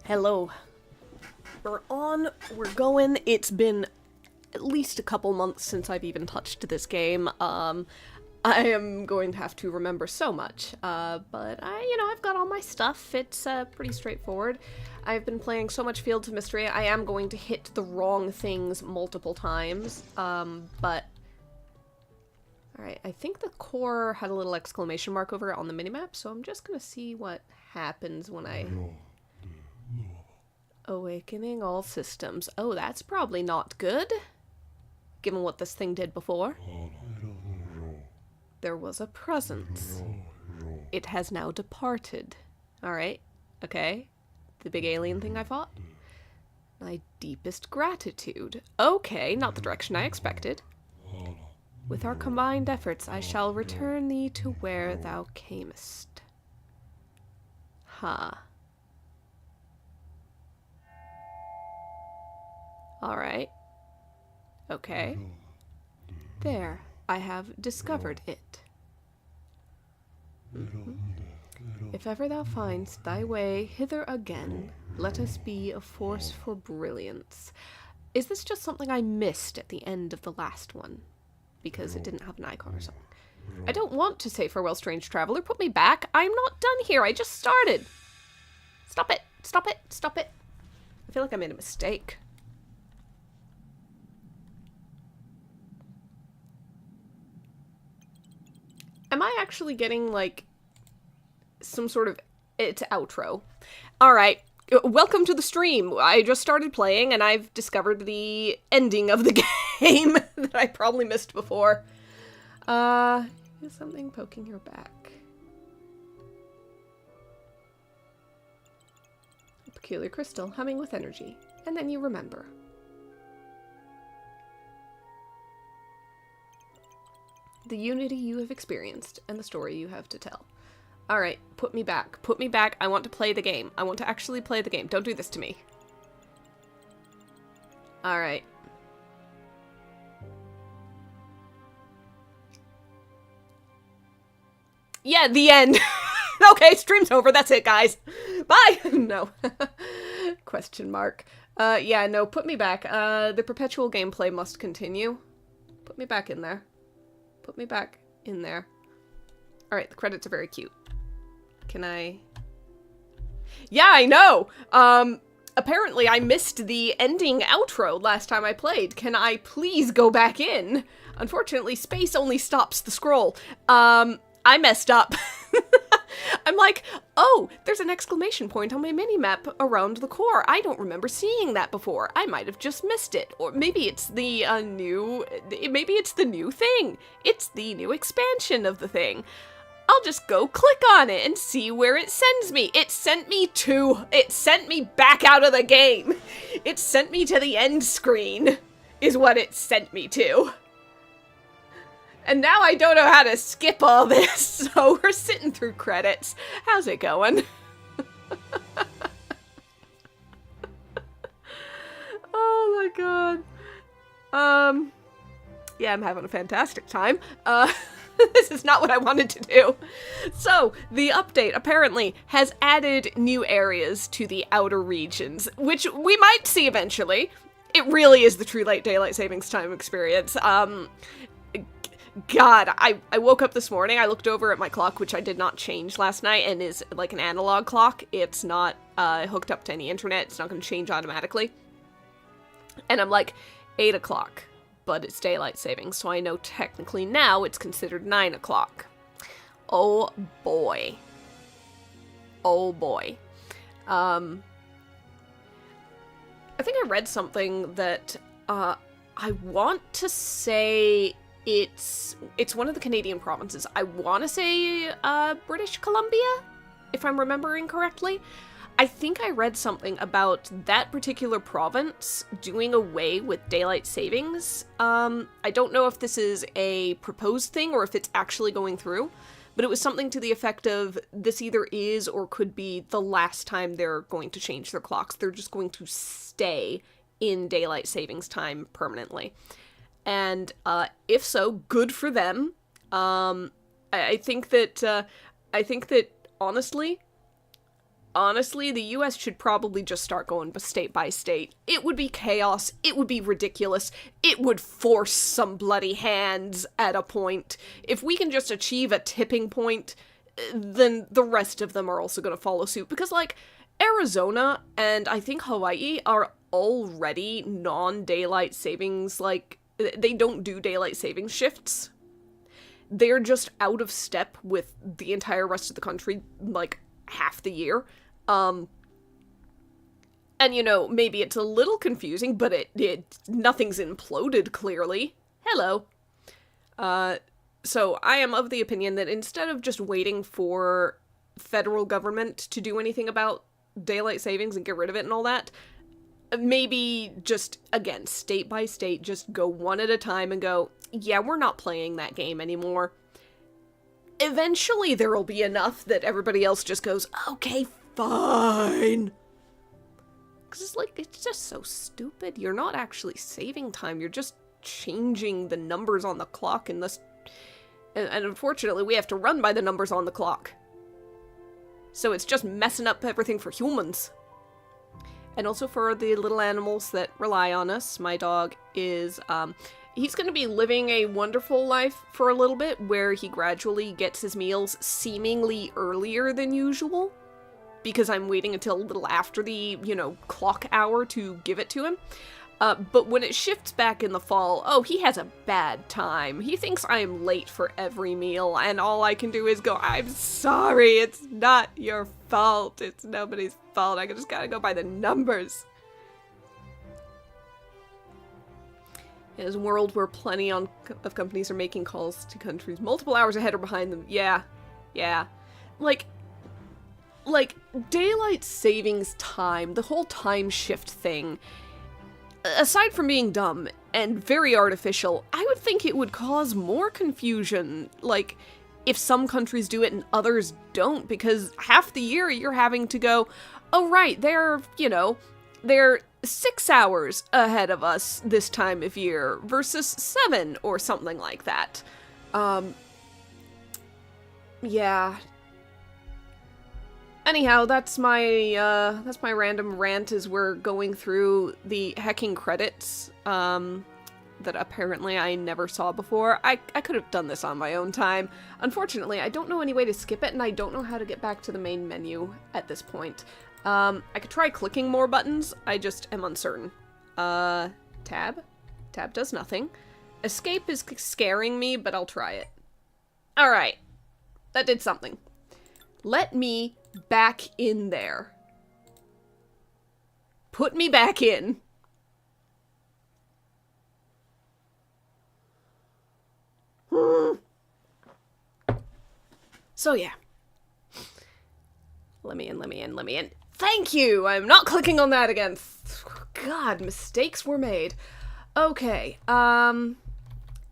Hello. We're on, we're going. It's been at least a couple months since I've even touched this game. I am going to have to remember so much. But I've got all my stuff. It's pretty straightforward. I've been playing so much Fields of Mystery. I am going to hit the wrong things multiple times. But alright, I think the core had a little exclamation mark over it on the minimap, so I'm just gonna see what happens when I... Awakening all systems. Oh, that's probably not good, given what this thing did before. There was a presence. It has now departed. Alright, okay. The big alien thing I fought? My deepest gratitude. Okay, not the direction I expected. With our combined efforts, I shall return thee to where thou camest. Huh. Alright. Okay. There, I have discovered it. If ever thou find'st thy way hither again, let us be a force for brilliance. Is this just something I missed at the end of the last one? Because it didn't have an icon or something. I don't want to say farewell, strange traveler. Put me back. I'm not done here. I just started. Stop it. Stop it. Stop it. I feel like I made a mistake. Am I actually getting, like, some sort of... It's outro. Alright. Welcome to the stream. I just started playing, and I've discovered the ending of the game that I probably missed before. Is something poking your back? A peculiar crystal, humming with energy. And then you remember. The unity you have experienced, and the story you have to tell. Alright, put me back. Put me back. I want to play the game. I want to actually play the game. Don't do this to me. Alright. Yeah, the end. Okay, stream's over. That's it, guys. Bye! No. Question mark. Yeah, no, put me back. The perpetual gameplay must continue. Put me back in there. Put me back in there. Alright, the credits are very cute. Can I... Yeah, I know! Apparently I missed the ending outro last time I played. Can I please go back in? Unfortunately, space only stops the scroll. I messed up. I'm like, oh, there's an exclamation point on my minimap around the core. I don't remember seeing that before. I might have just missed it. Or maybe it's the maybe it's the new thing. It's the new expansion of the thing. I'll just go click on it and see where it sends me. It sent me back out of the game. It sent me to the end screen, is what it sent me to. And now I don't know how to skip all this, so we're sitting through credits. How's it going? Oh my god. Yeah, I'm having a fantastic time. This is not what I wanted to do. So, the update apparently has added new areas to the outer regions, which we might see eventually. It really is the true late daylight savings time experience. God, I woke up this morning, I looked over at my clock, which I did not change last night, and is like an analog clock. It's not hooked up to any internet, it's not going to change automatically. And I'm like, 8 o'clock, but it's daylight savings, so I know technically now it's considered 9 o'clock. Oh boy. Oh boy. I think I read something that, I want to say... It's one of the Canadian provinces. I want to say British Columbia, if I'm remembering correctly. I think I read something about that particular province doing away with daylight savings. I don't know if this is a proposed thing or if it's actually going through, but it was something to the effect of this either is or could be the last time they're going to change their clocks. They're just going to stay in daylight savings time permanently. And if so, good for them. I think that honestly, honestly, the US should probably just start going state by state. It would be chaos. It would be ridiculous. It would force some bloody hands at a point. If we can just achieve a tipping point, then the rest of them are also going to follow suit. Because, like, Arizona and I think Hawaii are already non-daylight savings, like, they don't do daylight savings shifts. They're just out of step with the entire rest of the country, like, half the year. And, you know, maybe it's a little confusing, but nothing's imploded, clearly. Hello. So I am of the opinion that instead of just waiting for federal government to do anything about daylight savings and get rid of it and all that, maybe just, again, state by state, just go one at a time and go, yeah, we're not playing that game anymore. Eventually there'll be enough that everybody else just goes, okay, fine. Because it's like, it's just so stupid. You're not actually saving time. You're just changing the numbers on the clock and this. And unfortunately, we have to run by the numbers on the clock. So it's just messing up everything for humans. And also for the little animals that rely on us. My dog is, he's going to be living a wonderful life for a little bit, where he gradually gets his meals seemingly earlier than usual, because I'm waiting until a little after the, you know, clock hour to give it to him. But when it shifts back in the fall, oh, he has a bad time. He thinks I am late for every meal, and all I can do is go, I'm sorry, it's not your fault. It's nobody's fault. I just gotta go by the numbers. It is a world where plenty of companies are making calls to countries multiple hours ahead or behind them. Yeah. Like, daylight savings time, the whole time shift thing, aside from being dumb and very artificial, I would think it would cause more confusion, like, if some countries do it and others don't, because half the year you're having to go, oh right, they're 6 hours ahead of us this time of year versus 7 or something like that. Yeah. Anyhow, that's my random rant as we're going through the hacking credits, that apparently I never saw before. I could have done this on my own time. Unfortunately, I don't know any way to skip it, and I don't know how to get back to the main menu at this point. I could try clicking more buttons, I just am uncertain. Tab? Tab does nothing. Escape is scaring me, but I'll try it. Alright. That did something. Let me back in there. Put me back in. So yeah. Let me in. Thank you! I'm not clicking on that again. God, mistakes were made. Okay,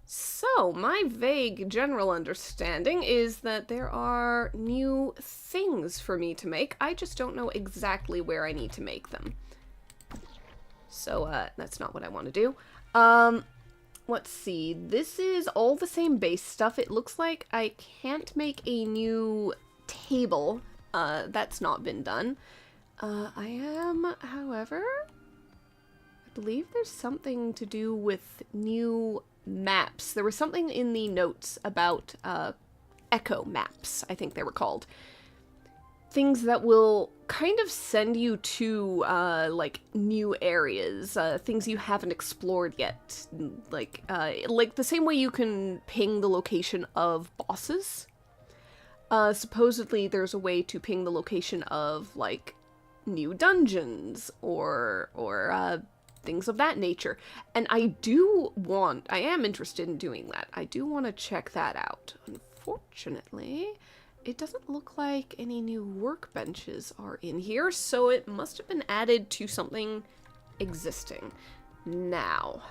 so my vague general understanding is that there are new things for me to make. I just don't know exactly where I need to make them. So, that's not what I want to do. Let's see. This is all the same base stuff. It looks like I can't make a new table. That's not been done. I am, however, I believe there's something to do with new maps. There was something in the notes about, echo maps, I think they were called. Things that will kind of send you to, like, new areas, things you haven't explored yet. Like the same way you can ping the location of bosses. Supposedly there's a way to ping the location of, like, new dungeons, or things of that nature. And I am interested in doing that. I do want to check that out. Unfortunately, it doesn't look like any new workbenches are in here, so it must have been added to something existing. Now.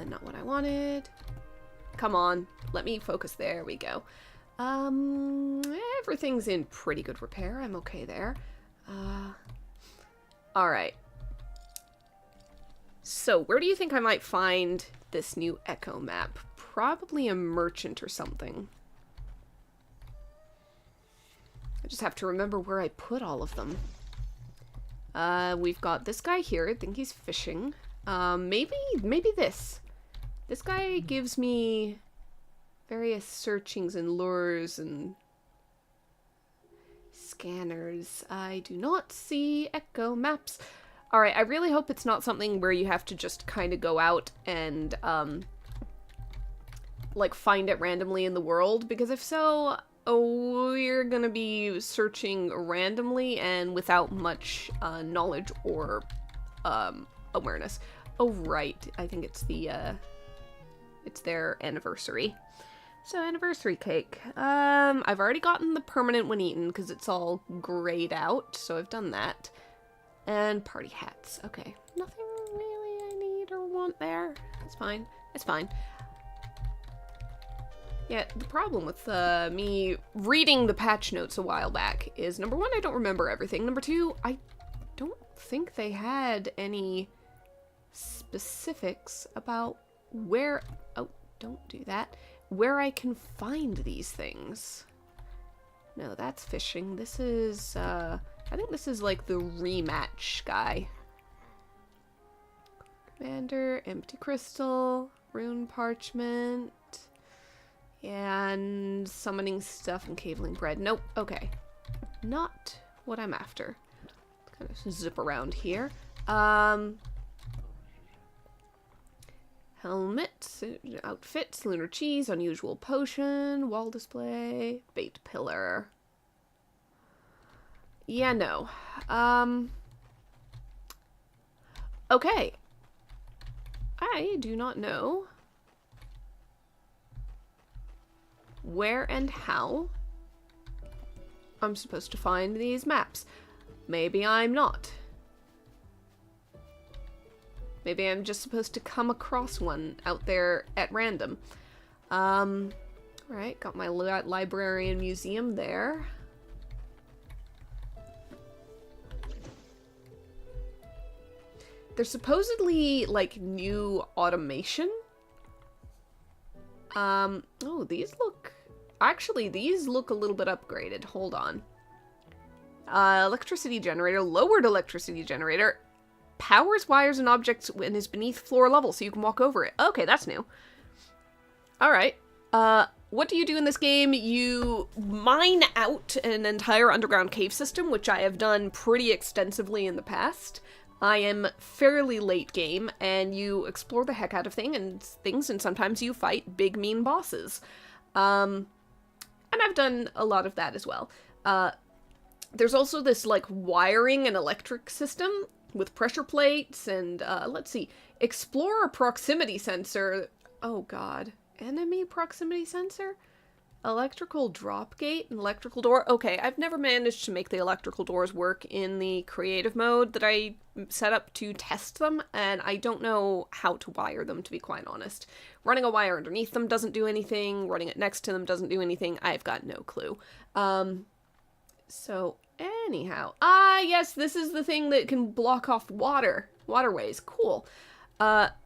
Not what I wanted. Come on, let me focus. There we go. Everything's in pretty good repair. I'm okay there. Alright. So, where do you think I might find this new echo map? Probably a merchant or something. just have to remember where I put all of them. We've got this guy here. I think he's fishing. Maybe this. This guy gives me various searchings and lures and scanners. I do not see echo maps. Alright, I really hope it's not something where you have to just kind of go out and, like, find it randomly in the world, because if so, we're gonna be searching randomly and without much, knowledge or, awareness. Oh, right. I think it's it's their anniversary. So, anniversary cake. I've already gotten the permanent when eaten, because it's all grayed out, so I've done that. And party hats. Okay. Nothing really I need or want there. It's fine. It's fine. Yeah, the problem with me reading the patch notes a while back is, number one, I don't remember everything. Number two, I don't think they had any specifics about where... Oh, don't do that. Where I can find these things. No, that's fishing. This is, I think this is like the rematch guy. Commander, empty crystal, rune parchment, and summoning stuff and caveling bread. Nope, okay. Not what I'm after. Kind of zip around here. Helmet, outfits, lunar cheese, unusual potion, wall display, bait pillar. Yeah, no. Okay. I do not know where and how I'm supposed to find these maps. Maybe I'm not. Maybe I'm just supposed to come across one out there at random. Right, got my library and museum there. There's supposedly, like, new automation. Oh, these look... Actually, these look a little bit upgraded. Hold on. Electricity generator, lowered electricity generator. Powers wires and objects and is beneath floor level, so you can walk over it. Okay, that's new. Alright. What do you do in this game? You mine out an entire underground cave system, which I have done pretty extensively in the past. I am fairly late game, and you explore the heck out of things, and sometimes you fight big mean bosses. And I've done a lot of that as well. There's also this, like, wiring and electric system with pressure plates, and, let's see. Explore a proximity sensor. Oh, God. Enemy proximity sensor? Electrical drop gate and electrical door. Okay, I've never managed to make the electrical doors work in the creative mode that I set up to test them, and I don't know how to wire them, to be quite honest. Running a wire underneath them doesn't do anything. Running it next to them doesn't do anything. I've got no clue. So, anyhow. Yes, this is the thing that can block off waterways. Cool.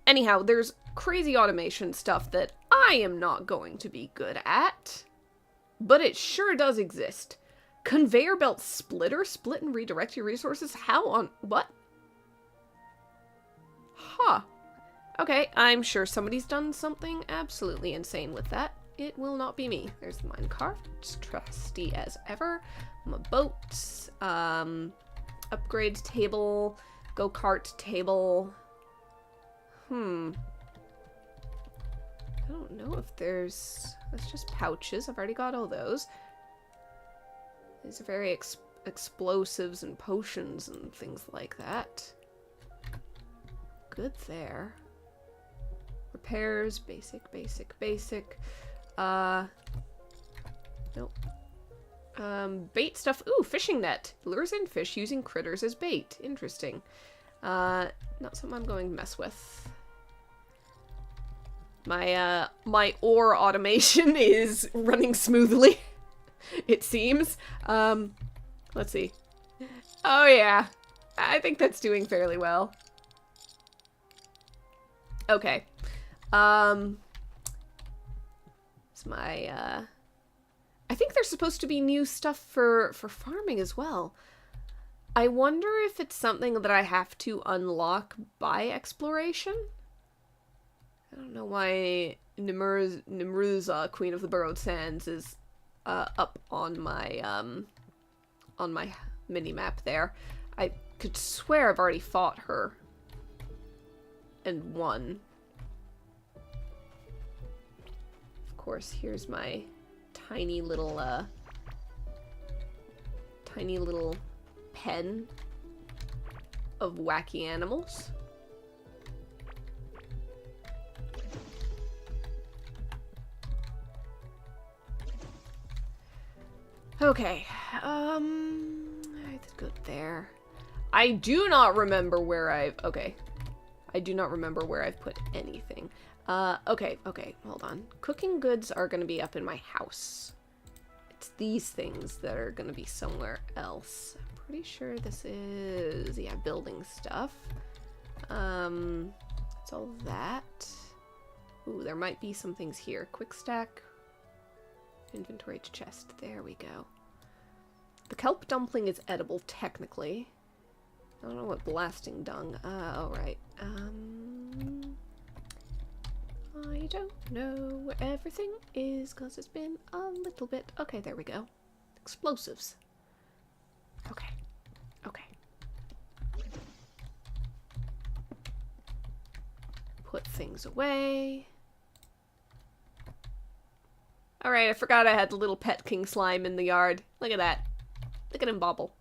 Anyhow, there's crazy automation stuff that I am not going to be good at, but it sure does exist. Conveyor belt splitter? Split and redirect your resources? How on... what? Huh. Okay, I'm sure somebody's done something absolutely insane with that. It will not be me. There's the minecart. It's trusty as ever. My boats. Upgrade table. Go-kart table. I don't know if there's... That's just pouches. I've already got all those. These are very explosives and potions and things like that. Good there. Repairs. Basic. Nope. Bait stuff. Ooh, fishing net. Lures in fish using critters as bait. Interesting. Not something I'm going to mess with. My ore automation is running smoothly, it seems. Let's see. Oh yeah, I think that's doing fairly well. Okay. It's my, I think there's supposed to be new stuff for farming as well. I wonder if it's something that I have to unlock by exploration? I don't know why Nimruza, Queen of the Burrowed Sands, is up on my mini-map there. I could swear I've already fought her and won. Of course, here's my tiny little pen of wacky animals. Okay, let's go there. I do not remember where I've put anything. Okay, hold on. Cooking goods are gonna be up in my house. It's these things that are gonna be somewhere else. I'm pretty sure this is, yeah, building stuff. It's all that. Ooh, there might be some things here. Quick stack. Inventory to chest. There we go. The kelp dumpling is edible, technically. I don't know what blasting dung. Alright. I don't know where everything is, because it's been a little bit... Okay, there we go. Explosives. Okay. Put things away. Alright, I forgot I had the little pet king slime in the yard. Look at that. Look at him bobble.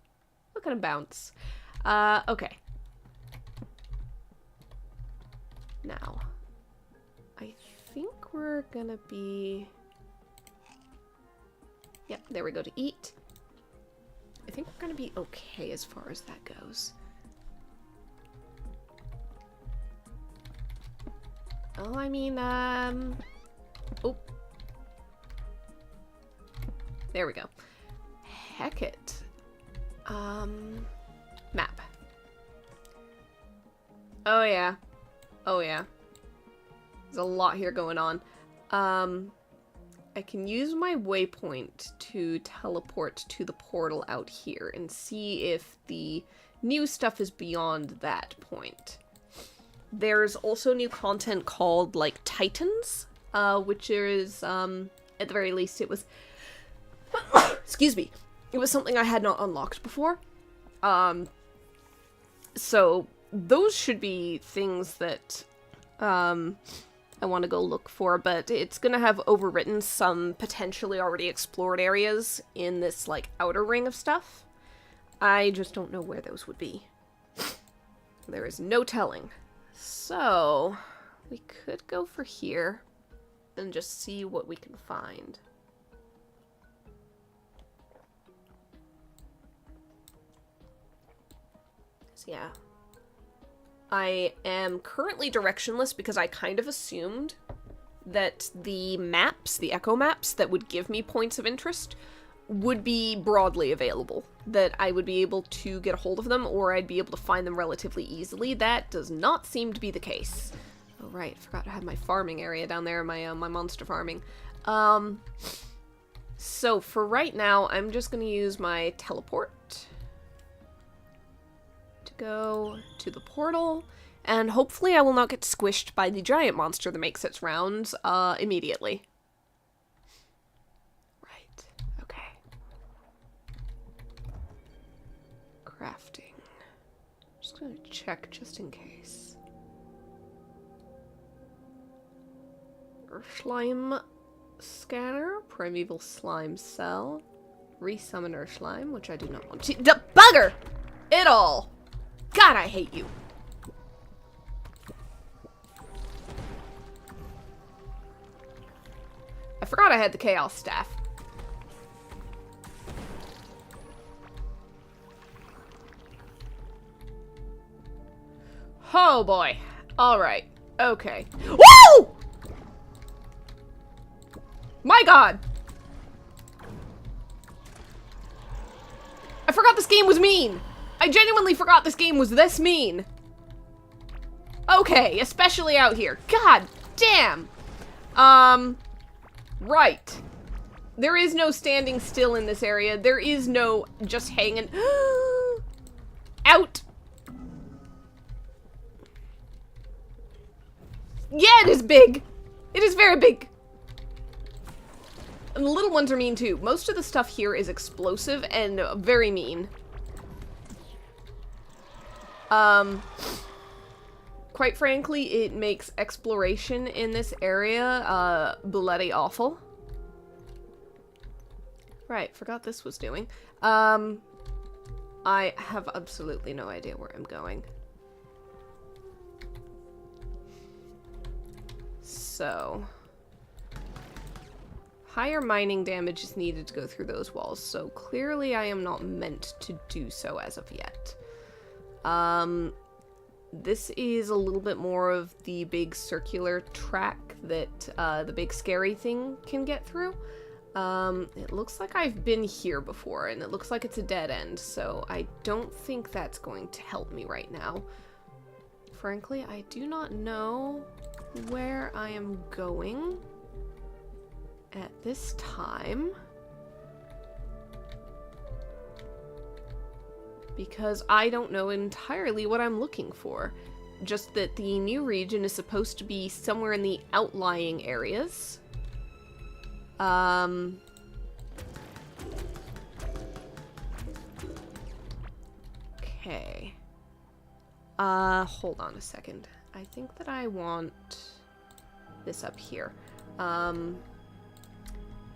Look at him bounce. Okay. Now, I think we're gonna be... Yep, there we go to eat. I think we're gonna be okay as far as that goes. Oh, I mean, oh. There we go. Heck it. Map. Oh yeah. There's a lot here going on. I can use my waypoint to teleport to the portal out here and see if the new stuff is beyond that point. There's also new content called, like, Titans, which is, at the very least, it was... Excuse me. It was something I had not unlocked before. So those should be things that I want to go look for, but it's gonna have overwritten some potentially already explored areas in this, like, outer ring of stuff. I just don't know where those would be. There is no telling. So we could go for here and just see what we can find. Yeah. I am currently directionless because I kind of assumed that the maps, the echo maps that would give me points of interest would be broadly available. That I would be able to get a hold of them or I'd be able to find them relatively easily. That does not seem to be the case. Oh right, forgot to have my farming area down there, my monster farming. So for right now, I'm just gonna use my teleport go to the portal, and hopefully I will not get squished by the giant monster that makes its rounds immediately. Right, okay. Crafting. Just gonna check just in case. Slime scanner, primeval slime cell, resummon slime, which I do not want to. Bugger it all! God, I hate you. I forgot I had the chaos staff. Oh boy. Alright. Okay. Woo! My god! I forgot this game was mean! I genuinely forgot this game was this mean. Okay, especially out here. God damn! Right. There is no standing still in this area. There is no just hanging. Out! Yeah, it is big! It is very big! And the little ones are mean too. Most of the stuff here is explosive and very mean. Quite frankly, it makes exploration in this area, bloody awful. Right, forgot this was doing. I have absolutely no idea where I'm going. So... higher mining damage is needed to go through those walls, so clearly I am not meant to do so as of yet. This is a little bit more of the big circular track that the big scary thing can get through. It looks like I've been here before, and it looks like it's a dead end, so I don't think that's going to help me right now. Frankly, I do not know where I am going at this time, because I don't know entirely what I'm looking for. Just that the new region is supposed to be somewhere in the outlying areas. Okay. Hold on a second. I think that I want this up here.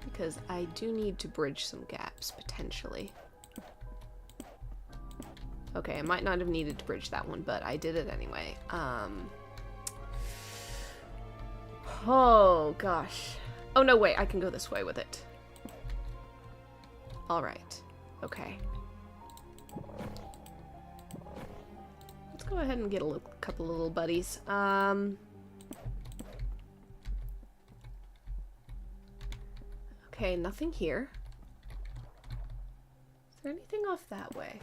Because I do need to bridge some gaps, potentially. Okay, I might not have needed to bridge that one, but I did it anyway. Oh, gosh. Oh, no, wait, I can go this way with it. Alright. Okay. Let's go ahead and get a couple of little buddies. Okay, nothing here. Is there anything off that way?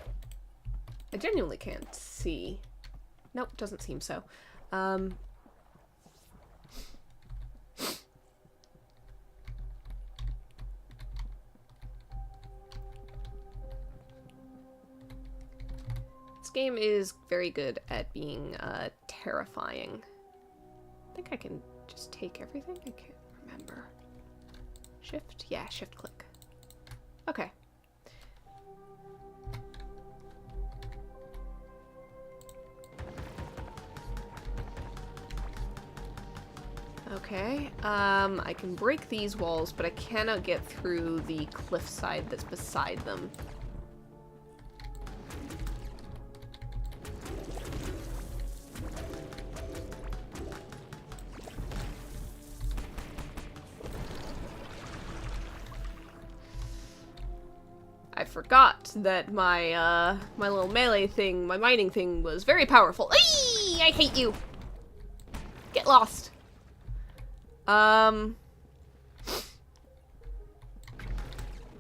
I genuinely can't see. Nope, doesn't seem so. This game is very good at being terrifying. I think I can just take everything? I can't remember. Shift? Yeah, shift click. Okay. Okay, I can break these walls, but I cannot get through the cliffside that's beside them. I forgot that my, my little melee thing, my mining thing, was very powerful. Eee! I hate you! Get lost!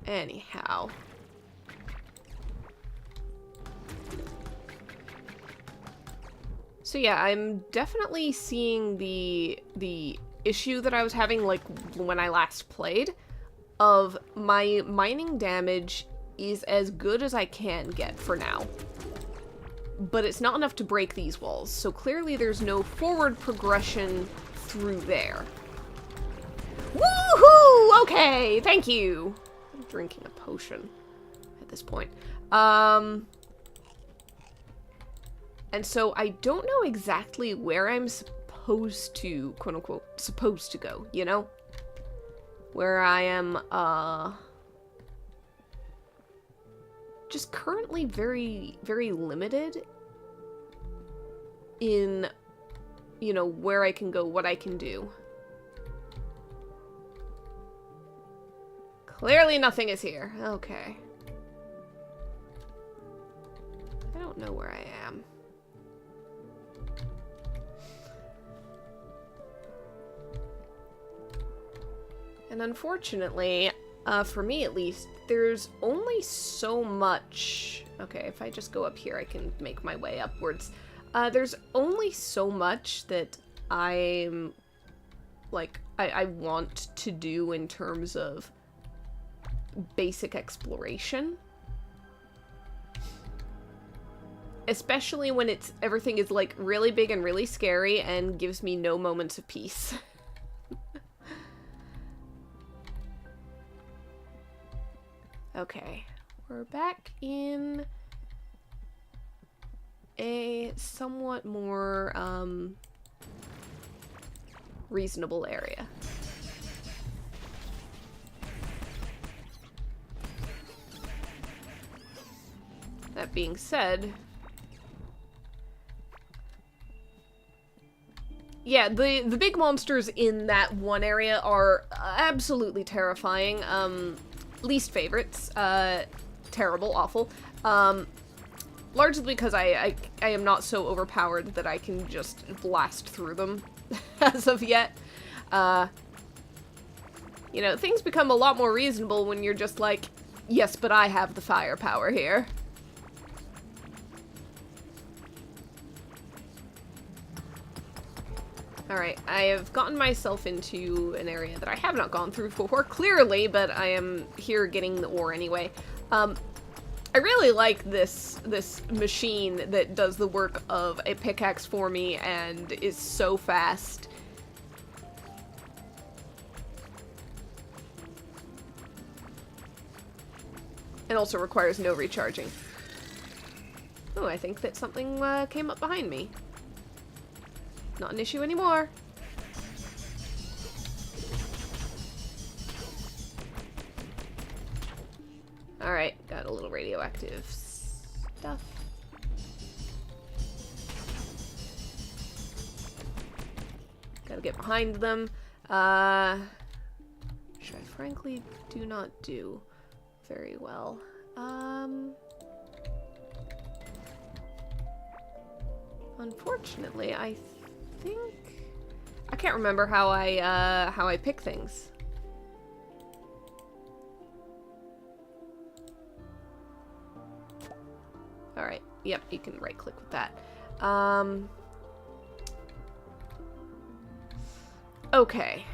Anyhow. So yeah, I'm definitely seeing the issue that I was having, like, when I last played, of my mining damage is as good as I can get for now. But it's not enough to break these walls, so clearly there's no forward progression through there. Woohoo! Okay, thank you! I'm drinking a potion at this point. And so I don't know exactly where I'm supposed to, quote-unquote, supposed to go, you know? Where I am, just currently very, very limited in, you know, where I can go, what I can do. Clearly nothing is here. Okay. I don't know where I am. And unfortunately, for me at least, there's only so much... Okay, if I just go up here, I can make my way upwards. There's only so much that I'm... like, I want to do in terms of basic exploration. Especially when everything is like really big and really scary and gives me no moments of peace. Okay, we're back in a somewhat more reasonable area. That being said, yeah, the big monsters in that one area are absolutely terrifying. Least favorites. Terrible, awful. Largely because I am not so overpowered that I can just blast through them as of yet. You know, things become a lot more reasonable when you're just like, yes, but I have the firepower here. Alright, I have gotten myself into an area that I have not gone through before, clearly, but I am here getting the ore anyway. I really like this machine that does the work of a pickaxe for me and is so fast. And also requires no recharging. Oh, I think that something came up behind me. Not an issue anymore. Alright, got a little radioactive stuff. Gotta get behind them. Which I frankly do not do very well. Unfortunately, I can't remember how I pick things. Alright, yep, you can right click with that. Okay.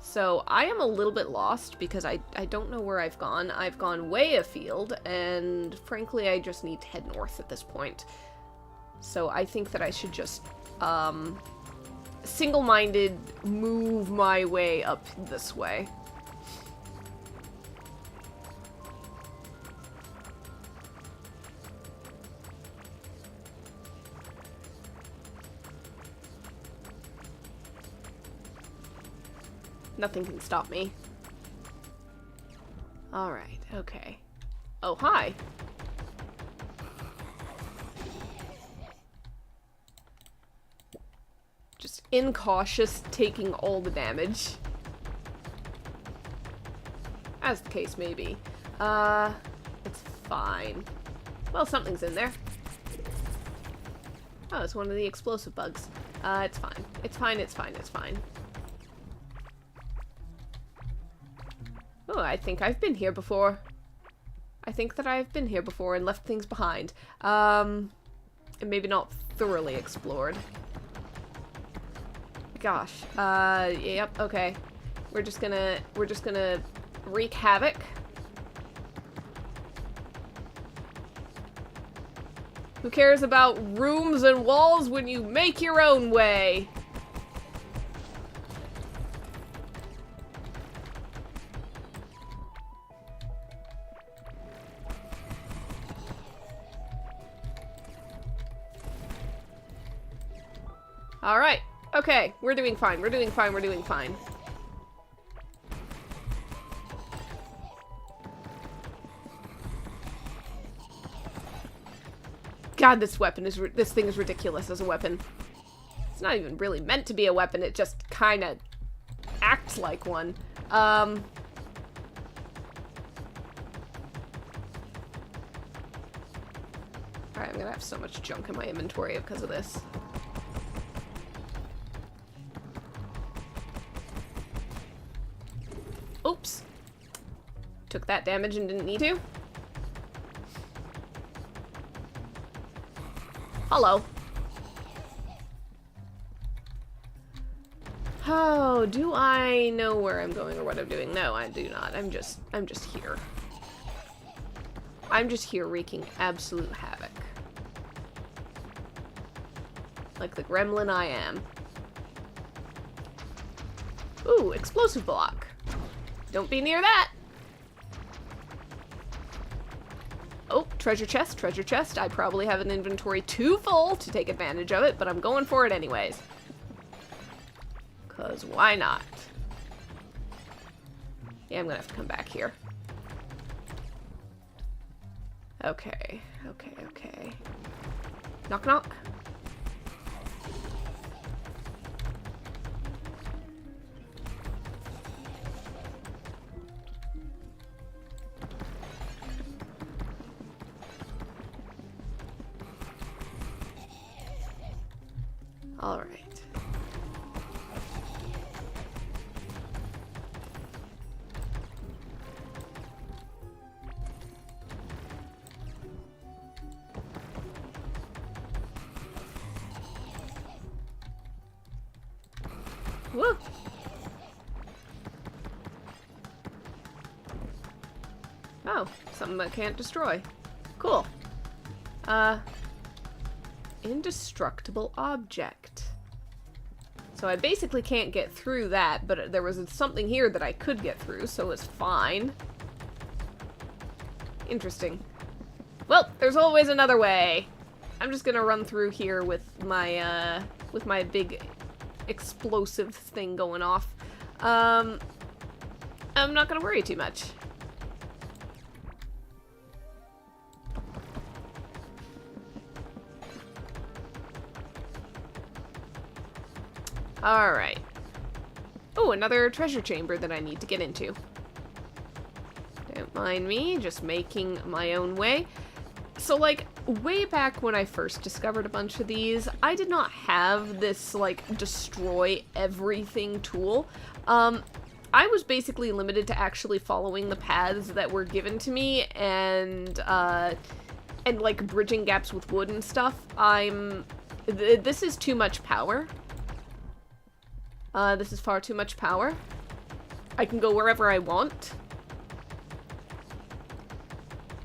So I am a little bit lost because I don't know where I've gone. I've gone way afield, and frankly I just need to head north at this point. So I think that I should just single-minded move my way up this way. Nothing can stop me. Alright, okay. Oh, hi. Just incautious, taking all the damage. As the case may be. It's fine. Well, something's in there. Oh, it's one of the explosive bugs. It's fine. It's fine, it's fine, it's fine. Oh, I think I've been here before. I think that I've been here before and left things behind. And maybe not thoroughly explored. Gosh. Yep, okay. We're just gonna wreak havoc. Who cares about rooms and walls when you make your own way? Alright. Okay. We're doing fine. We're doing fine. We're doing fine. God, this thing is ridiculous as a weapon. It's not even really meant to be a weapon. It just kind of acts like one. Alright, I'm gonna have so much junk in my inventory because of this. Oops. Took that damage and didn't need to. Hello. Oh, do I know where I'm going or what I'm doing? No, I do not. I'm just here. I'm just here wreaking absolute havoc. Like the gremlin I am. Ooh, explosive block. Don't be near that. Oh, treasure chest, treasure chest. I probably have an inventory too full to take advantage of it, but I'm going for it anyways. 'Cause why not? Yeah, I'm gonna have to come back here. Okay, okay, okay. Knock, knock. All right. Woo! Oh, something that can't destroy. Cool. Indestructible object. So I basically can't get through that, but there was something here that I could get through, so it's fine. Interesting. Well, there's always another way. I'm just gonna run through here with my big explosive thing going off. I'm not gonna worry too much. Alright. Oh, another treasure chamber that I need to get into. Don't mind me, just making my own way. So, like, way back when I first discovered a bunch of these, I did not have this, like, destroy everything tool. I was basically limited to actually following the paths that were given to me and like, bridging gaps with wood and stuff. This is too much power. This is far too much power. I can go wherever I want.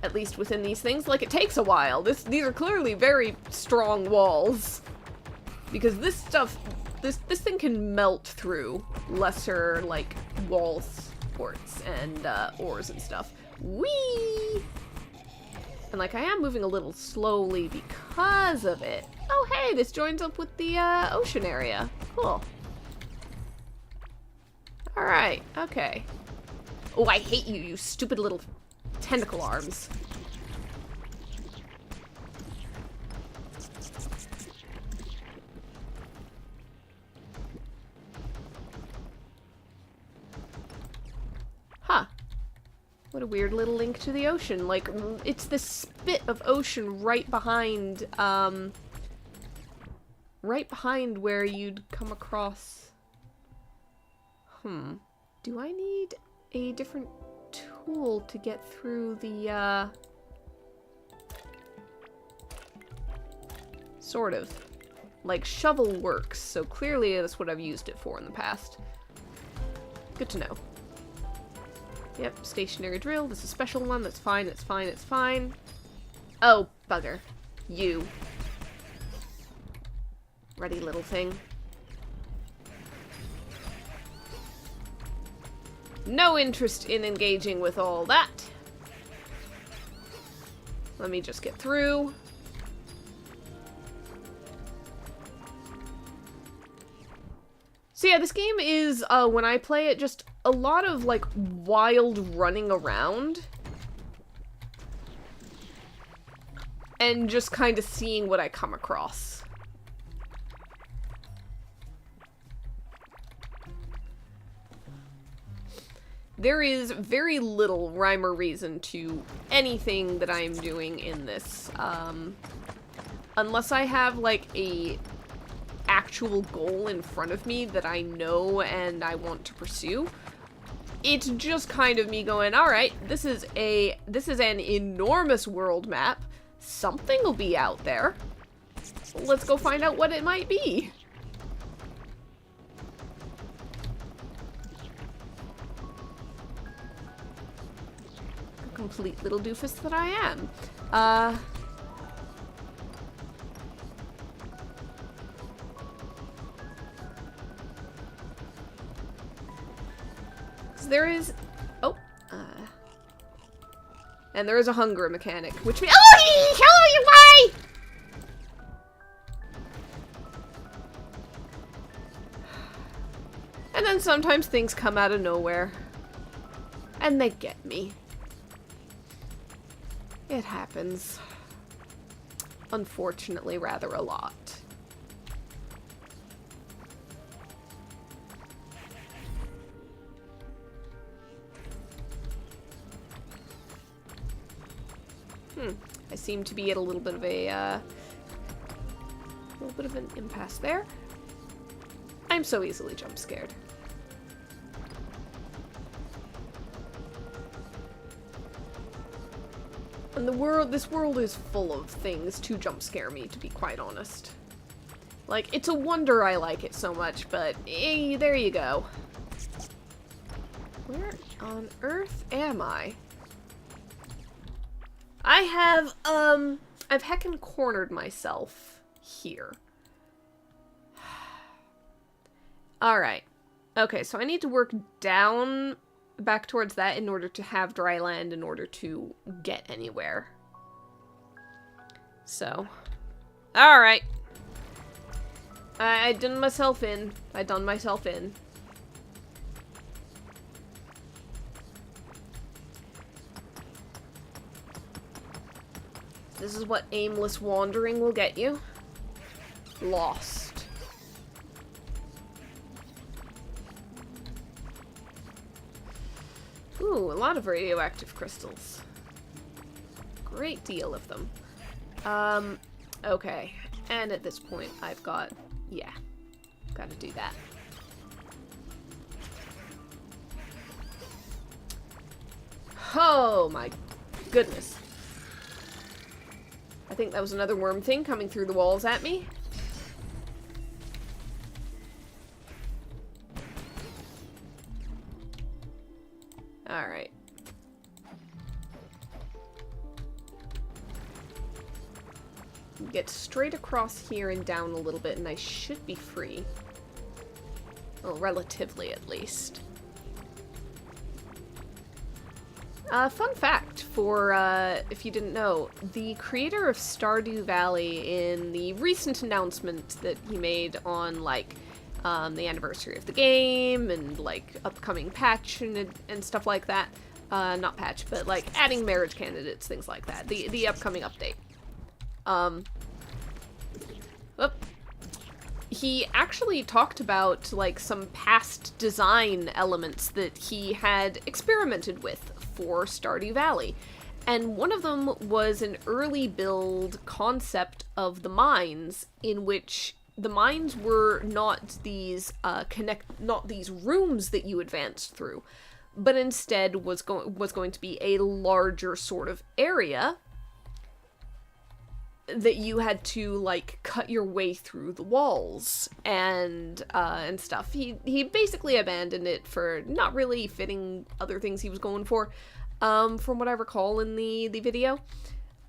At least within these things. Like, it takes a while. These are clearly very strong walls. Because this stuff, this thing can melt through lesser, like, wall supports and, ores and stuff. Whee! And, like, I am moving a little slowly because of it. Oh, hey, this joins up with the, ocean area. Cool. Alright, okay. Oh, I hate you, you stupid little tentacle arms. Huh. What a weird little link to the ocean. Like, it's this spit of ocean right behind where you'd come across... Do I need a different tool to get through the, Sort of. Like, shovel works, so clearly that's what I've used it for in the past. Good to know. Yep, stationary drill. This is a special one. That's fine, it's fine, it's fine. Oh, bugger. You. Ready, little thing. No interest in engaging with all that. Let me just get through. So yeah, this game is, when I play it, just a lot of, like, wild running around. And just kind of seeing what I come across. There is very little rhyme or reason to anything that I'm doing in this, unless I have, like, a actual goal in front of me that I know and I want to pursue. It's just kind of me going, alright, this is an enormous world map. Something will be out there. Let's go find out what it might be. complete little doofus that I am. 'cause there is... Oh. And there is a hunger mechanic, which means... Oh, hello, you way! And then sometimes things come out of nowhere. And they get me. It happens. Unfortunately, rather a lot. I seem to be at a little bit of an impasse there. I'm so easily jump scared. And this world is full of things to jump scare me, to be quite honest. Like, it's a wonder I like it so much, but there you go. Where on earth am I? I've heckin' cornered myself here. Alright. Okay, so I need to work down back towards that in order to have dry land in order to get anywhere. So. Alright. I done myself in. I done myself in. This is what aimless wandering will get you. Lost. Ooh, a lot of radioactive crystals. Great deal of them. Okay. And at this point, I've got... Yeah. Gotta do that. Oh my goodness. I think that was another worm thing coming through the walls at me. Alright. Get straight across here and down a little bit and I should be free. Well, relatively at least. Fun fact for, if you didn't know, the creator of Stardew Valley in the recent announcement that he made on, like, the anniversary of the game and, like, upcoming patch and stuff like that. Not patch, but, like, adding marriage candidates, things like that. The upcoming update. He actually talked about, like, some past design elements that he had experimented with for Stardew Valley. And one of them was an early build concept of the mines, in which the mines were not these not these rooms that you advanced through, but instead was going to be a larger sort of area that you had to, like, cut your way through the walls and stuff. He basically abandoned it for not really fitting other things he was going for, from what I recall in the video.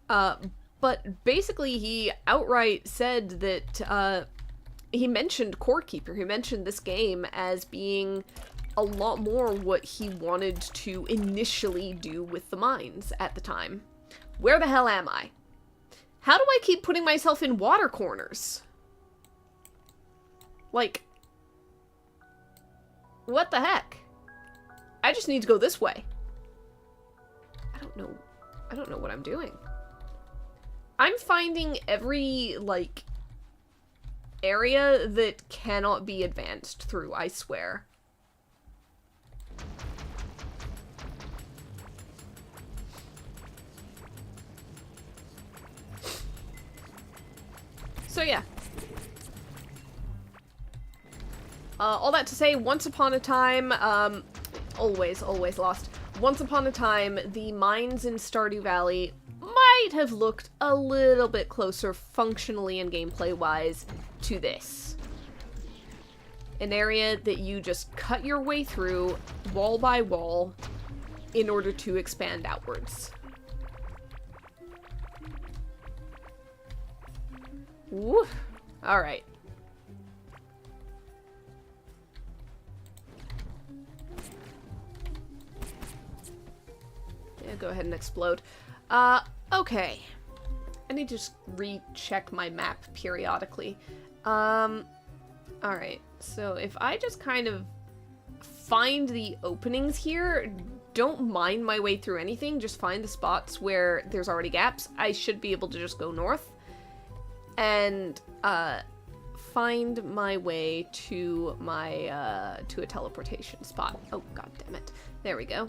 But basically he outright said that, he mentioned Core Keeper. He mentioned this game as being a lot more what he wanted to initially do with the mines at the time. Where the hell am I? How do I keep putting myself in water corners? Like, what the heck? I just need to go this way. I don't know what I'm doing. I'm finding every, like, area that cannot be advanced through, I swear. So yeah. All that to say, once upon a time, always lost. Once upon a time, the mines in Stardew Valley might have looked a little bit closer functionally and gameplay-wise to this. An area that you just cut your way through, wall by wall, in order to expand outwards. Woo! Alright. Yeah, go ahead and explode. Okay. I need to just recheck my map periodically. Alright. So if I just kind of find the openings here, don't mind my way through anything, just find the spots where there's already gaps, I should be able to just go north. And, find my way to my, to a teleportation spot. Oh, god damn it. There we go.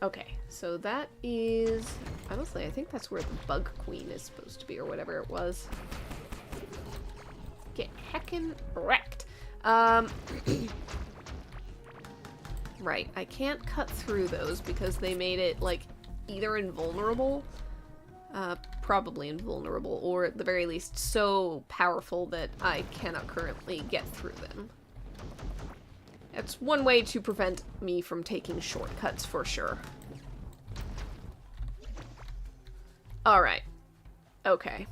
Okay, so that is... honestly, I think that's where the Bug Queen is supposed to be, or whatever it was. Get heckin' wrecked. Right, I can't cut through those because they made it, like, either invulnerable, probably invulnerable, or at the very least so powerful that I cannot currently get through them. That's one way to prevent me from taking shortcuts, for sure. Alright. Okay.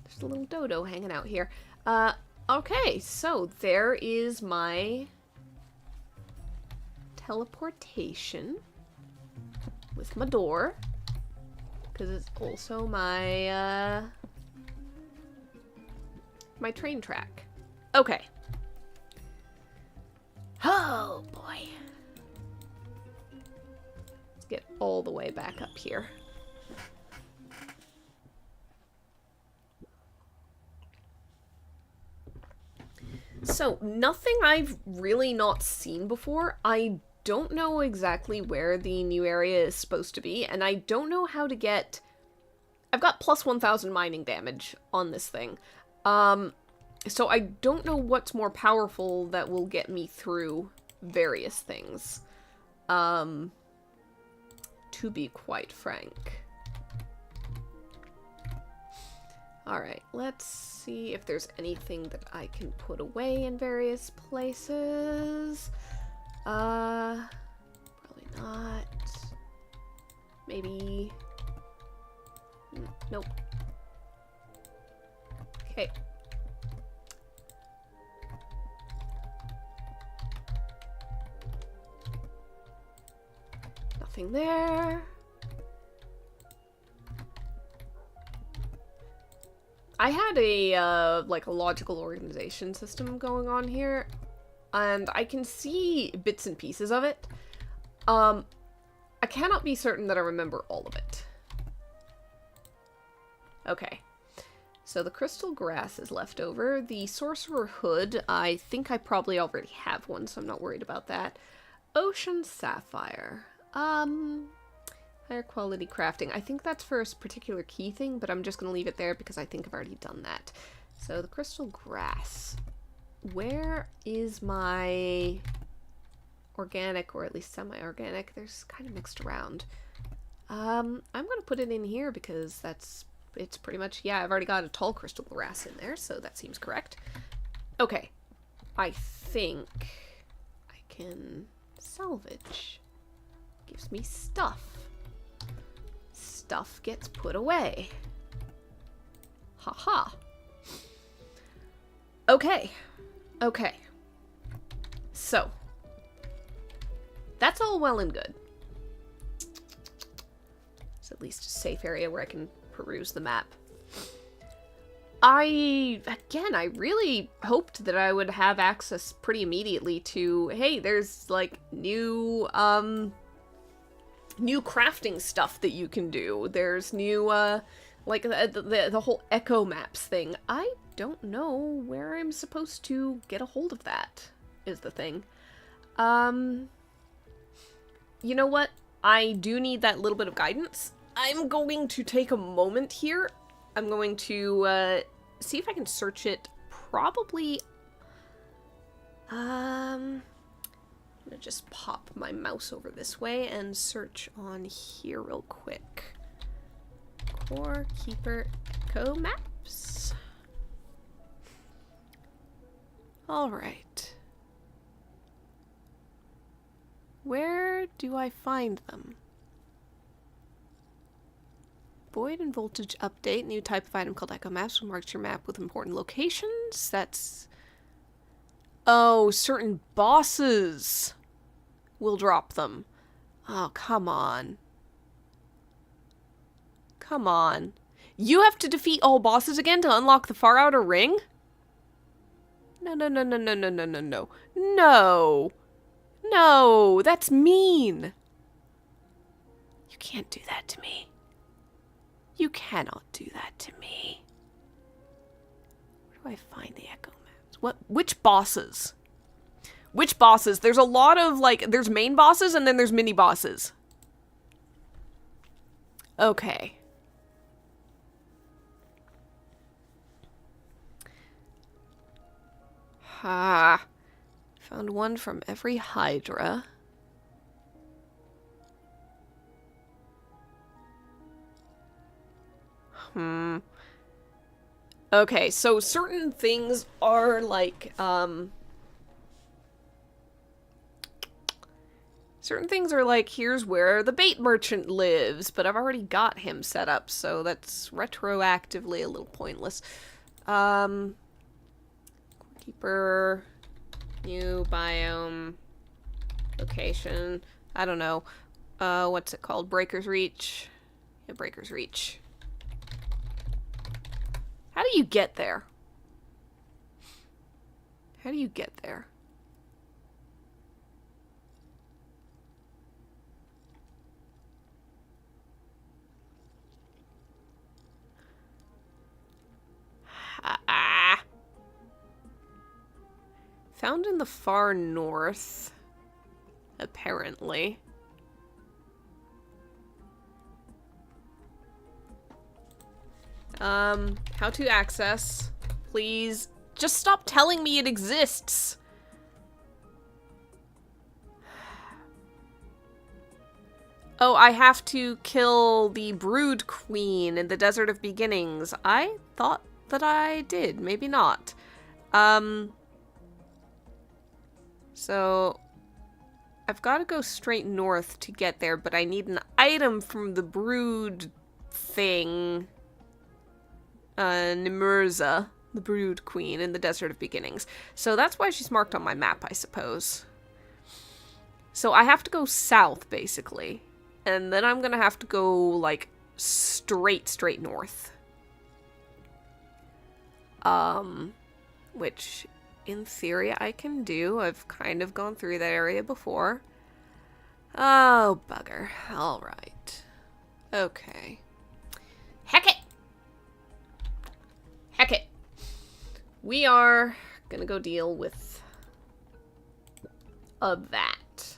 There's a little dodo hanging out here. Okay, so there is my teleportation with my door, because it's also my, my train track. Okay. Oh, boy. Let's get all the way back up here. So, nothing I've really not seen before. I don't know exactly where the new area is supposed to be, and I don't know how to get... I've got plus 1,000 mining damage on this thing. So I don't know what's more powerful that will get me through various things. To be quite frank. Alright, let's see if there's anything that I can put away in various places. Probably not. Maybe... Nope. Okay. Nothing there. I had a, like, a logical organization system going on here, and I can see bits and pieces of it. I cannot be certain that I remember all of it. Okay. So the crystal grass is left over. The sorcerer hood, I think I probably already have one, so I'm not worried about that. Ocean sapphire. Higher quality crafting. I think that's for a particular key thing, but I'm just going to leave it there because I think I've already done that. So the crystal grass. Where is my organic, or at least semi-organic? There's kind of mixed around. I'm going to put it in here because it's pretty much, yeah, I've already got a tall crystal grass in there, so that seems correct. Okay. I think I can salvage. Gives me stuff. Stuff gets put away. Haha. Okay. Okay. So. That's all well and good. It's at least a safe area where I can peruse the map. I really hoped that I would have access pretty immediately to, hey, there's, like, new crafting stuff that you can do. There's new, like, the whole echo maps thing. I don't know where I'm supposed to get a hold of that, is the thing. You know what? I do need that little bit of guidance. I'm going to take a moment here. I'm going to, see if I can search it, probably, I'm gonna just pop my mouse over this way and search on here real quick. Core Keeper Echo Maps. Alright. Where do I find them? Void and voltage update. New type of item called Echo Maps. Marks your map with important locations. That's... Oh, certain bosses will drop them. Oh, come on. Come on. You have to defeat all bosses again to unlock the Far Outer Ring? No, no, no, no, no, no, no, no, no. No! No! That's mean! You can't do that to me. You cannot do that to me. Where do I find the Echo Maps? Which bosses? Which bosses? There's a lot of, like, there's main bosses and then there's mini bosses. Okay. Ha. Found one from every Hydra. Okay, so certain things are like, certain things are like, here's where the bait merchant lives, but I've already got him set up, so that's retroactively a little pointless. Keeper, new biome, location, I don't know. What's it called? Breaker's Reach? Yeah, Breaker's Reach. How do you get there? How do you get there? Found in the far north, apparently. How to access. Please, just stop telling me it exists. Oh, I have to kill the Brood Queen in the Desert of Beginnings. I thought that I did. Maybe not. So, I've got to go straight north to get there, but I need an item from the Brood thing. Nimurza, the Brood Queen in the Desert of Beginnings. So that's why she's marked on my map, I suppose. So I have to go south, basically. And then I'm gonna have to go, like, straight north. Which, in theory, I can do. I've kind of gone through that area before. Oh, bugger. Alright. Okay. Heck it! Heck it. We are gonna go deal with that.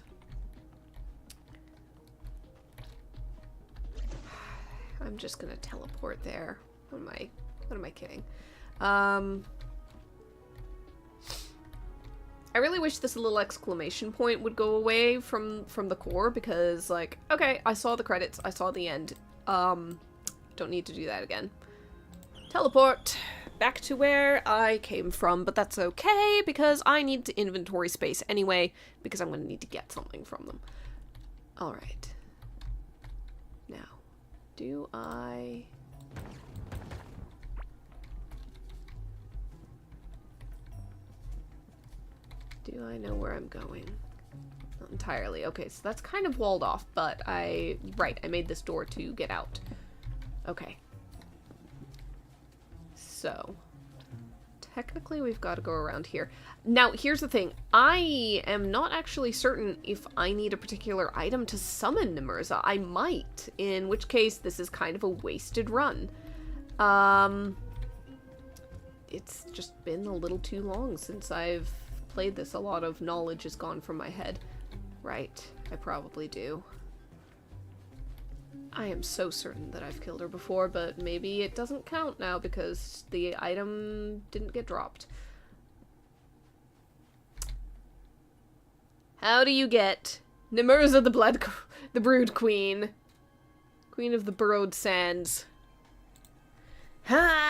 I'm just gonna teleport there. What am I kidding? I really wish this little exclamation point would go away from the core, because, like, okay, I saw the credits, I saw the end. Don't need to do that again. Teleport back to where I came from, but that's okay, because I need to inventory space anyway, because I'm going to need to get something from them. Alright. Now, do I... Do I know where I'm going? Not entirely. Okay, so that's kind of walled off, but I made this door to get out. Okay. So, technically we've got to go around here. Now, here's the thing. I am not actually certain if I need a particular item to summon Nimurza. I might, in which case this is kind of a wasted run. It's just been a little too long since I've played this. A lot of knowledge is gone from my head. Right, I probably do. I am so certain that I've killed her before, but maybe it doesn't count now because the item didn't get dropped. How do you get Nimurza the Brood Queen? Queen of the Burrowed Sands. Ah!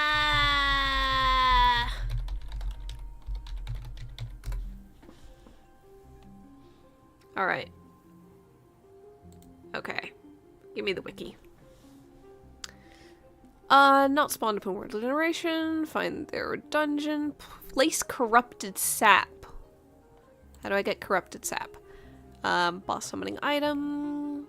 Alright. Okay. Give me the wiki. Not spawned upon world generation. Find their dungeon. Place corrupted sap. How do I get corrupted sap? Boss summoning item.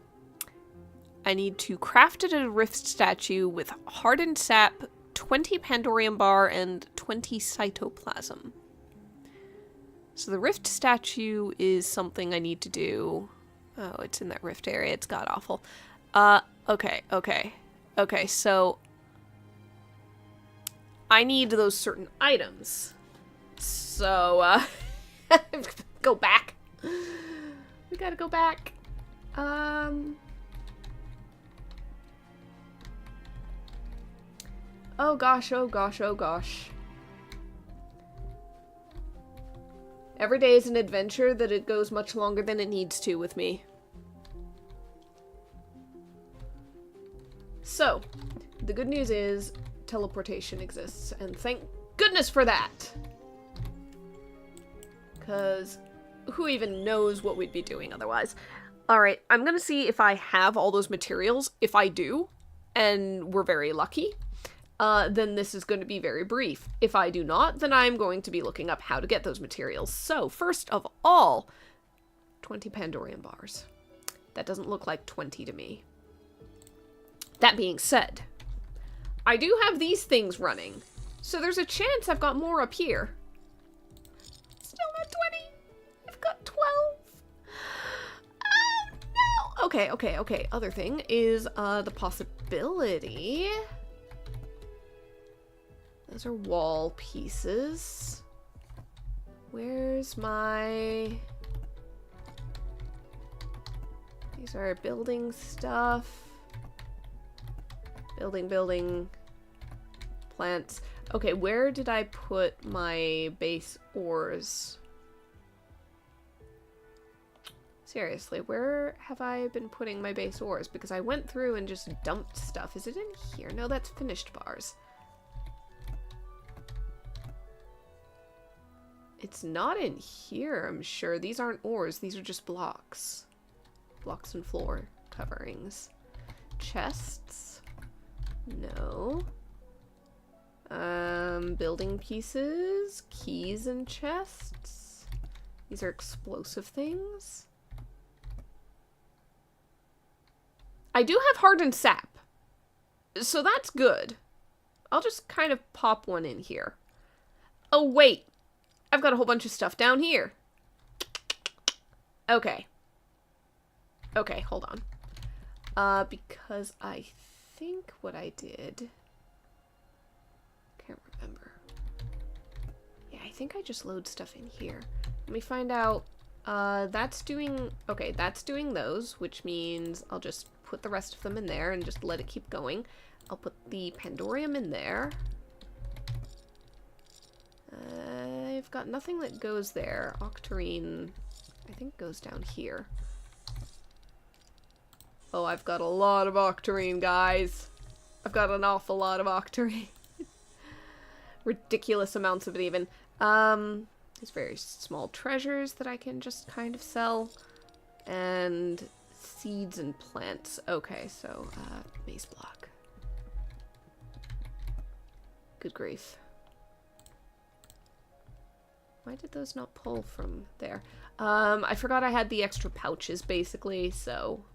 I need to craft a rift statue with hardened sap, 20 Pandorium bar, and 20 cytoplasm. So the rift statue is something I need to do. Oh, it's in that rift area. It's god-awful. Okay, so I need those certain items. So, go back. We gotta go back. Oh gosh. Every day is an adventure that it goes much longer than it needs to with me. So, the good news is teleportation exists, and thank goodness for that! Because who even knows what we'd be doing otherwise. Alright, I'm gonna see if I have all those materials. If I do, and we're very lucky, then this is going to be very brief. If I do not, then I'm going to be looking up how to get those materials. So, first of all, 20 Pandorium bars. That doesn't look like 20 to me. That being said, I do have these things running, so there's a chance I've got more up here. Still not 20. I've got 12. Oh, no. Okay. Other thing is, the possibility... Those are wall pieces. Where's my... These are building stuff. Building. Plants. Okay, where did I put my base ores? Seriously, where have I been putting my base ores? Because I went through and just dumped stuff. Is it in here? No, that's finished bars. It's not in here, I'm sure. These aren't ores, these are just blocks. Blocks and floor coverings. Chests? No. Building pieces? Keys and chests? These are explosive things. I do have hardened sap, so that's good. I'll just kind of pop one in here. Oh, wait. I've got a whole bunch of stuff down here. Okay. Okay, hold on. Because I think what I did... Can't remember. Yeah, I think I just load stuff in here. Let me find out. That's doing... Okay, that's doing those, which means I'll just put the rest of them in there and just let it keep going. I'll put the Pandorium in there. I've got nothing that goes there. Octarine, I think, goes down here. Oh, I've got a lot of Octarine, guys. I've got an awful lot of Octarine. Ridiculous amounts of it, even. These very small treasures that I can just kind of sell. And seeds and plants. Okay, so, base block. Good grief. Why did those not pull from there? I forgot I had the extra pouches, basically, so...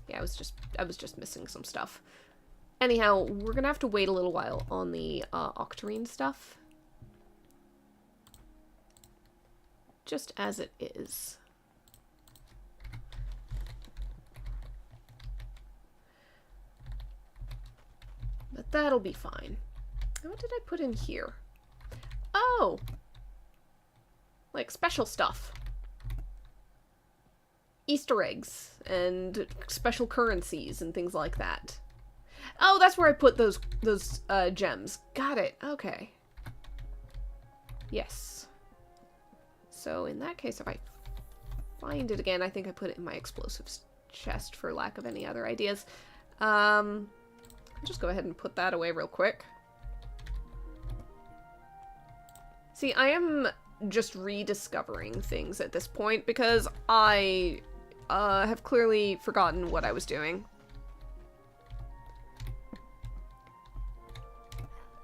Yeah, I was just missing some stuff. Anyhow, we're gonna have to wait a little while on the, Octarine stuff. Just as it is. But that'll be fine. What did I put in here? Oh! Like, special stuff. Easter eggs and special currencies and things like that. Oh, that's where I put those gems. Got it. Okay. Yes. So in that case, if I find it again, I think I put it in my explosives chest for lack of any other ideas. I'll just go ahead and put that away real quick. See, I am just rediscovering things at this point because I have clearly forgotten what I was doing.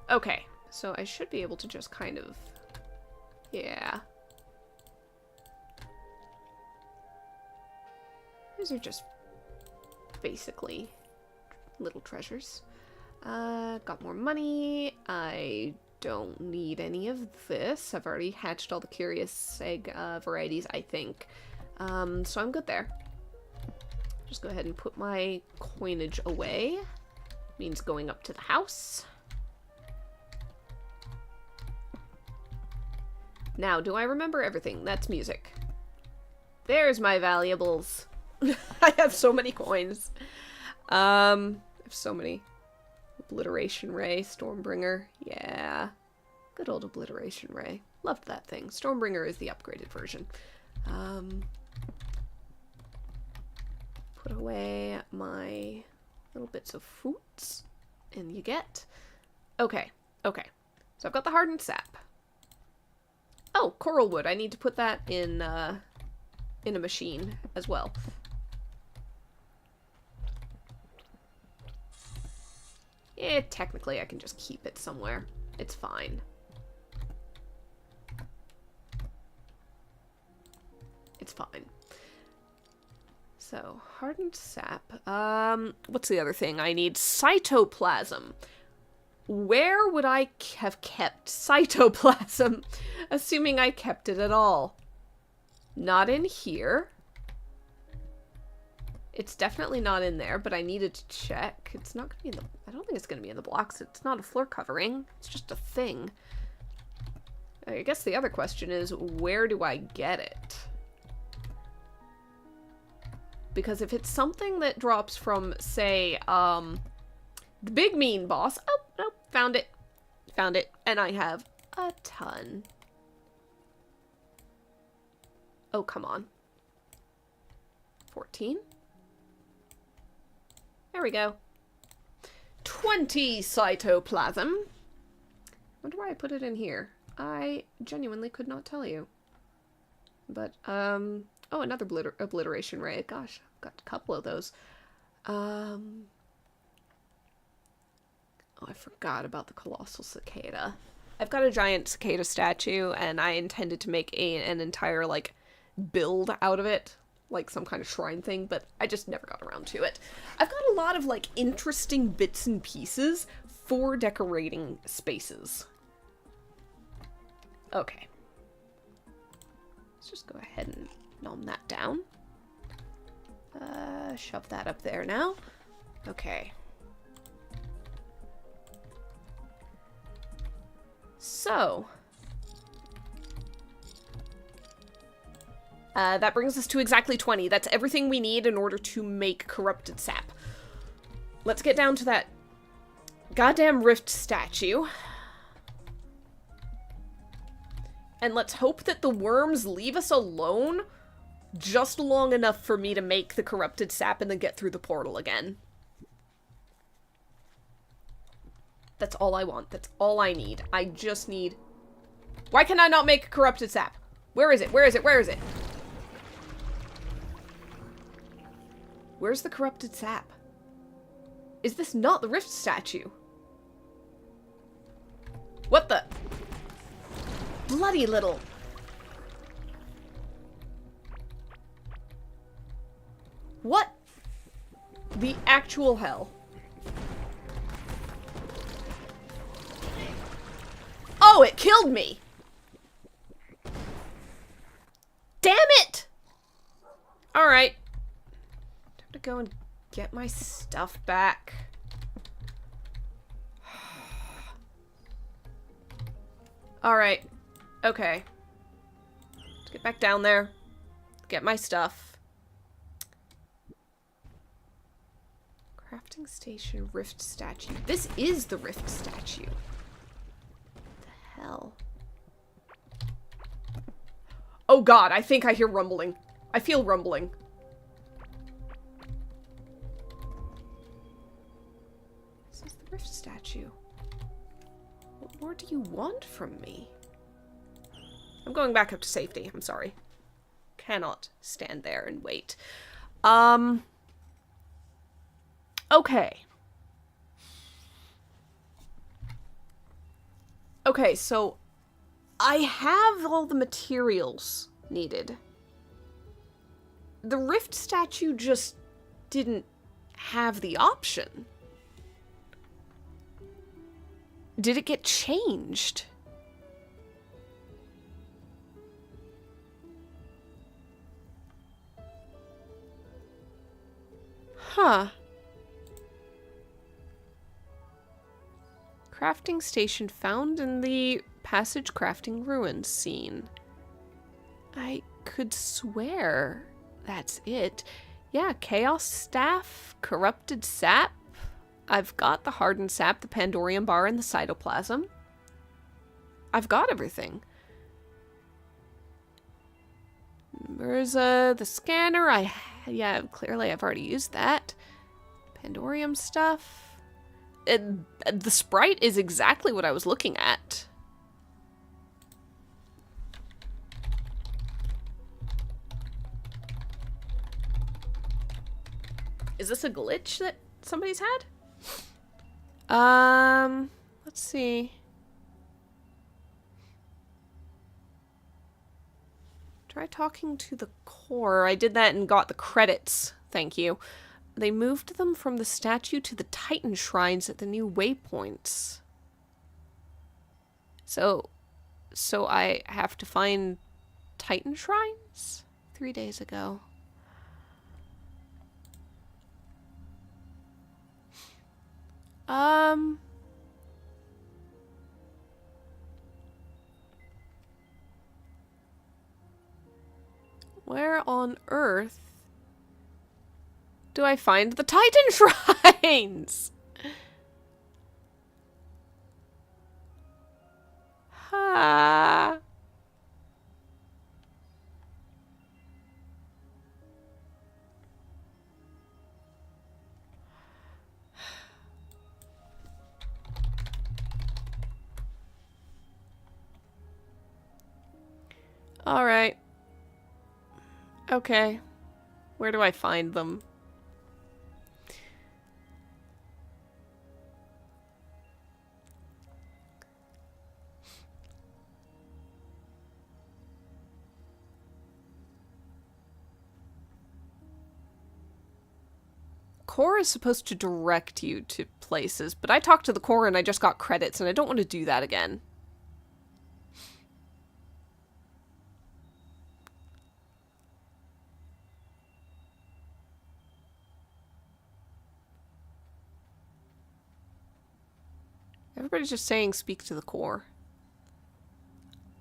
Okay, so I should be able to just kind of... Yeah. These are just basically little treasures. Got more money. I don't need any of this. I've already hatched all the curious egg varieties, I think. So I'm good there. Just go ahead and put my coinage away. Means going up to the house. Now, do I remember everything? That's music. There's my valuables. I have so many coins. I have so many. Obliteration Ray, Stormbringer. Yeah. Good old Obliteration Ray. Loved that thing. Stormbringer is the upgraded version. Put away my little bits of fruits. And you get... Okay. Okay. So I've got the hardened sap. Oh, coral wood. I need to put that in a machine as well. Yeah, technically I can just keep it somewhere. It's fine. It's fine. So, hardened sap. What's the other thing I need? Cytoplasm. Where would I have kept cytoplasm? Assuming I kept it at all. Not in here. It's definitely not in there, but I needed to check. It's not going to be in the... I don't think it's going to be in the blocks. It's not a floor covering. It's just a thing. I guess the other question is, where do I get it? Because if it's something that drops from, say, the big mean boss... Oh, no, found it. Found it. And I have a ton. Oh, come on. 14? There we go. 20 cytoplasm. Wonder why I put it in here. I genuinely could not tell you. But, oh, another obliteration ray. Gosh, I've got a couple of those. Oh, I forgot about the colossal cicada. I've got a giant cicada statue, and I intended to make an entire, like, build out of it. Like some kind of shrine thing, but I just never got around to it. I've got a lot of, like, interesting bits and pieces for decorating spaces. Okay. Let's just go ahead and nom that down. Shove that up there now. Okay. So... that brings us to exactly 20. That's everything we need in order to make corrupted sap. Let's get down to that goddamn rift statue. And let's hope that the worms leave us alone just long enough for me to make the corrupted sap and then get through the portal again. That's all I want. That's all I need. I just need... Why can I not make corrupted sap? Where is it? Where is it? Where is it? Where's the corrupted sap? Is this not the rift statue? What the? Bloody little. What the actual hell? Oh, it killed me! Damn it! Alright. Time to go and get my stuff back. Alright. Okay. Let's get back down there. Get my stuff. Crafting station, rift statue. This is the rift statue. What the hell? Oh god, I think I hear rumbling. I feel rumbling. This is the rift statue. What more do you want from me? I'm going back up to safety. I'm sorry. Cannot stand there and wait. Okay. Okay, so I have all the materials needed. The Rift statue just didn't have the option. Did it get changed? Huh. Crafting station found in the passage crafting ruins scene. I could swear that's it. Yeah, chaos staff, corrupted sap. I've got the hardened sap, the Pandorium bar, and the cytoplasm. I've got everything. Mirza, the scanner, yeah, clearly I've already used that. Pandorium stuff. The sprite is exactly what I was looking at. Is this a glitch that somebody's had? Let's see. Try talking to the core. I did that and got the credits. Thank you. They moved them from the statue to the Titan shrines at the new waypoints. So I have to find Titan shrines? 3 days ago. Where on earth do I find the Titan shrines? Ha. All right. Okay. Where do I find them? Core is supposed to direct you to places, but I talked to the core and I just got credits, and I don't want to do that again. Everybody's just saying speak to the core.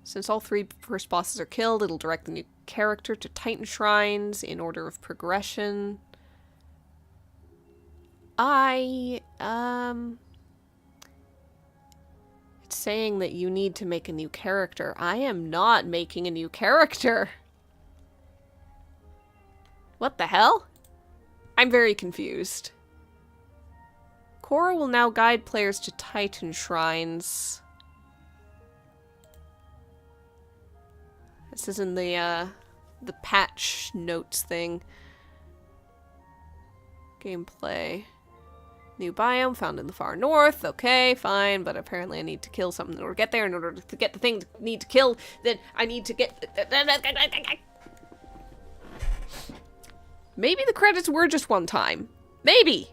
Since all 3 first bosses are killed, it'll direct the new character to Titan shrines in order of progression. It's saying that you need to make a new character. I am not making a new character. What the hell? I'm very confused. Cora will now guide players to Titan shrines. This is in the patch notes thing. Gameplay. New biome found in the far north. Okay, fine, but apparently I need to kill something in order to get there. In order to get the thing I need to kill, then I need to get... Maybe the credits were just one time. Maybe!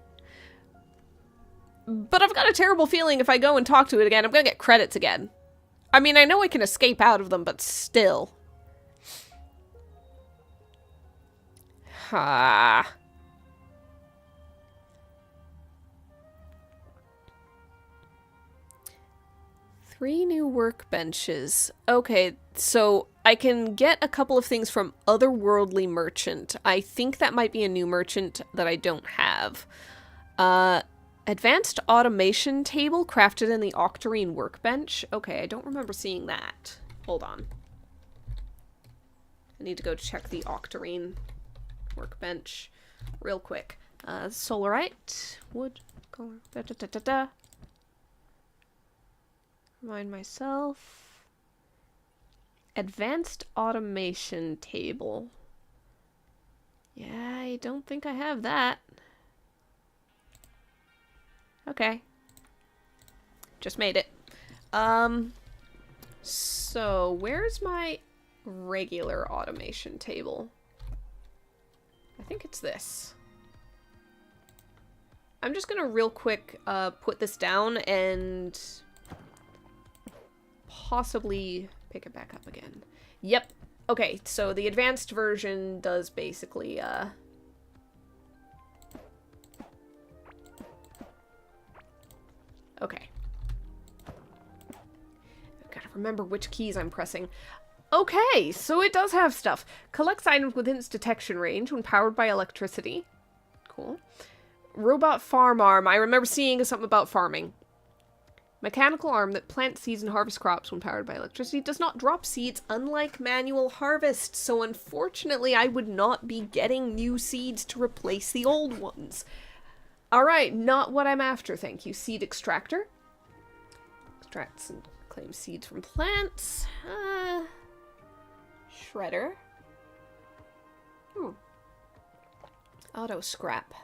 But I've got a terrible feeling if I go and talk to it again, I'm gonna get credits again. I mean, I know I can escape out of them, but still. Ha. 3 new workbenches. Okay, so I can get a couple of things from Otherworldly Merchant. I think that might be a new merchant that I don't have. Advanced Automation Table crafted in the Octarine Workbench. Okay, I don't remember seeing that. Hold on. I need to go check the Octarine Workbench real quick. Solarite. Wood. Color. Da-da-da-da-da. Remind myself. Advanced automation table. Yeah, I don't think I have that. Okay. Just made it. So where's my regular automation table? I think it's this. I'm just gonna real quick put this down and possibly pick it back up again. Yep. Okay, so the advanced version does basically okay. I've gotta remember which keys I'm pressing. Okay, so it does have stuff. Collects items within its detection range when powered by electricity. Cool. Robot farm arm. I remember seeing something about farming. Mechanical arm that plants seeds and harvests crops when powered by electricity. Does not drop seeds, unlike manual harvest. So unfortunately, I would not be getting new seeds to replace the old ones. Alright, not what I'm after, thank you. Seed extractor. Extracts and claims seeds from plants. Shredder. Auto scrap.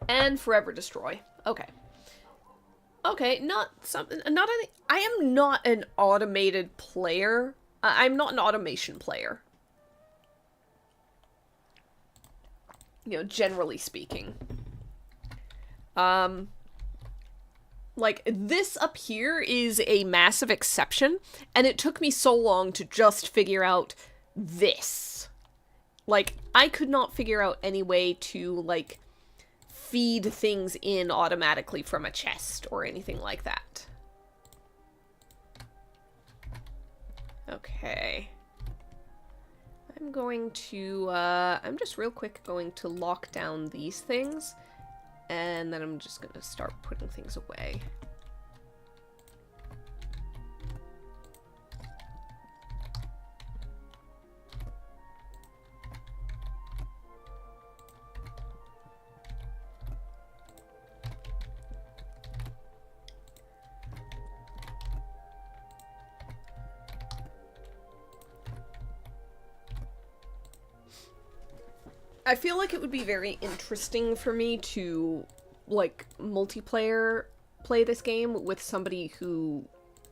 And forever destroy. Okay. Okay, not something. Not any. I am not an automated player. I'm not an automation player. You know, generally speaking. Like, this up here is a massive exception, and it took me so long to just figure out this. Like, I could not figure out any way to, like, feed things in automatically from a chest or anything like that. Okay. I'm going to, I'm just real quick going to lock down these things, and then I'm just gonna start putting things away. I feel like it would be very interesting for me to, like, multiplayer play this game with somebody who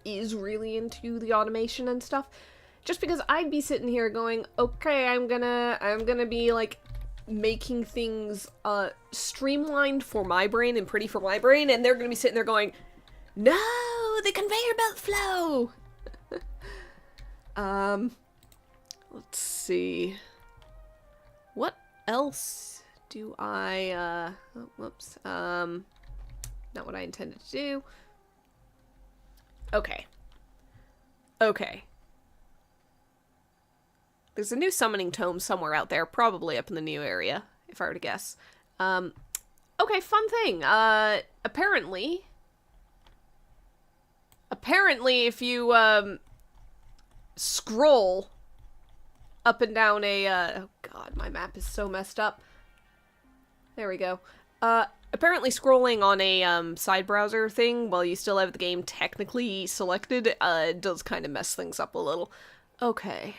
is really into the automation and stuff. Just because I'd be sitting here going, okay, I'm gonna be, like, making things, streamlined for my brain and pretty for my brain, and they're gonna be sitting there going, no, the conveyor belt flow! Let's see. What else do I, oh, whoops, not what I intended to do. Okay. Okay. There's a new summoning tome somewhere out there, probably up in the new area, if I were to guess. Okay, fun thing. Apparently if you, scroll up and down a, oh god, my map is so messed up. There we go. Apparently scrolling on a, side browser thing while you still have the game technically selected, does kind of mess things up a little. Okay.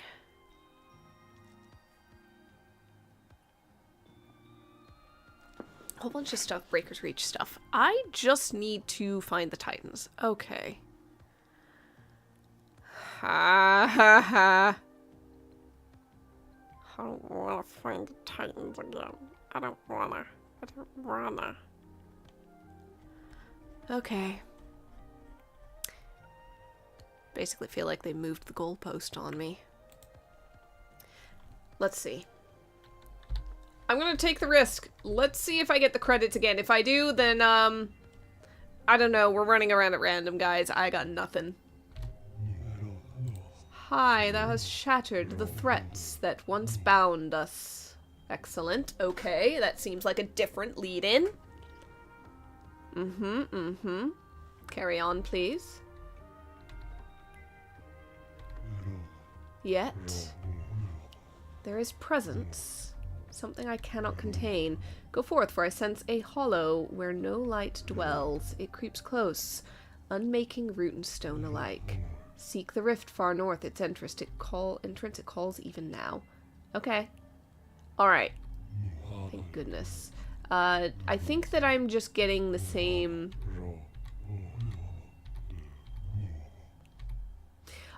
Whole bunch of stuff, Breaker's Reach stuff. I just need to find the Titans. Okay. Ha ha ha. I don't wanna find the Titans again. I don't wanna. Okay. Basically feel like they moved the goalpost on me. Let's see. I'm gonna take the risk. Let's see if I get the credits again. If I do, then, I don't know. We're running around at random, guys. I got nothing. Hi, thou hast shattered the threats that once bound us. Excellent. Okay, that seems like a different lead-in. Carry on, please. Yet, there is presence. Something I cannot contain. Go forth, for I sense a hollow where no light dwells. It creeps close. Unmaking root and stone alike. Seek the rift far north. Its entrance it calls even now. Okay. Alright. Thank goodness. I think that I'm just getting the same...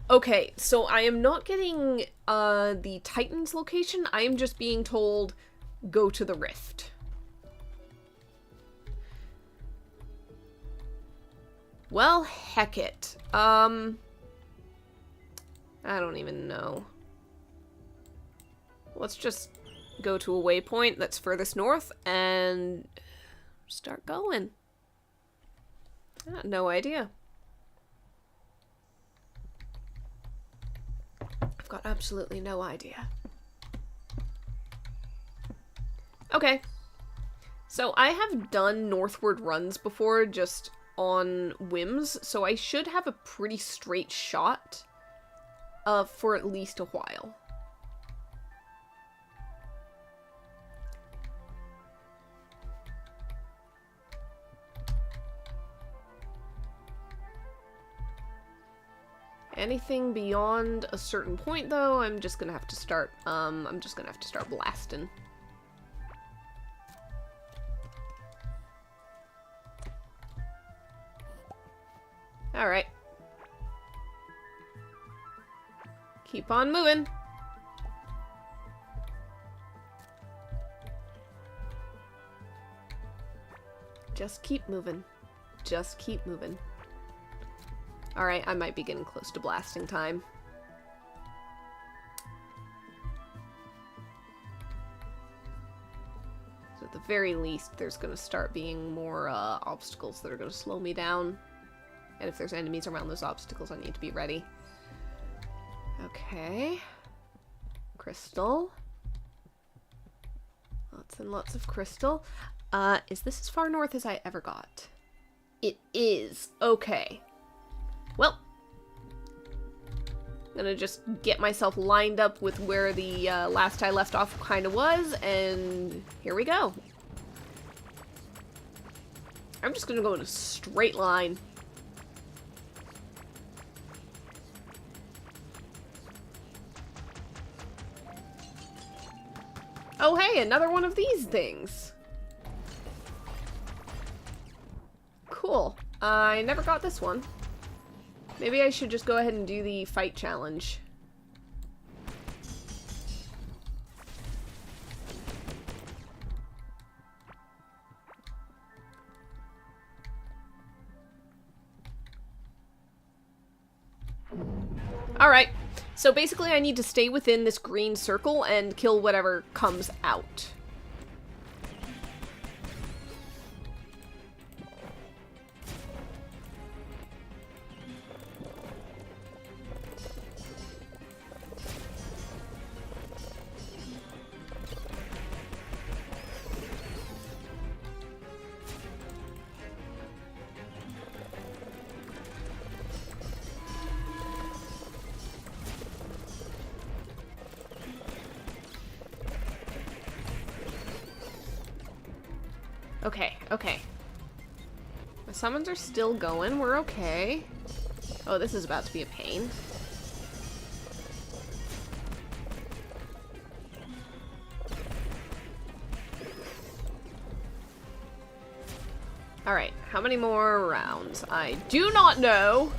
Okay, so I am not getting the Titan's location. I am just being told, go to the rift. Well, heck it. I don't even know. Let's just go to a waypoint that's furthest north and start going. No idea. I've got absolutely no idea. Okay. So I have done northward runs before just on whims, so I should have a pretty straight shot for at least a while. Anything beyond a certain point, though, I'm just gonna have to start, blasting. Alright. Keep on moving. Just keep moving. Just keep moving. Alright, I might be getting close to blasting time. So at the very least, there's going to start being more obstacles that are going to slow me down. And if there's enemies around those obstacles, I need to be ready. Okay. Crystal. Lots and lots of crystal. Is this as far north as I ever got? It is. Okay. Well, I'm gonna just get myself lined up with where the last I left off kind of was, and here we go. I'm just gonna go in a straight line. Oh hey, another one of these things. Cool. I never got this one. Maybe I should just go ahead and do the fight challenge. Alright, so basically I need to stay within this green circle and kill whatever comes out. Okay, okay. The summons are still going. We're okay. Oh, this is about to be a pain. Alright, how many more rounds? I do not know.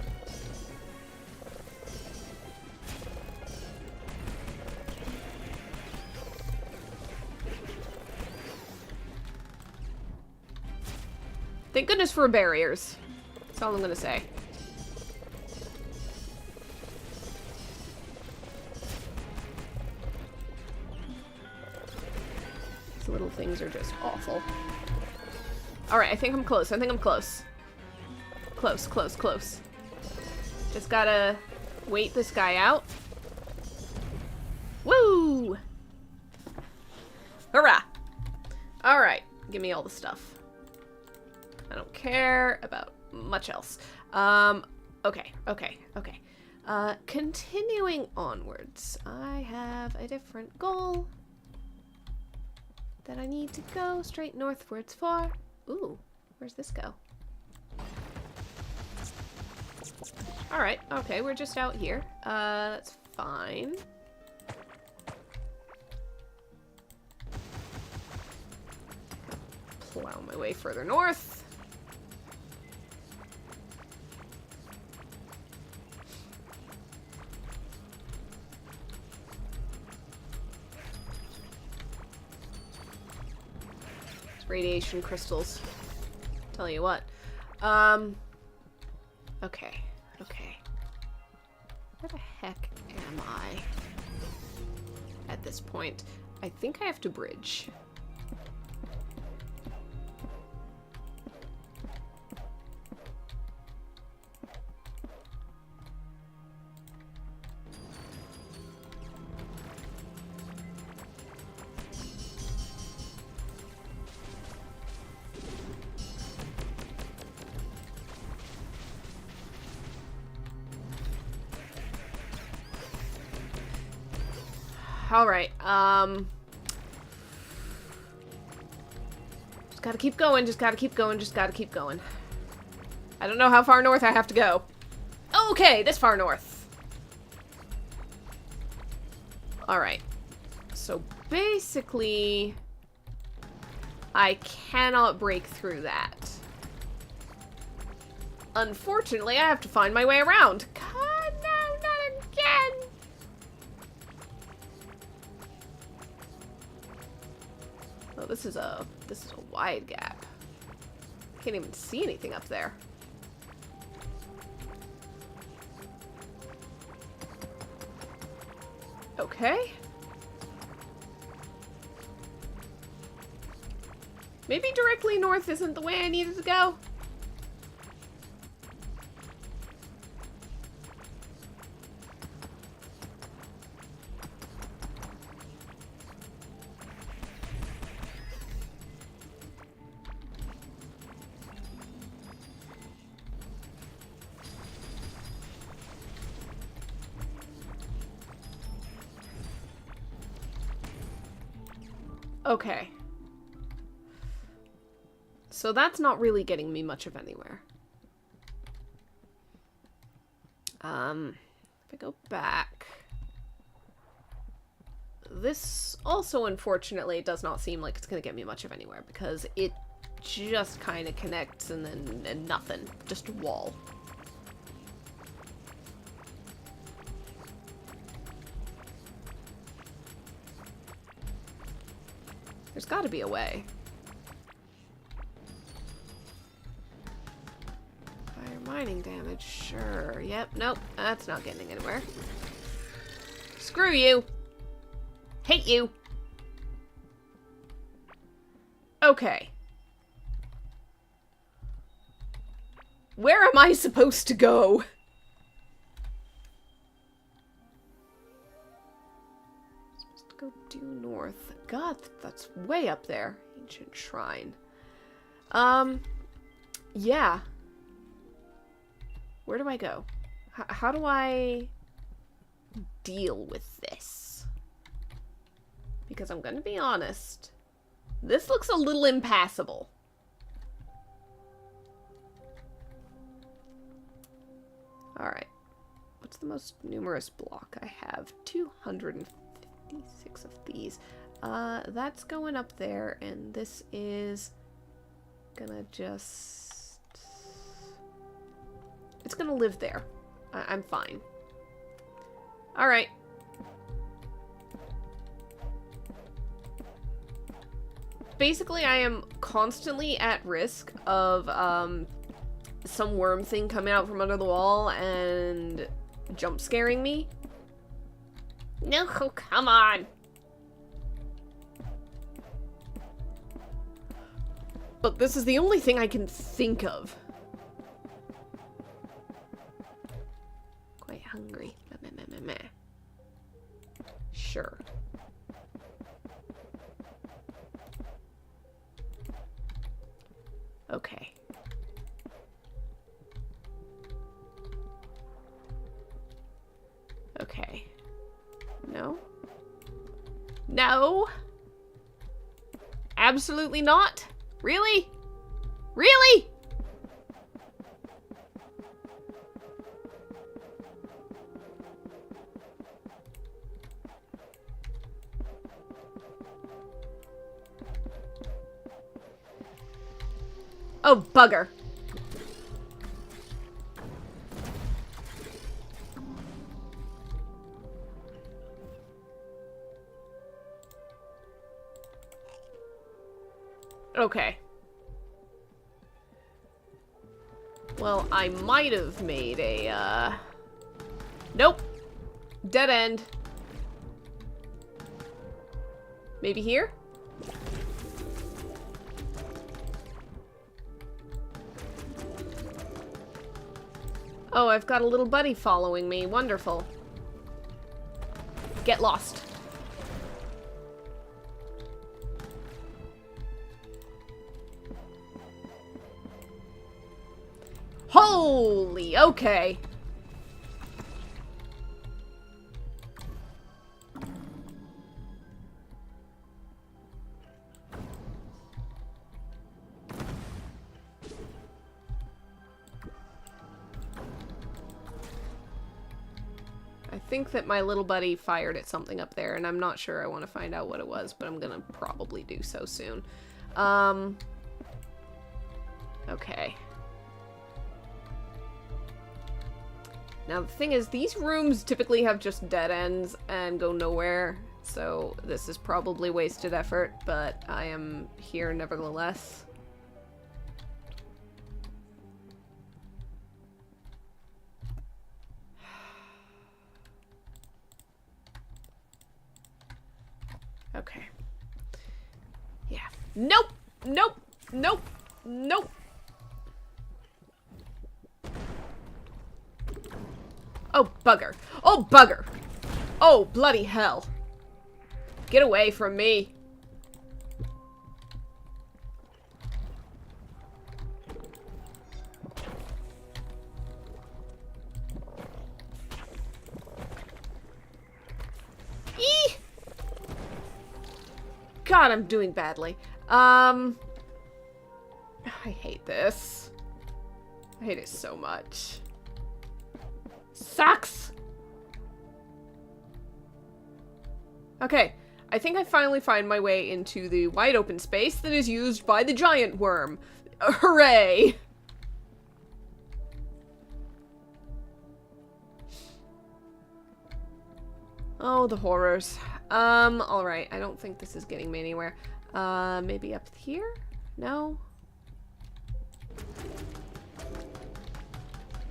Thank goodness for barriers. That's all I'm gonna say. These little things are just awful. Alright, I think I'm close. I think I'm close. Close, close, close. Just gotta wait this guy out. Woo! Hurrah! Alright, give me all the stuff. I don't care about much else. Okay. Continuing onwards. I have a different goal that I need to go straight northwards for. Ooh, where's this go? Alright, okay, we're just out here. That's fine. Plow my way further north. Radiation crystals. Tell you what. Okay. Okay. Where the heck am I at this point? I think I have to bridge. Alright, just gotta keep going, just gotta keep going, just gotta keep going. I don't know how far north I have to go. Okay, this far north. Alright. So basically, I cannot break through that. Unfortunately, I have to find my way around. God, no, not again! Oh, this is a wide gap. Can't even see anything up there. Okay. Maybe directly north isn't the way I needed to go. Okay. So that's not really getting me much of anywhere. If I go back... This also, unfortunately, does not seem like it's going to get me much of anywhere, because it just kind of connects and then nothing. Just a wall. There's got to be a way. Fire mining damage, sure. Yep, nope, that's not getting anywhere. Screw you! Hate you! Okay. Where am I supposed to go? Supposed to go due north. God, that's way up there. Ancient shrine. Yeah. Where do I go? How do I deal with this? Because I'm gonna be honest, this looks a little impassable. Alright. What's the most numerous block I have? 256 of these. That's going up there, and this is gonna just... It's gonna live there. I'm fine. Alright. Basically, I am constantly at risk of, some worm thing coming out from under the wall and jump scaring me. No, come on! But this is the only thing I can think of. Quite hungry. Sure. Okay. Okay. No? No! Absolutely not? Really? Really? Oh, bugger. Okay. Well, I might have made a, Nope. Dead end. Maybe here? Oh, I've got a little buddy following me. Wonderful. Get lost. Holy, okay. I think that my little buddy fired at something up there, and I'm not sure I want to find out what it was, but I'm gonna probably do so soon. Okay. Now, the thing is, these rooms typically have just dead ends and go nowhere, so this is probably wasted effort, but I am here nevertheless. Okay. Yeah. Nope! Nope! Nope! Nope! Oh, bugger. Oh, bugger. Oh, bloody hell. Get away from me. Eee! God, I'm doing badly. I hate this. I hate it so much. Sucks! Okay, I think I finally find my way into the wide open space that is used by the giant worm. Hooray! Oh, the horrors. Alright, I don't think this is getting me anywhere. Maybe up here? No?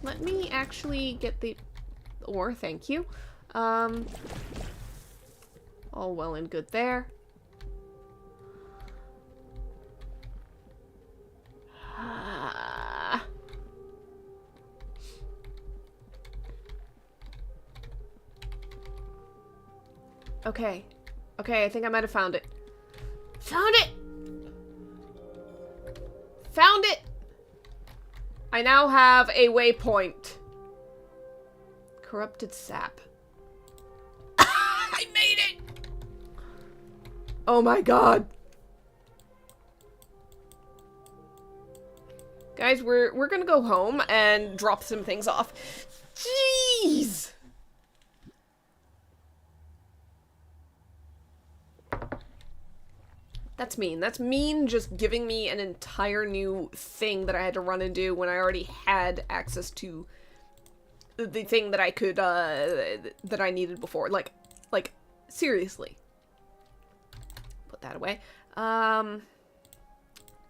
Let me actually get the ore, thank you. All well and good there. Okay. Okay, I think I might have found it. Found it! Found it! I now have a waypoint. Corrupted sap. I made it! Oh my god. Guys, we're gonna go home and drop some things off. Jeez! That's mean. That's mean just giving me an entire new thing that I had to run and do when I already had access to the thing that I could, that I needed before. Like, seriously. Put that away.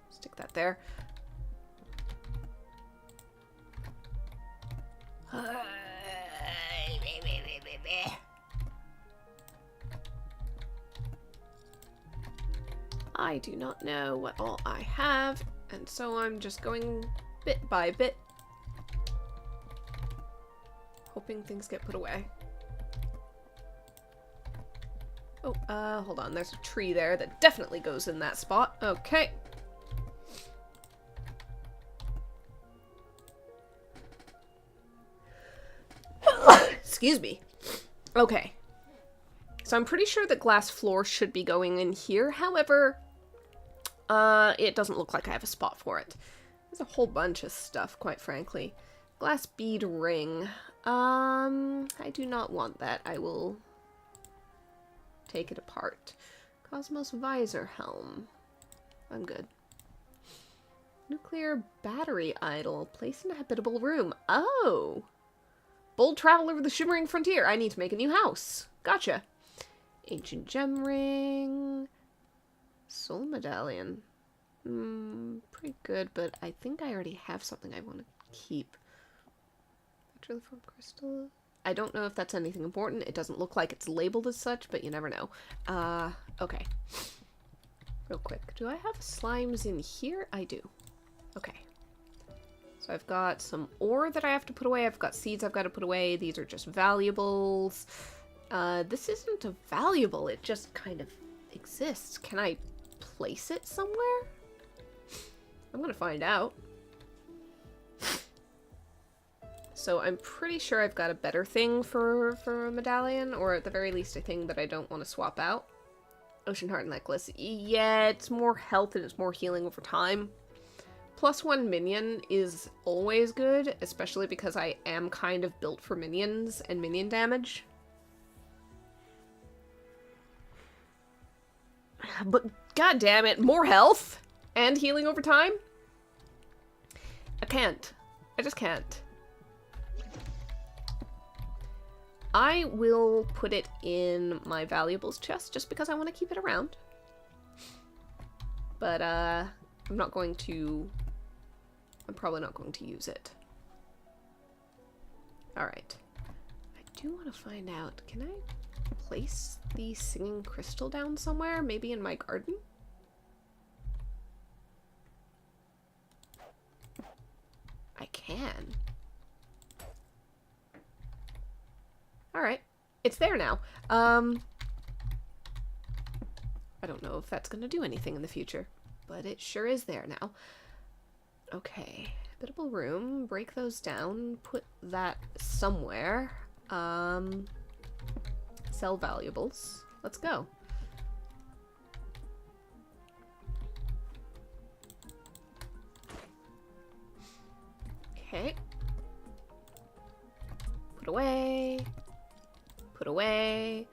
Stick that there. I do not know what all I have, and so I'm just going bit by bit, hoping things get put away. Oh, hold on, there's a tree there that definitely goes in that spot. Okay. Excuse me. Okay. So I'm pretty sure that glass floor should be going in here, however, it doesn't look like I have a spot for it. There's a whole bunch of stuff, quite frankly. Glass bead ring. I do not want that. I will take it apart. Cosmos visor helm. I'm good. Nuclear battery idle. Place in a habitable room. Oh! Bold travel over the shimmering frontier. I need to make a new house. Gotcha. Ancient gem ring. Soul medallion. Pretty good, but I think I already have something I want to keep. Naturally formed crystal. I don't know if that's anything important. It doesn't look like it's labeled as such, but you never know. Okay. Real quick. Do I have slimes in here? I do. Okay. So I've got some ore that I have to put away. I've got seeds I've got to put away. These are just valuables. This isn't a valuable. It just kind of exists. Can I place it somewhere? I'm gonna find out. So I'm pretty sure I've got a better thing for a medallion, or at the very least a thing that I don't want to swap out. Ocean Heart Necklace. Yeah, it's more health and it's more healing over time. +1 minion is always good, especially because I am kind of built for minions and minion damage. But god damn it, more health and healing over time? I can't. I just can't. I will put it in my valuables chest just because I want to keep it around. But I'm probably not going to use it. Alright. I do want to find out, can I place the singing crystal down somewhere? Maybe in my garden? I can. Alright. It's there now. I don't know if that's going to do anything in the future, but it sure is there now. Okay. Habitable room. Break those down. Put that somewhere. Sell valuables. Let's go. Okay. Put away. Put away.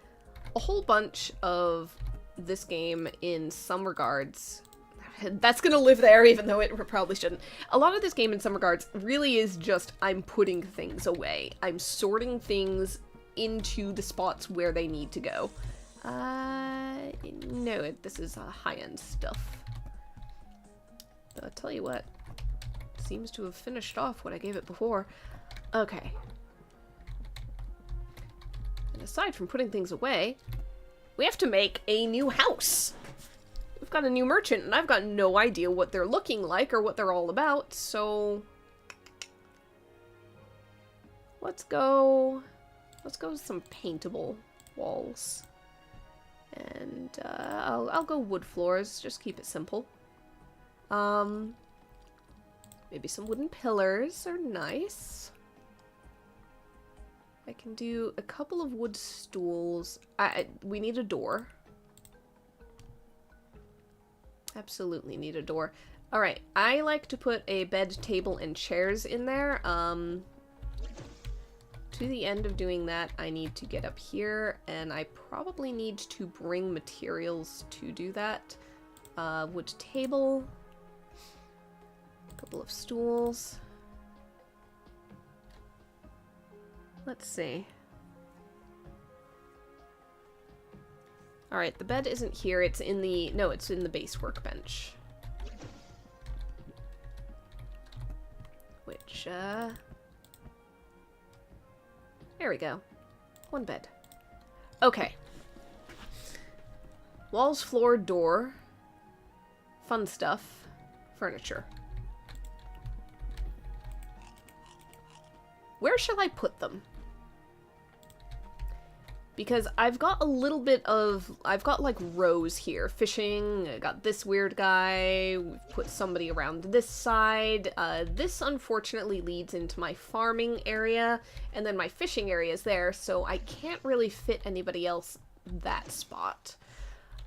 A whole bunch of this game in some regards. That's gonna live there even though it probably shouldn't. A lot of this game in some regards really is just I'm putting things away. I'm sorting things into the spots where they need to go. No, this is high-end stuff. But I'll tell you what. Seems to have finished off what I gave it before. Okay. And aside from putting things away, we have to make a new house. We've got a new merchant, and I've got no idea what they're looking like or what they're all about, so... Let's go with some paintable walls. And, I'll go wood floors, just keep it simple. Maybe some wooden pillars are nice. I can do a couple of wood stools. We need a door. Absolutely need a door. Alright, I like to put a bed, table, and chairs in there. To the end of doing that, I need to get up here, and I probably need to bring materials to do that. Wood table. A couple of stools. Let's see. Alright, the bed isn't here, it's in the... No, it's in the base workbench. Which, there we go. One bed. Okay. Walls, floor, door. Fun stuff. Furniture. Where shall I put them? Because I've got a little bit of... I've got, like, rows here. Fishing, I got this weird guy, we've put somebody around this side. This, unfortunately, leads into my farming area, and then my fishing area is there, so I can't really fit anybody else that spot.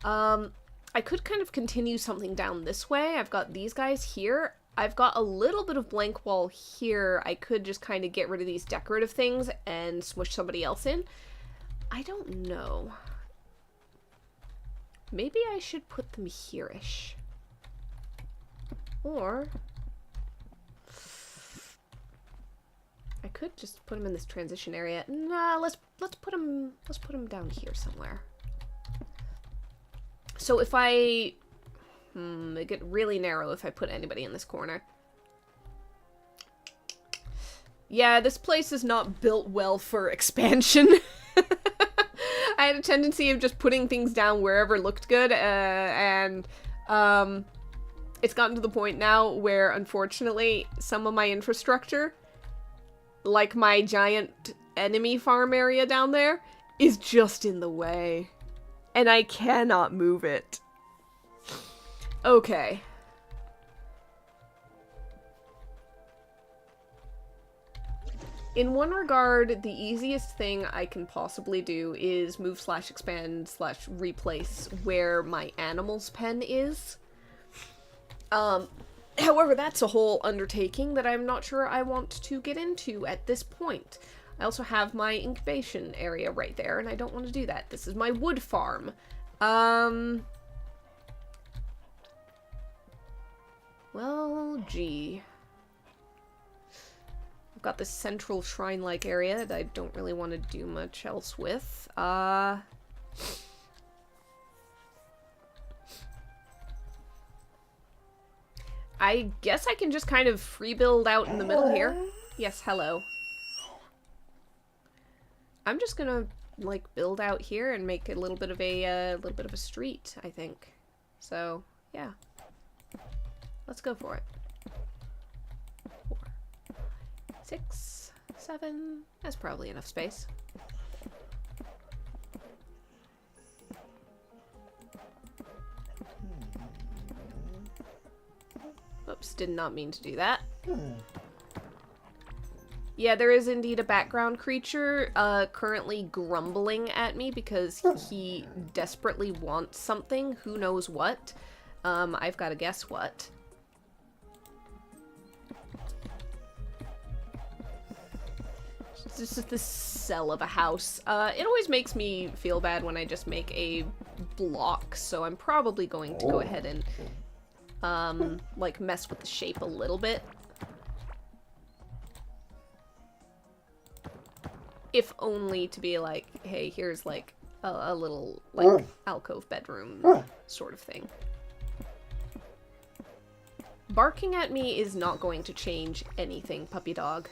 I could kind of continue something down this way. I've got these guys here. I've got a little bit of blank wall here. I could just kind of get rid of these decorative things and smush somebody else in. I don't know. Maybe I should put them here-ish. Or could just put him in this transition area. Nah, let's put him down here somewhere. So if I it get really narrow if I put anybody in this corner. Yeah, this place is not built well for expansion. I had a tendency of just putting things down wherever looked good, and it's gotten to the point now where, unfortunately, some of my infrastructure, like my giant enemy farm area down there, is just in the way. And I cannot move it. Okay. In one regard, the easiest thing I can possibly do is move / expand / replace where my animal's pen is. However, that's a whole undertaking that I'm not sure I want to get into at this point. I also have my incubation area right there, and I don't want to do that. This is my wood farm. Well, gee. I've got this central shrine-like area that I don't really want to do much else with. I guess I can just kind of free build out in the middle here. Yes, hello. I'm just gonna, like, build out here and make a little bit of a street, I think. So, yeah. Let's go for it. 4, 6, 7. That's probably enough space. Oops, did not mean to do that. Yeah, there is indeed a background creature currently grumbling at me because he desperately wants something. Who knows what? I've got to guess what. This is the cell of a house. It always makes me feel bad when I just make a block, so I'm probably going to go ahead and like mess with the shape a little bit. If only to be like, hey, here's like a little like alcove bedroom sort of thing. Barking at me is not going to change anything, puppy dog.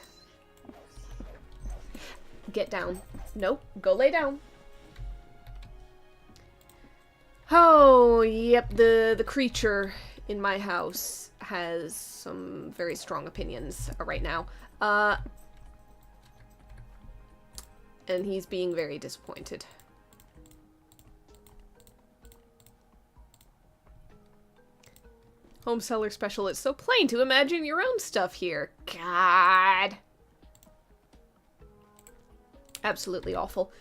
Get down. Nope, go lay down. Oh, yep, the creature in my house has some very strong opinions right now. And he's being very disappointed. Home seller special, it's so plain to imagine your own stuff here. God. Absolutely awful.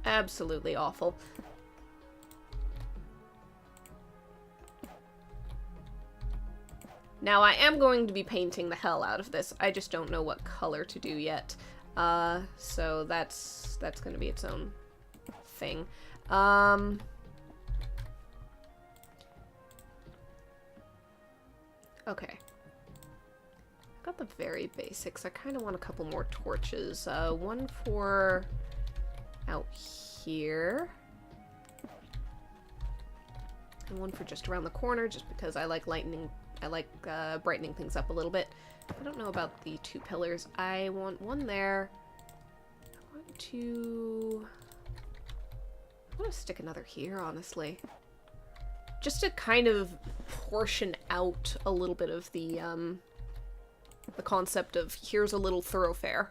Absolutely awful. Now, I am going to be painting the hell out of this. I just don't know what color to do yet. So that's going to be its own thing. Okay. I've got the very basics. I kind of want a couple more torches. One for out here. And one for just around the corner, just because I like brightening things up a little bit. I don't know about the 2 pillars. I want one there. I want to stick another here, honestly. Just to kind of portion out a little bit of the concept of here's a little thoroughfare.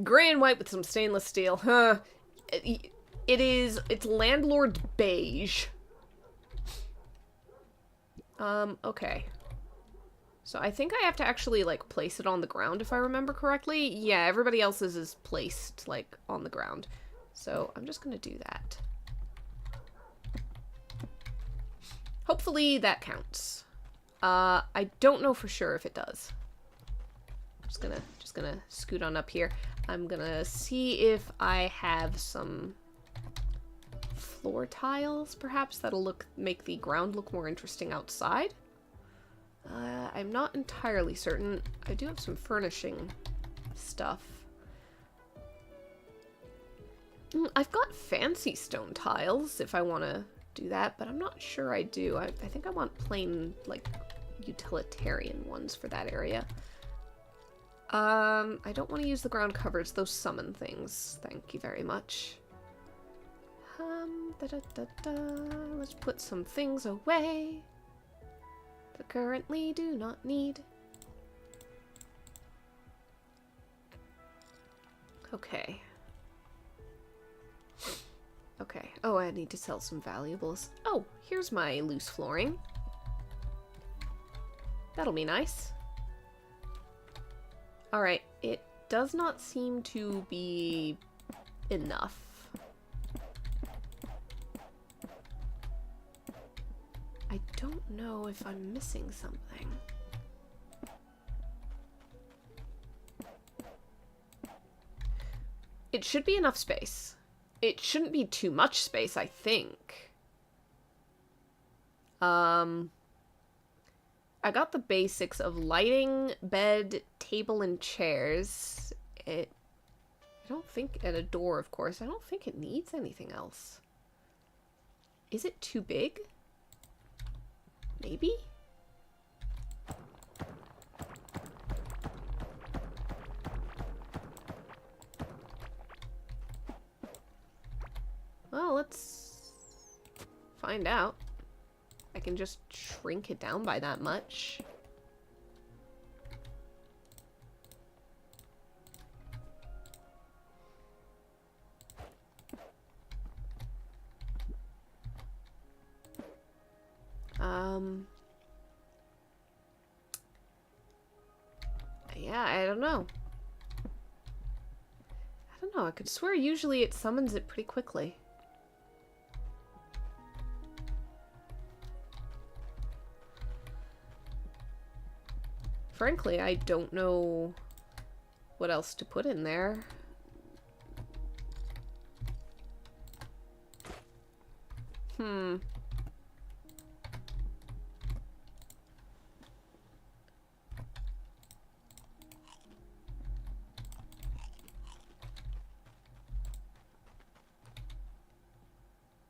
Gray and white with some stainless steel. Huh. It's landlord beige. Okay. So I think I have to actually, like, place it on the ground, if I remember correctly. Yeah, everybody else's is placed, like, on the ground. So I'm just gonna do that. Hopefully that counts. I don't know for sure if it does. Just gonna scoot on up here. I'm gonna see if I have some floor tiles, perhaps. That'll make the ground look more interesting outside. I'm not entirely certain. I do have some furnishing stuff. I've got fancy stone tiles if I want to do that, but I'm not sure I do. I think I want plain, like, utilitarian ones for that area. I don't want to use the ground covers, those summon things. Thank you very much. Let's put some things away that currently do not need. Okay. Okay. Oh, I need to sell some valuables. Oh, here's my loose flooring. That'll be nice. Alright, it does not seem to be enough. I don't know if I'm missing something. It should be enough space. It shouldn't be too much space, I think. I got the basics of lighting, bed, table, and chairs. I don't think, and a door, of course. I don't think it needs anything else. Is it too big? Maybe? Well, let's find out. I can just shrink it down by that much. Yeah, I don't know. I don't know, I could swear usually it summons it pretty quickly. Frankly, I don't know what else to put in there.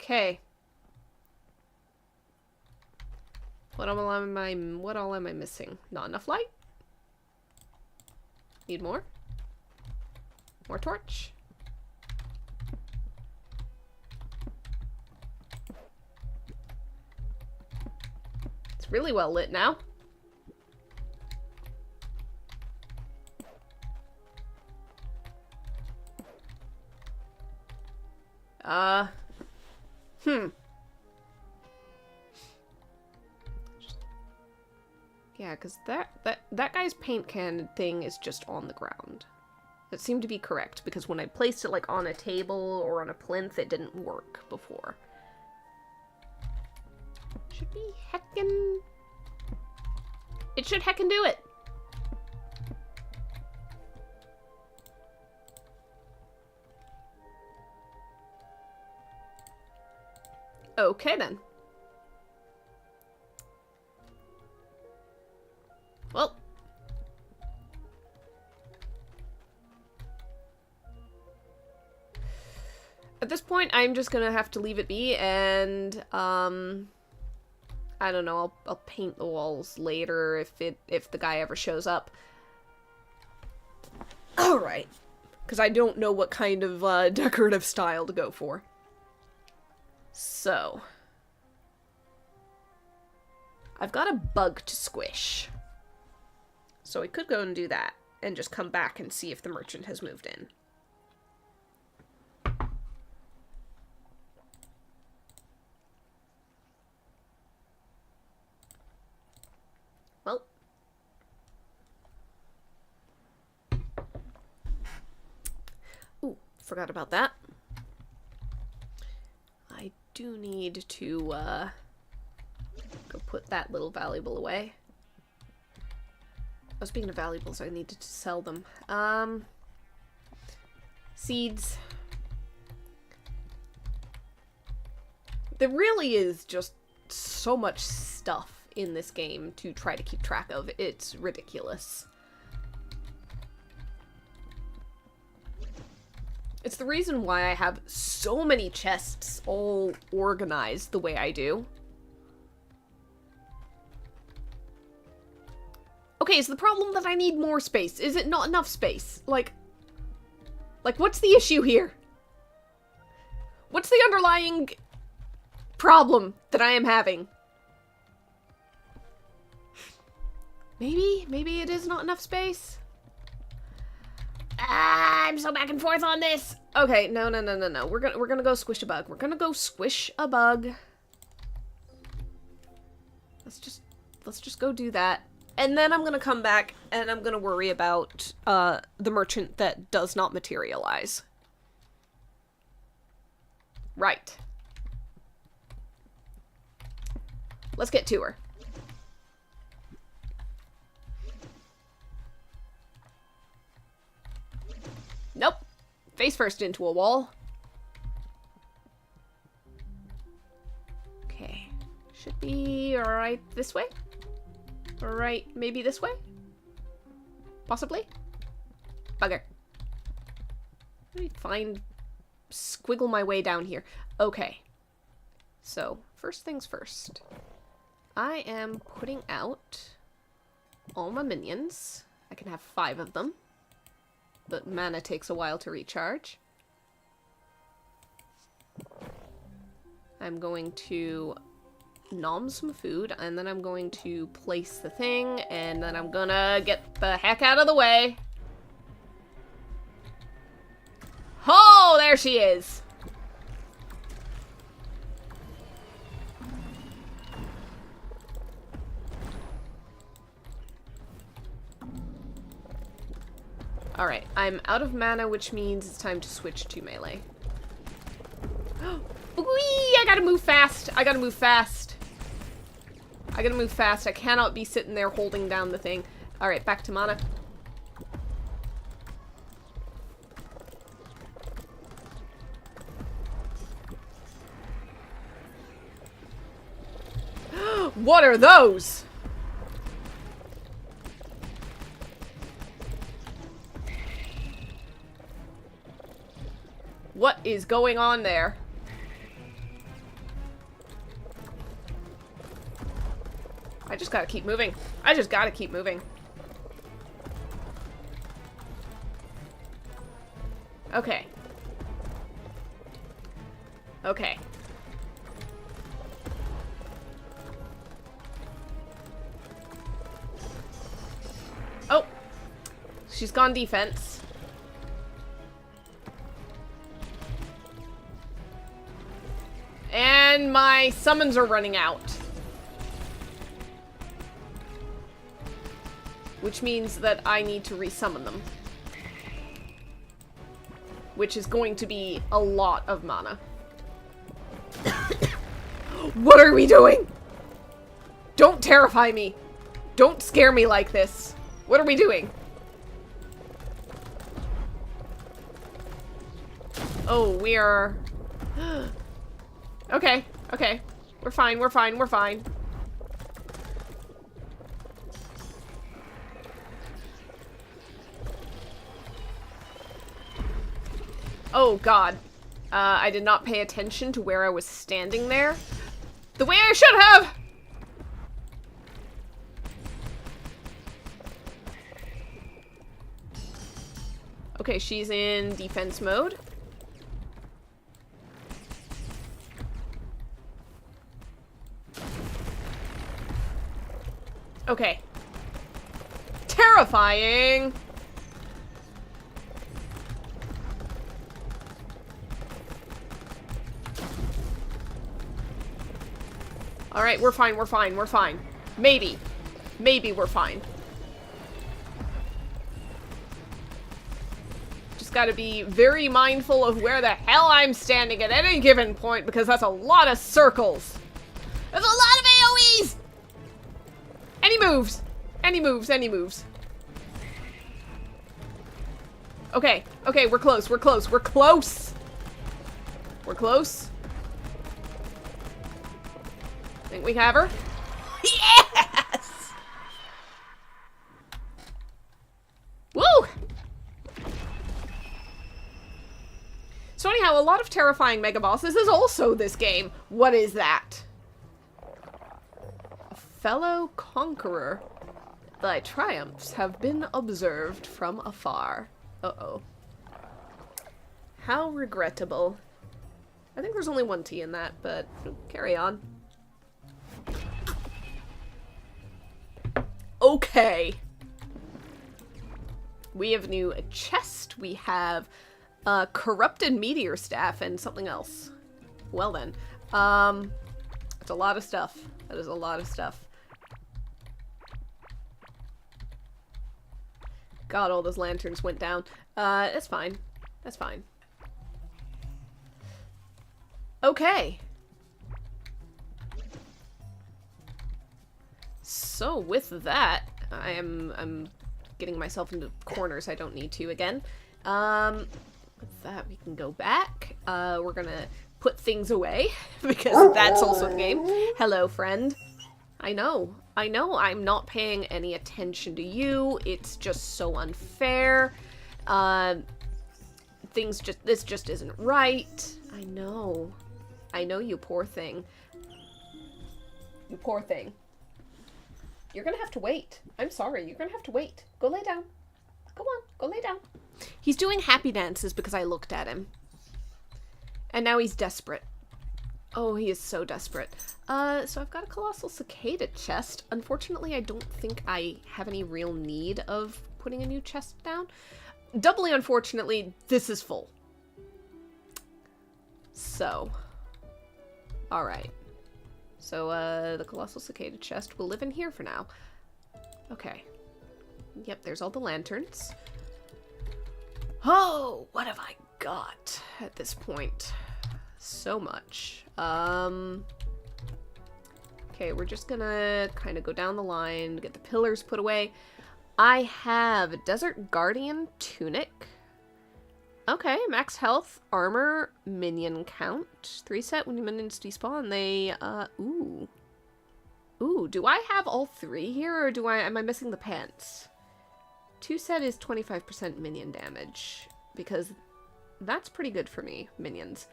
Okay. What all am I missing? Not enough light? Need more? More torch? It's really well lit now. Yeah, because that guy's paint can thing is just on the ground. That seemed to be correct, because when I placed it, like, on a table or on a plinth, it didn't work before. Should be heckin'... It should heckin' do it! Okay, then. Well. At this point, I'm just gonna have to leave it be, and, I don't know, I'll paint the walls later if the guy ever shows up. Alright. Because I don't know what kind of, decorative style to go for. So. I've got a bug to squish. So I could go and do that, and just come back and see if the merchant has moved in. Well. Ooh, forgot about that. I do need to, go put that little valuable away. Oh, speaking of valuables, I needed to sell them. Seeds. There really is just so much stuff in this game to try to keep track of. It's ridiculous. It's the reason why I have so many chests all organized the way I do. Okay, is the problem that I need more space? Is it not enough space? Like, what's the issue here? What's the underlying problem that I am having? Maybe it is not enough space? I'm so back and forth on this. Okay, no. We're gonna go squish a bug. We're gonna go squish a bug. Let's just go do that. And then I'm gonna come back and I'm gonna worry about the merchant that does not materialize. Right. Let's get to her. Nope. Face first into a wall. Okay. Should be right this way. Right, maybe this way? Possibly? Bugger. Let me squiggle my way down here. Okay. So, first things first. I am putting out all my minions. I can have 5 of them. But mana takes a while to recharge. I'm going to nom some food, and then I'm going to place the thing, and then I'm gonna get the heck out of the way. Oh, there she is! Alright, I'm out of mana, which means it's time to switch to melee. Whee! I gotta move fast! I gotta move fast! I gotta move fast. I cannot be sitting there holding down the thing. Alright, back to mana. What are those? What is going on there? I just gotta keep moving. I just gotta keep moving. Okay. Okay. Oh! She's gone defense. And my summons are running out. Which means that I need to resummon them. Which is going to be a lot of mana. What are we doing? Don't terrify me. Don't scare me like this. What are we doing? Oh, we are... Okay, okay. We're fine, we're fine, we're fine. Oh, God. I did not pay attention to where I was standing there. The way I should have! Okay, she's in defense mode. Okay. Terrifying! Alright, we're fine, we're fine, we're fine. Maybe. Maybe we're fine. Just gotta be very mindful of where the hell I'm standing at any given point, because that's a lot of circles. There's a lot of AoEs! Any moves! Any moves, any moves. Okay, okay, we're close, we're close, we're close! We're close. Think we have her? Yes! Woo! So anyhow, a lot of terrifying mega bosses is also this game. What is that? A fellow conqueror. Thy triumphs have been observed from afar. Uh-oh. How regrettable. I think there's only one T in that, but carry on. Okay. We have new chest. We have a corrupted meteor staff and something else. Well then. It's a lot of stuff. That is a lot of stuff. God, all those lanterns went down. That's fine. That's fine. Okay. So with that, I'm getting myself into corners I don't need to again. With that, we can go back. We're gonna put things away because that's also the game. Hello, friend. I know I'm not paying any attention to you. It's just so unfair. This just isn't right. I know, you poor thing. You poor thing. You're gonna have to wait. I'm sorry, you're gonna have to wait. Go lay down. Go on, go lay down. He's doing happy dances because I looked at him. And now he's desperate. Oh, he is so desperate. So I've got a colossal cicada chest. Unfortunately, I don't think I have any real need of putting a new chest down. Doubly unfortunately, this is full. So. Alright. So, the colossal cicada chest will live in here for now. Okay. Yep, there's all the lanterns. Oh, what have I got at this point? So much. Okay, we're just gonna kind of go down the line, get the pillars put away. I have a Desert Guardian tunic. Okay, max health, armor, minion count. 3 set when your minions despawn, they, ooh. Ooh, do I have all 3 here, or am I missing the pants? 2 set is 25% minion damage, because that's pretty good for me, minions.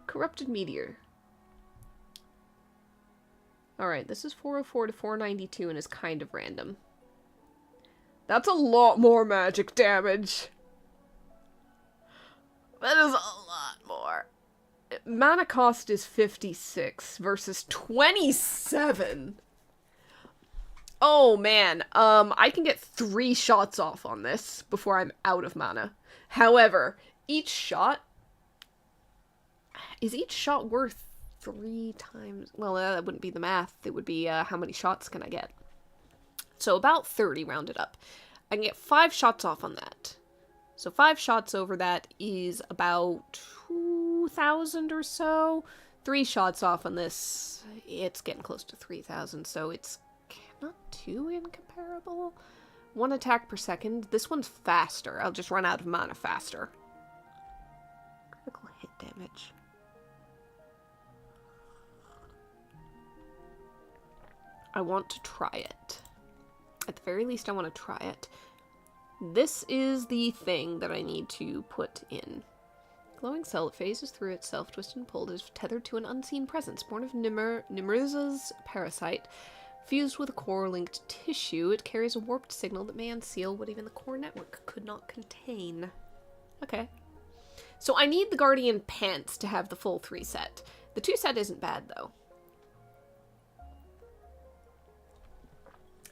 Corrupted Meteor. Alright, this is 404 to 492 and is kind of random. That's a lot more magic damage. That is a lot more. Mana cost is 56 versus 27. Oh man, I can get 3 shots off on this before I'm out of mana. However, each shot... Is each shot worth 3 times? Well, that wouldn't be the math. It would be, how many shots can I get? So about 30 rounded up. I can get 5 shots off on that. So 5 shots over that is about 2,000 or so. 3 shots off on this, it's getting close to 3,000, so it's not too incomparable. 1 attack per second. This one's faster. I'll just run out of mana faster. Critical hit damage. I want to try it. At the very least, I want to try it. This is the thing that I need to put in. Glowing cell, it phases through itself, twisted and pulled, is tethered to an unseen presence, born of Nimrza's parasite. Fused with a core-linked tissue, it carries a warped signal that may unseal what even the core network could not contain. Okay. So I need the Guardian pants to have the full 3 set. The 2 set isn't bad, though.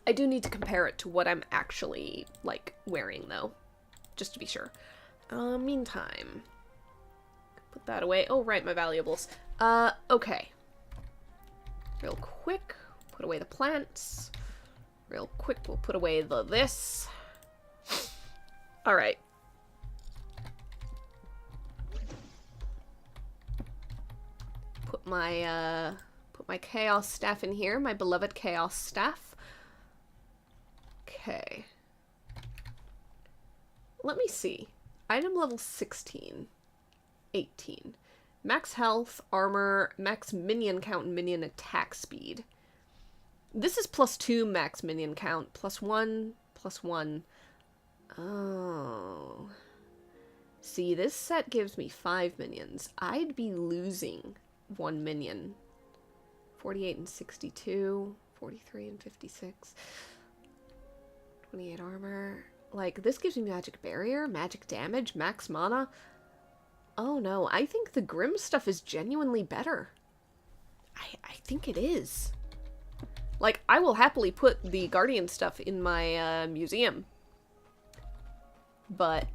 I do need to compare it to what I'm actually, like, wearing, though. Just to be sure. Meantime. Put that away. Oh, right, my valuables. Okay. Real quick, put away the plants. Real quick, we'll put away this. Alright. Put my Chaos Staff in here, my beloved Chaos Staff. Okay. Let me see. Item level 16. 18. Max health, armor, max minion count, and minion attack speed. This is +2 max minion count, +1, +1. Oh. See, this set gives me 5 minions. I'd be losing 1 minion. 48 and 62, 43 and 56. 28 armor. Like, this gives me magic barrier, magic damage, max mana. Oh no, I think the Grim stuff is genuinely better. I think it is. Like, I will happily put the Guardian stuff in my museum. But,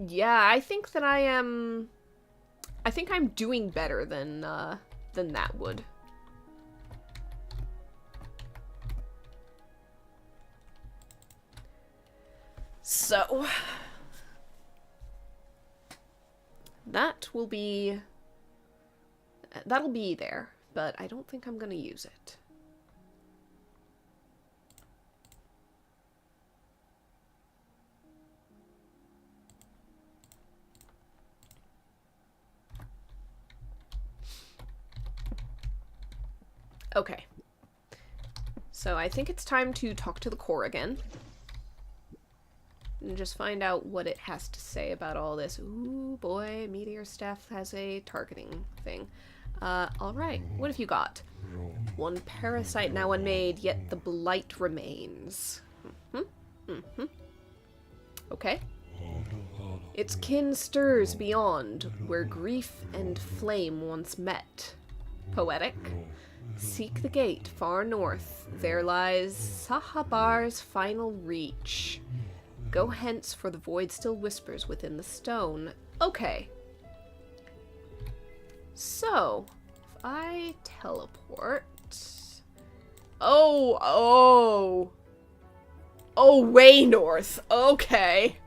yeah, I think that I think I'm doing better than that would. So, that'll be there, but I don't think I'm gonna use it. Okay. So I think it's time to talk to the core again. And just find out what it has to say about all this. Ooh, boy, Meteor Staff has a targeting thing. Alright, what have you got? One parasite now unmade, yet the blight remains. Okay. Its kin stirs beyond, where grief and flame once met. Poetic. Seek the gate far north. There lies Sahabar's final reach. Go hence, for the void still whispers within the stone. Okay. So, if I teleport... Oh, way north. Okay.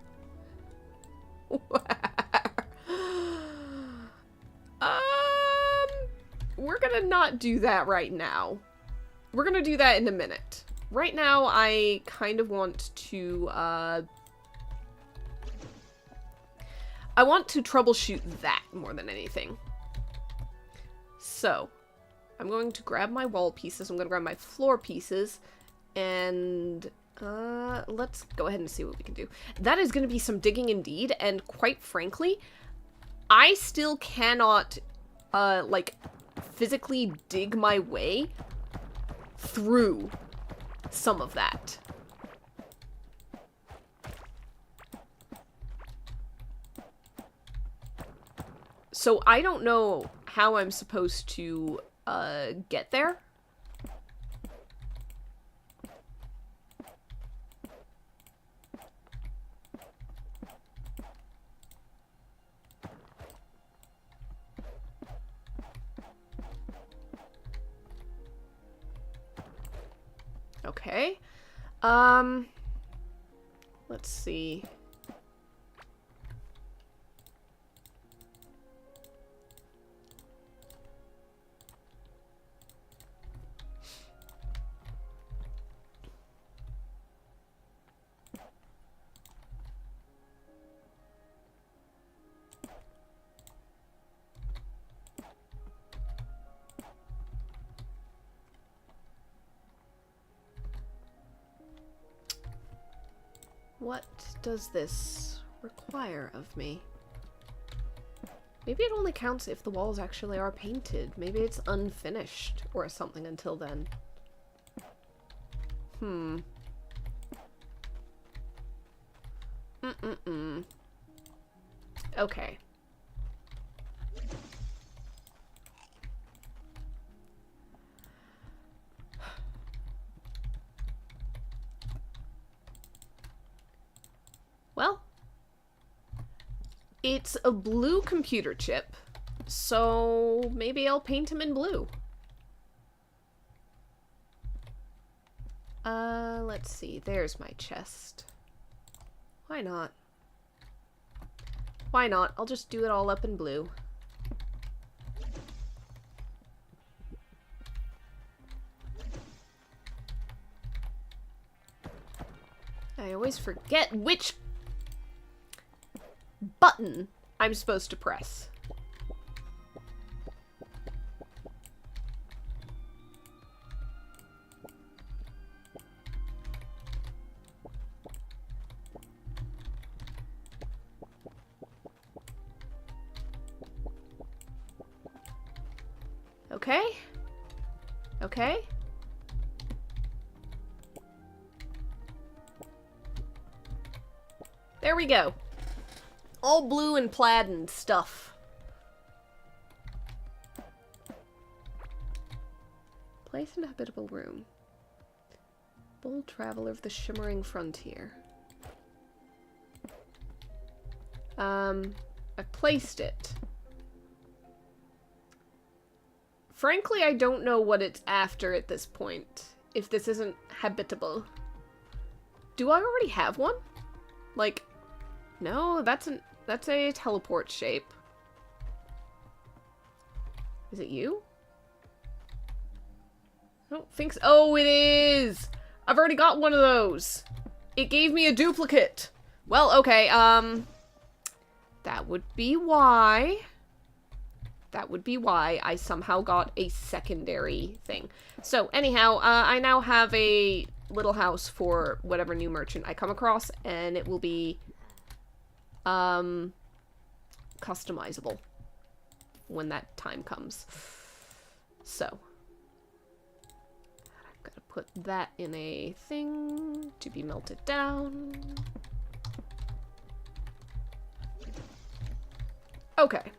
We're gonna not do that right now. We're gonna do that in a minute. Right now, I kind of want to, I want to troubleshoot that more than anything. So, I'm going to grab my wall pieces, I'm gonna grab my floor pieces, and, let's go ahead and see what we can do. That is gonna be some digging indeed, and quite frankly, I still cannot, like, physically dig my way through some of that. So I don't know how I'm supposed to get there. Okay. Let's see. What does this require of me? Maybe it only counts if the walls actually are painted. Maybe it's unfinished or something until then. Okay. Well, it's a blue computer chip, so maybe I'll paint him in blue. Let's see, there's my chest. Why not? Why not? I'll just do it all up in blue. I always forget which button I'm supposed to press. Okay? Okay? There we go. All blue and plaid and stuff. Place in a habitable room. Bold traveler of the shimmering frontier. I've placed it. Frankly, I don't know what it's after at this point. If this isn't habitable. Do I already have one? Like, no, that's a teleport shape. Is it you? I don't think so. Oh, it is! I've already got one of those. It gave me a duplicate. Well, okay, that would be why. That would be why I somehow got a secondary thing. So, anyhow, I now have a little house for whatever new merchant I come across, and it will be, customizable when that time comes. So, I've got to put that in a thing to be melted down. Okay.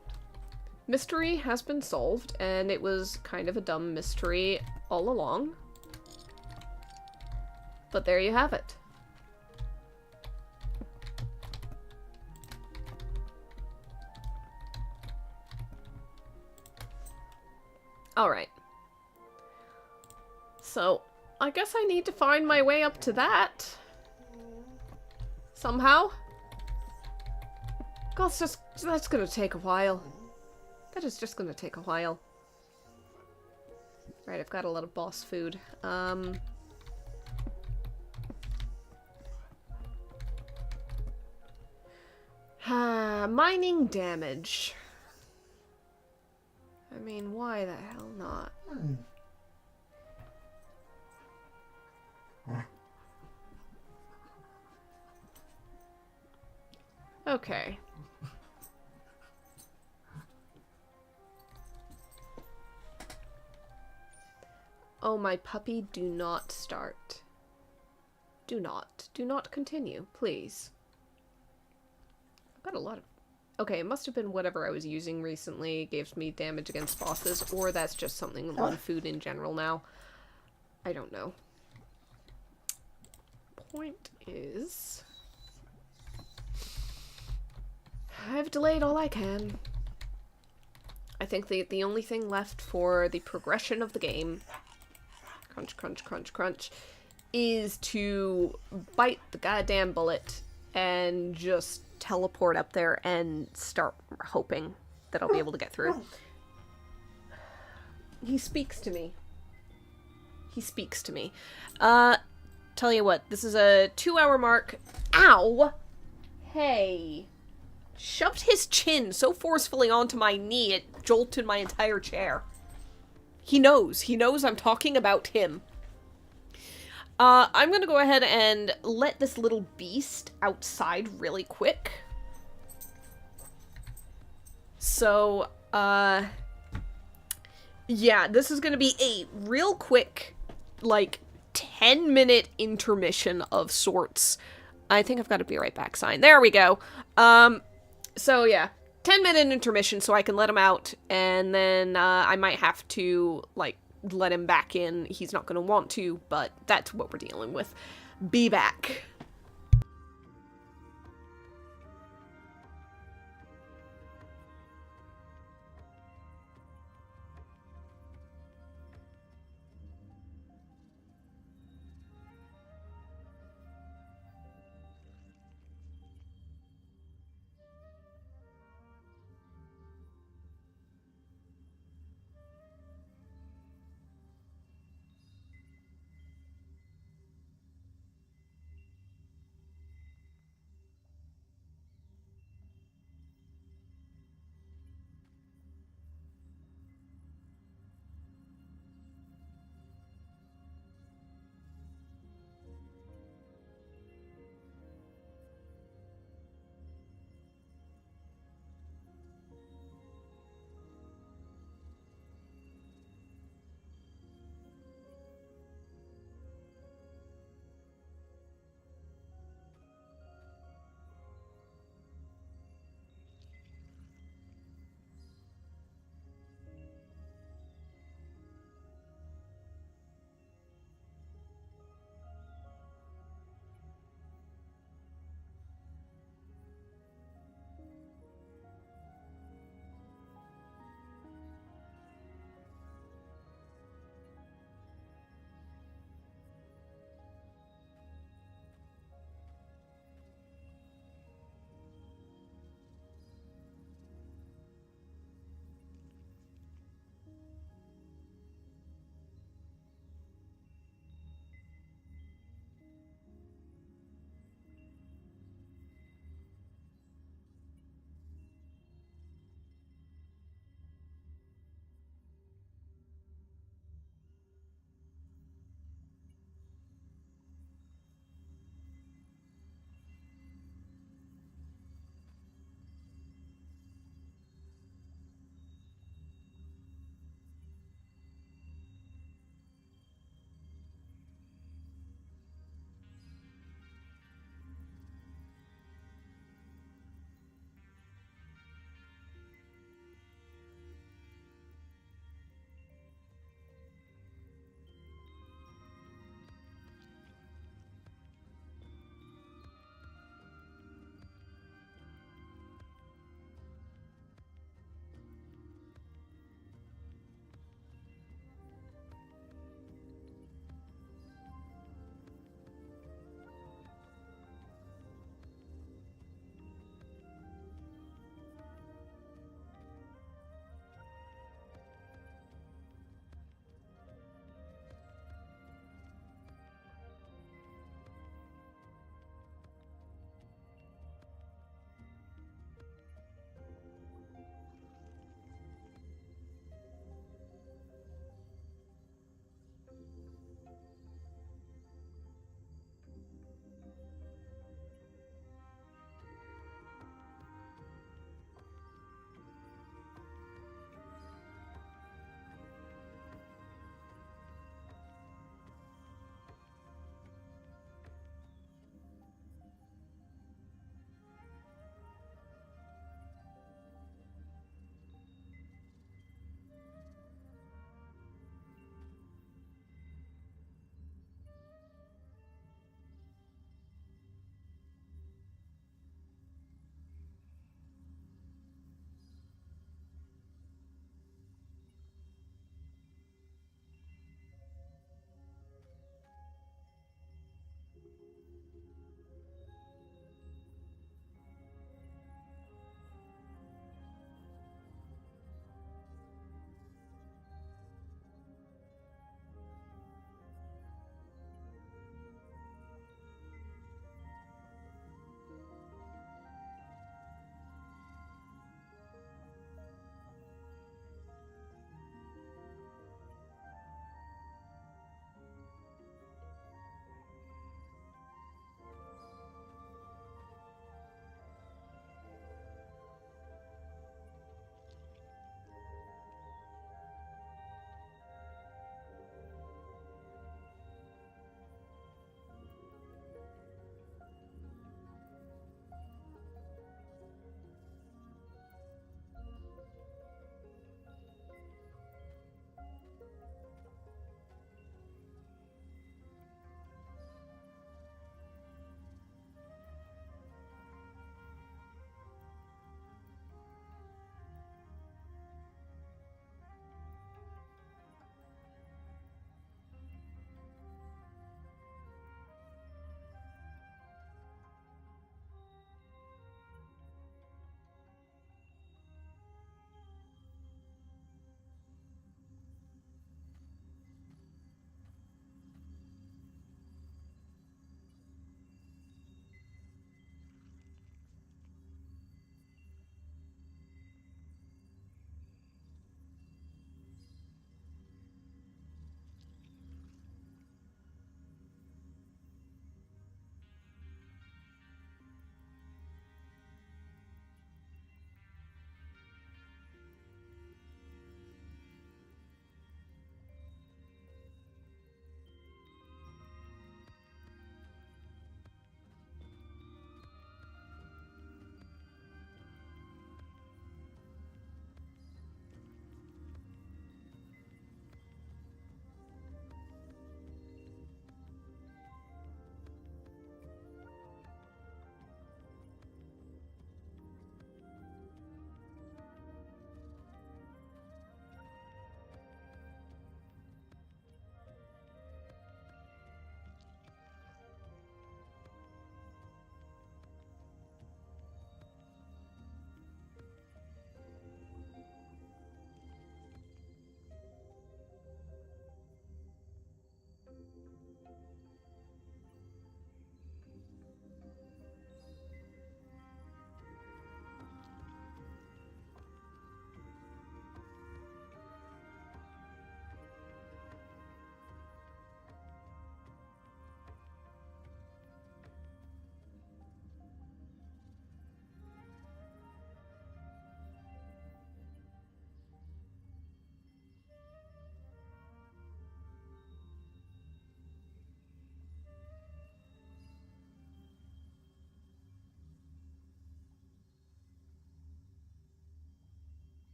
Mystery has been solved, and it was kind of a dumb mystery all along. But there you have it. Alright. So, I guess I need to find my way up to that. Somehow. God, that's gonna take a while. That is just gonna take a while. Right, I've got a lot of boss food. Mining damage. I mean, why the hell not? Okay. Oh, my puppy, do not start. Do not continue, please. I've got a lot of... Okay, it must have been whatever I was using recently gives me damage against bosses, or that's just something on food in general now. I don't know. Point is... I've delayed all I can. I think the only thing left for the progression of the game, crunch, crunch, crunch, crunch, is to bite the goddamn bullet and just teleport up there and start hoping that I'll be able to get through. He speaks to me. He speaks to me. Tell you what, this is a 2-hour mark. Ow! Hey. Shoved his chin so forcefully onto my knee it jolted my entire chair. He knows. He knows I'm talking about him. I'm gonna go ahead and let this little beast outside really quick. So, yeah, this is gonna be a real quick, like, 10-minute intermission of sorts. I think I've got a be right back sign. There we go. So yeah, 10-minute intermission so I can let him out, and then, I might have to, like, let him back in. He's not gonna want to, but that's what we're dealing with. Be back.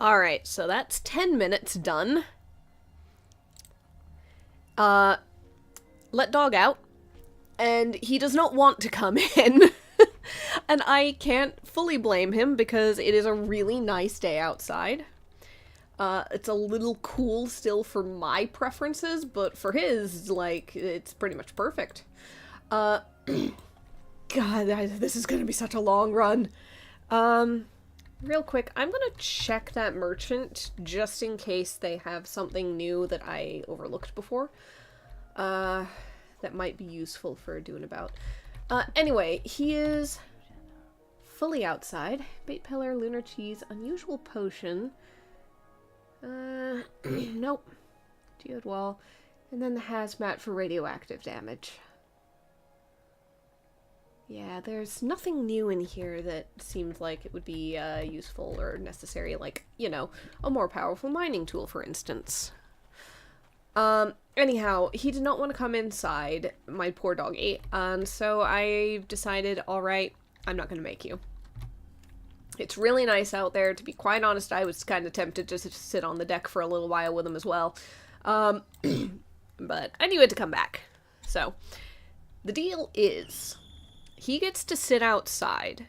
Alright, so that's 10 minutes done. Let dog out. And he does not want to come in. And I can't fully blame him because it is a really nice day outside. It's a little cool still for my preferences, but for his, like, it's pretty much perfect. God, this is gonna be such a long run. Real quick, I'm gonna check that merchant just in case they have something new that I overlooked before. That might be useful for doing about. Anyway, he is fully outside. Bait pillar, lunar cheese, unusual potion. Nope. Geode wall. And then the hazmat for radioactive damage. Yeah, there's nothing new in here that seems like it would be useful or necessary, like, you know, a more powerful mining tool, for instance. Anyhow, he did not want to come inside, my poor doggy, and so I decided, alright, I'm not gonna make you. It's really nice out there. To be quite honest, I was kind of tempted just to sit on the deck for a little while with him as well. But I knew it to come back. So, the deal is, he gets to sit outside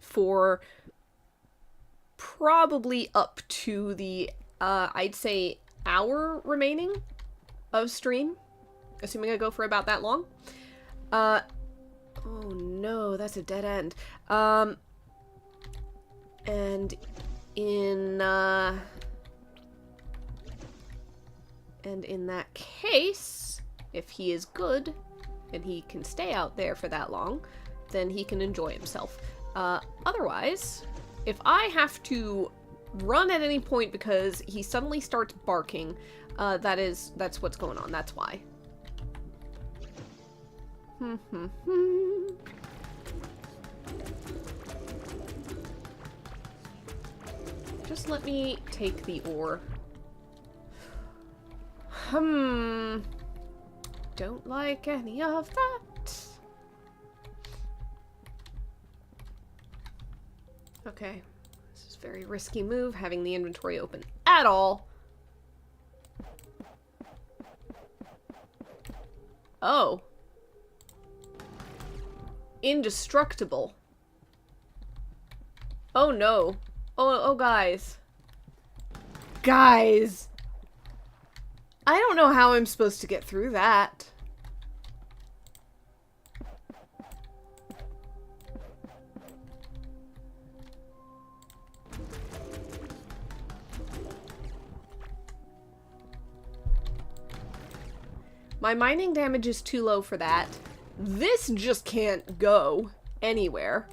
for probably up to the, I'd say, hour remaining of stream. Assuming I go for about that long. Oh no, that's a dead end. And in that case, if he is good, and he can stay out there for that long, then he can enjoy himself. Otherwise, if I have to run at any point because he suddenly starts barking, that's what's going on, that's why. Just let me take the ore. Don't like any of that. Okay. This is a very risky move, having the inventory open at all. Oh. Indestructible. Oh no. Oh, guys. Guys! I don't know how I'm supposed to get through that. My mining damage is too low for that. This just can't go anywhere.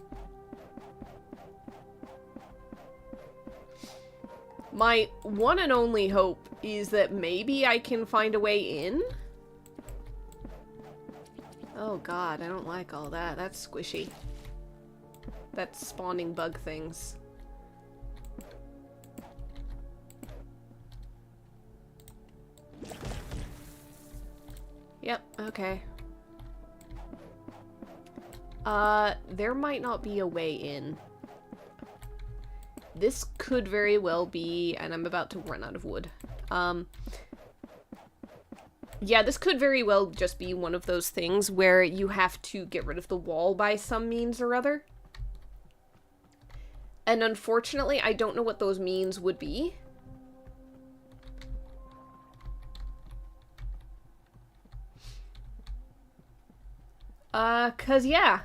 My one and only hope is that maybe I can find a way in? Oh god, I don't like all that. That's squishy. That's spawning bug things. Yep, okay. There might not be a way in. This could very well be, and I'm about to run out of wood. Yeah, this could very well just be one of those things where you have to get rid of the wall by some means or other. And unfortunately, I don't know what those means would be. Cause yeah.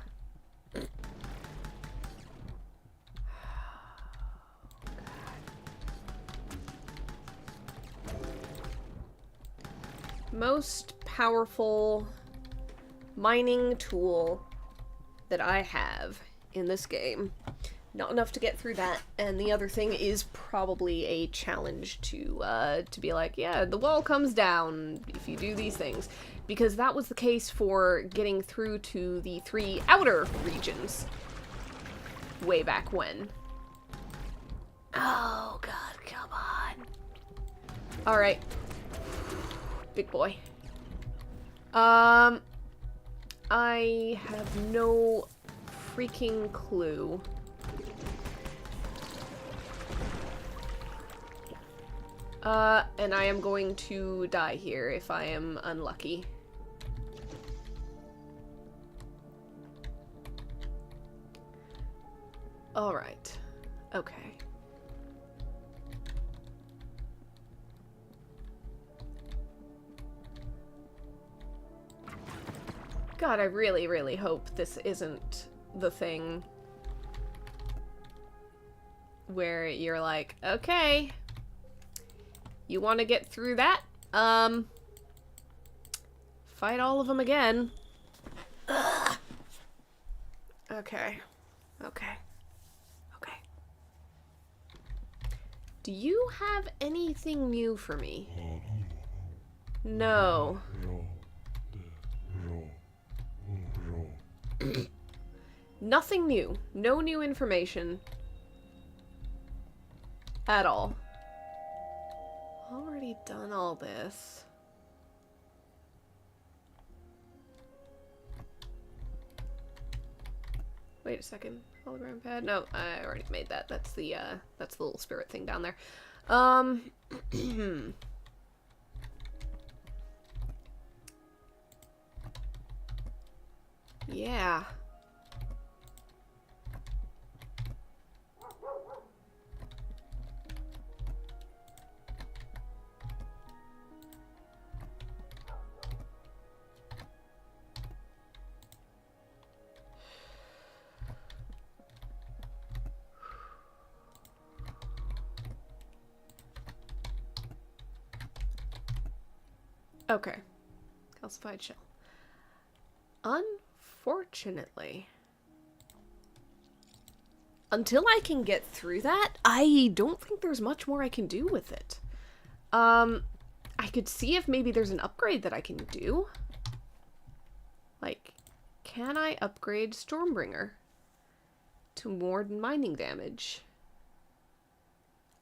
Most powerful mining tool that I have in this game. Not enough to get through that, and the other thing is probably a challenge to be like, yeah, the wall comes down if you do these things. Because that was the case for getting through to the 3 outer regions way back when. Oh god, come on. Alright. Big boy. I have no freaking clue And I am going to die here if I am unlucky. Alright. Okay. God, I really, really hope this isn't the thing where you're like, okay, you want to get through that? Fight all of them again. Ugh. Okay. Okay. Okay. Do you have anything new for me? No. Nothing new. No new information. At all. Already done all this. Wait a second. Hologram pad? No, I already made that. That's the little spirit thing down there. Yeah. Okay. Calcified shell. Unfortunately, until I can get through that, I don't think there's much more I can do with it. I could see if maybe there's an upgrade that I can do. Like, can I upgrade Stormbringer to more mining damage?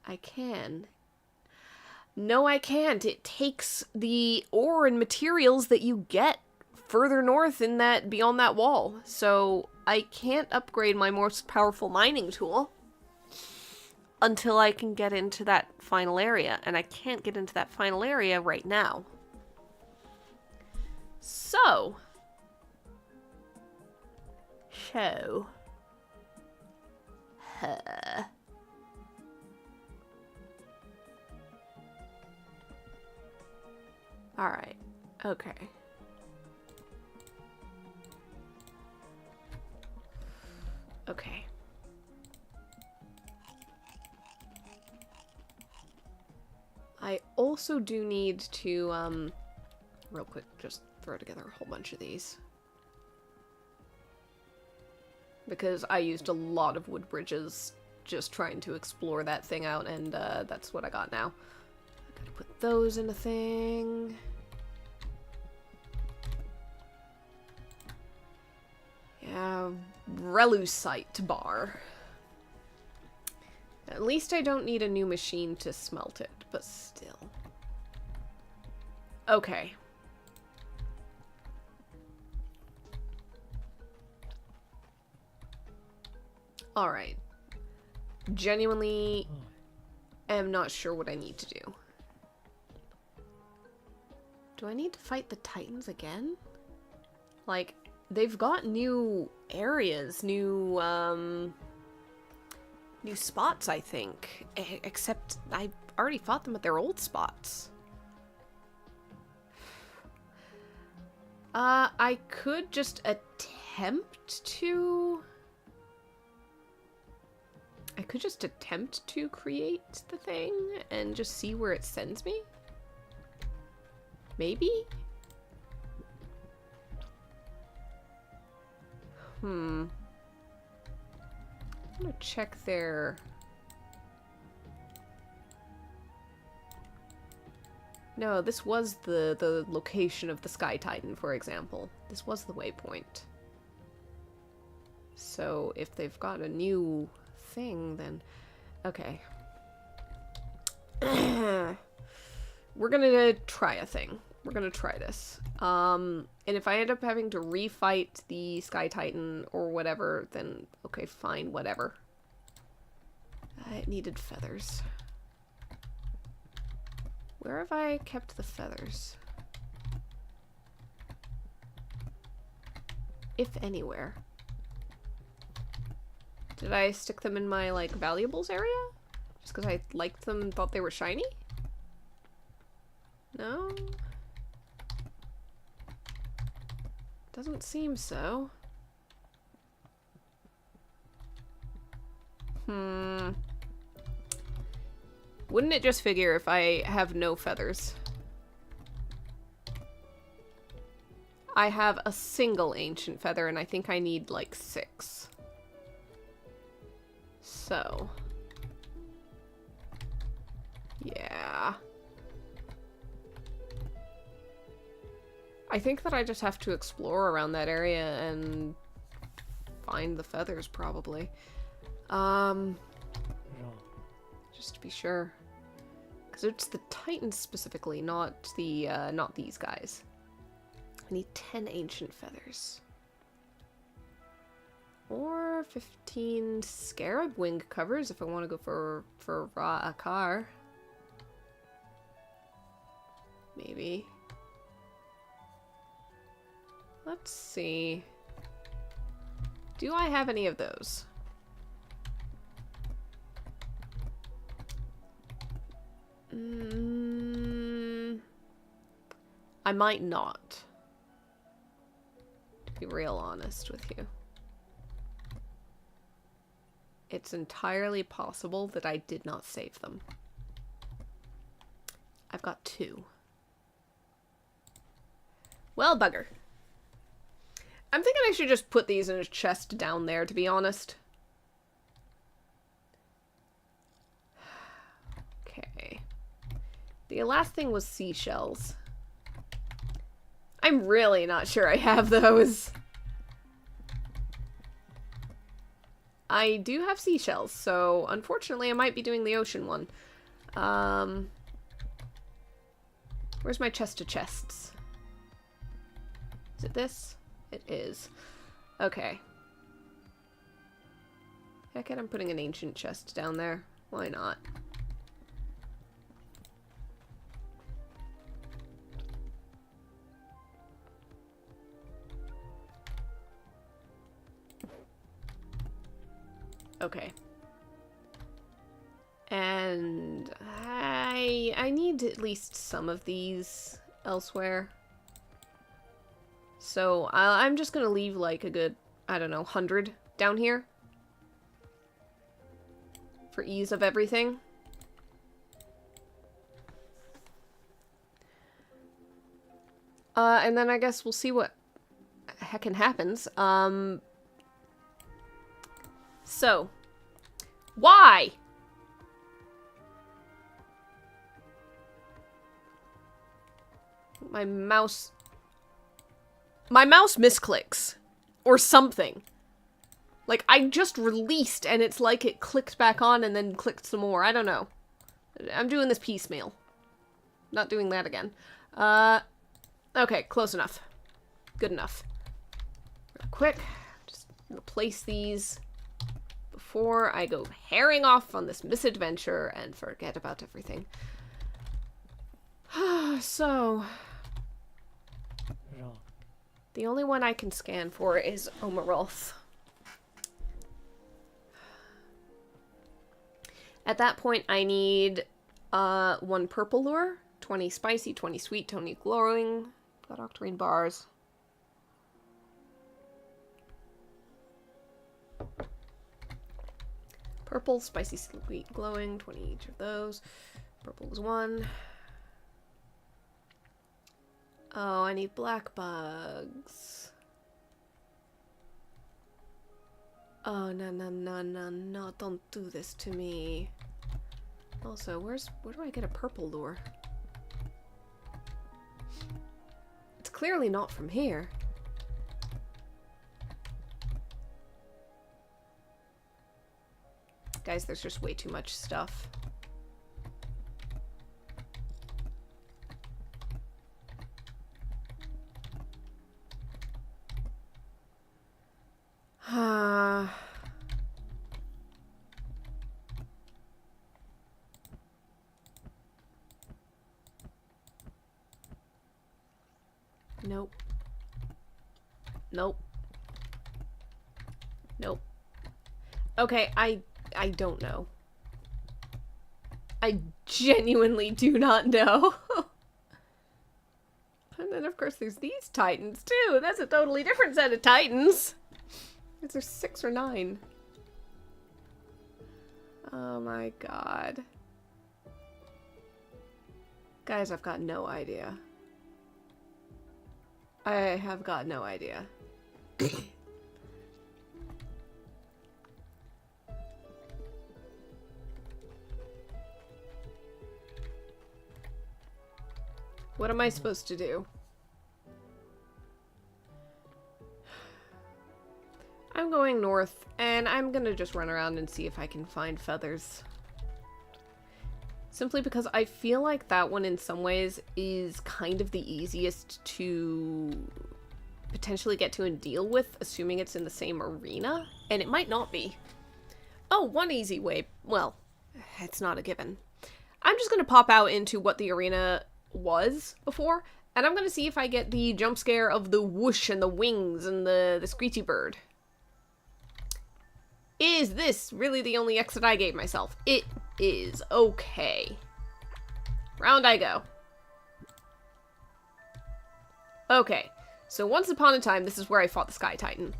I can. No, I can't. It takes the ore and materials that you get further north in that, beyond that wall. So I can't upgrade my most powerful mining tool until I can get into that final area. And I can't get into that final area right now. So. Alright. Okay. Okay. I also do need to, real quick, just throw together a whole bunch of these. Because I used a lot of wood bridges just trying to explore that thing out, and that's what I got now. I gotta put those in a thing. Yeah, Relusite bar. At least I don't need a new machine to smelt it, but still. Okay. Alright. Genuinely am not sure what I need to do. Do I need to fight the Titans again? Like, they've got new areas, new spots, I think. Except I already fought them at their old spots. I could just attempt to... I could just attempt to create the thing and just see where it sends me? Maybe? I'm gonna check their... No, this was the location of the Sky Titan, for example. This was the waypoint. So if they've got a new thing, then... Okay. We're gonna try a thing. We're gonna try this. And if I end up having to refight the Sky Titan or whatever, then okay, fine, whatever. It needed feathers. Where have I kept the feathers? If anywhere. Did I stick them in my, like, valuables area? Just because I liked them and thought they were shiny? No? Doesn't seem so. Wouldn't it just figure if I have no feathers? I have a single ancient feather, and I think I need, like, 6. So. Yeah. I think that I just have to explore around that area and find the feathers, probably. Just to be sure. Because it's the Titans specifically, not the, not these guys. I need 10 ancient feathers. Or 15 scarab wing covers if I want to go for a car. Maybe. Let's see. Do I have any of those? I might not. To be real honest with you. It's entirely possible that I did not save them. I've got 2. Well, bugger. I'm thinking I should just put these in a chest down there, to be honest. Okay. The last thing was seashells. I'm really not sure I have those. I do have seashells, so unfortunately I might be doing the ocean one. Where's my chest of chests? Is it this? It is. Okay. Heck it, I'm putting an ancient chest down there. Why not? Okay. And I need at least some of these elsewhere. So I'm just gonna leave like a good, I don't know, 100 down here. For ease of everything. And then I guess we'll see what heckin' happens. So, why? My mouse misclicks. Or something. Like, I just released and it's like it clicked back on and then clicked some more. I don't know. I'm doing this piecemeal. Not doing that again. Okay, close enough. Good enough. Real quick. Just replace these before I go herring off on this misadventure and forget about everything. So, the only one I can scan for is Omarolth. At that point, I need 1 purple lure, 20 spicy, 20 sweet, 20 glowing. Got octarine bars. Purple, spicy, sweet, glowing, 20 each of those. Purple is 1. Oh, I need black bugs. Oh, no, don't do this to me. Also, where do I get a purple lure? It's clearly not from here. Guys, there's just way too much stuff. Nope. Nope. Nope. Okay, I don't know. I genuinely do not know. And then, of course, there's these titans, too. That's a totally different set of titans. Is there 6 or 9? Oh my god. Guys, I've got no idea. I have got no idea. What am I supposed to do? I'm going north, and I'm gonna just run around and see if I can find feathers. Simply because I feel like that one in some ways is kind of the easiest to potentially get to and deal with, assuming it's in the same arena, and it might not be. Oh, one easy way. Well, it's not a given. I'm just gonna pop out into what the arena was before, and I'm gonna see if I get the jump scare of the whoosh and the wings and the screechy bird. Is this really the only exit I gave myself? It is. Okay. Round I go. Okay. So once upon a time, this is where I fought the Sky Titan.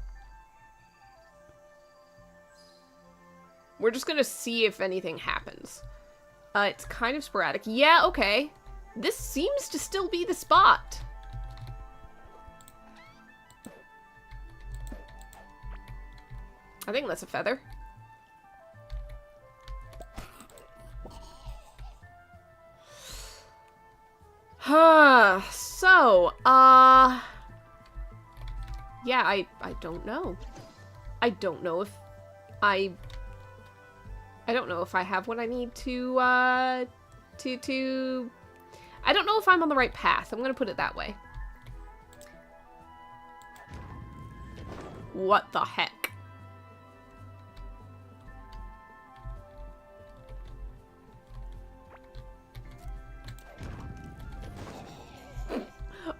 We're just gonna see if anything happens. It's kind of sporadic. Yeah, okay. This seems to still be the spot. I think that's a feather. So, yeah, I don't know. I don't know if I don't know if I have what I need to, I don't know if I'm on the right path. I'm gonna put it that way. What the heck?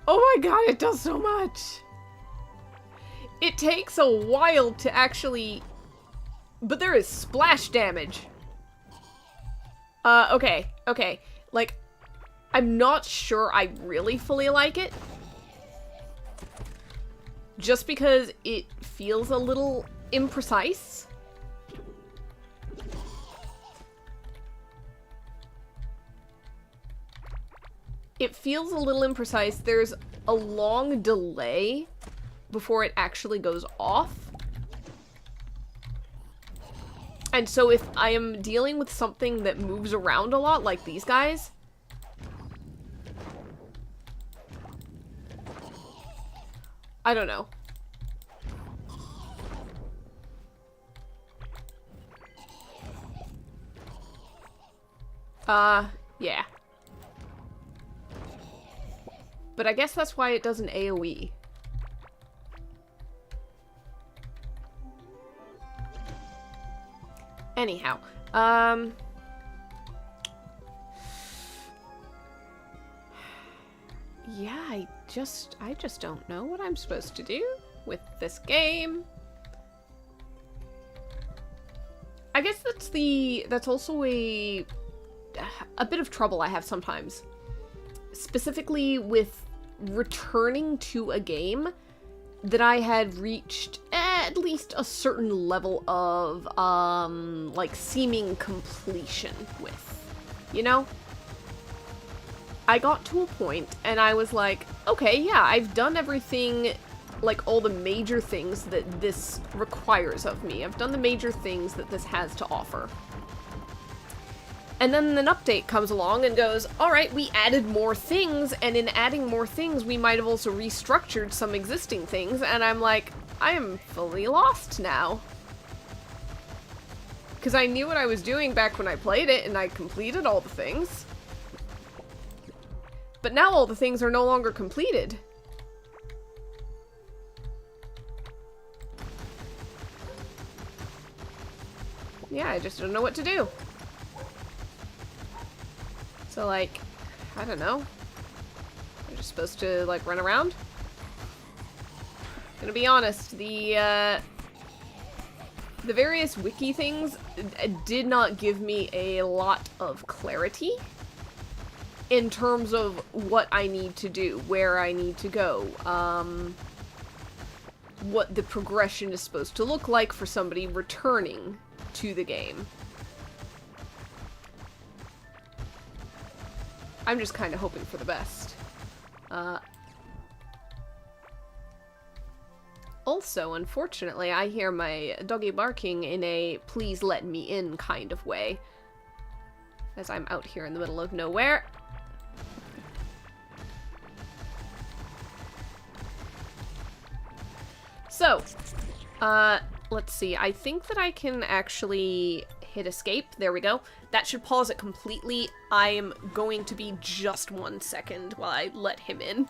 Oh my god, it does so much! It takes a while to actually... But there is splash damage. Okay. Like, I'm not sure I really fully like it. Just because it feels a little imprecise. It feels a little imprecise. There's a long delay before it actually goes off. And so if I am dealing with something that moves around a lot, like these guys, I don't know. Yeah. But I guess that's why it does an AoE. Anyhow, yeah, I just don't know what I'm supposed to do with this game. I guess that's also a bit of trouble I have sometimes. Specifically with returning to a game that I had reached at least a certain level of, like, seeming completion with, you know? I got to a point and I was like, okay, yeah, I've done everything, like, all the major things that this requires of me. I've done the major things that this has to offer. And then an update comes along and goes, alright, we added more things, and in adding more things, we might have also restructured some existing things, and I'm like, I am fully lost now. Because I knew what I was doing back when I played it, and I completed all the things. But now all the things are no longer completed. Yeah, I just don't know what to do. So, like, I don't know. I'm just supposed to, like, run around? Gonna be honest, the various wiki things did not give me a lot of clarity in terms of what I need to do, where I need to go, what the progression is supposed to look like for somebody returning to the game. I'm just kind of hoping for the best. Also, unfortunately, I hear my doggy barking in a please let me in kind of way, as I'm out here in the middle of nowhere. So, let's see. I think that I can actually hit escape. There we go. That should pause it completely. I'm going to be just 1 second while I let him in.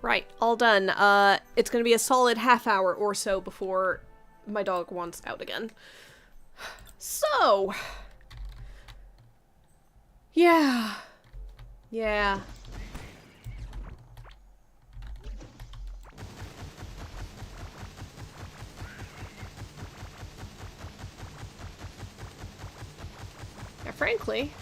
Right, all done. It's gonna be a solid half hour or so before my dog wants out again. So... yeah. Yeah. Yeah, frankly...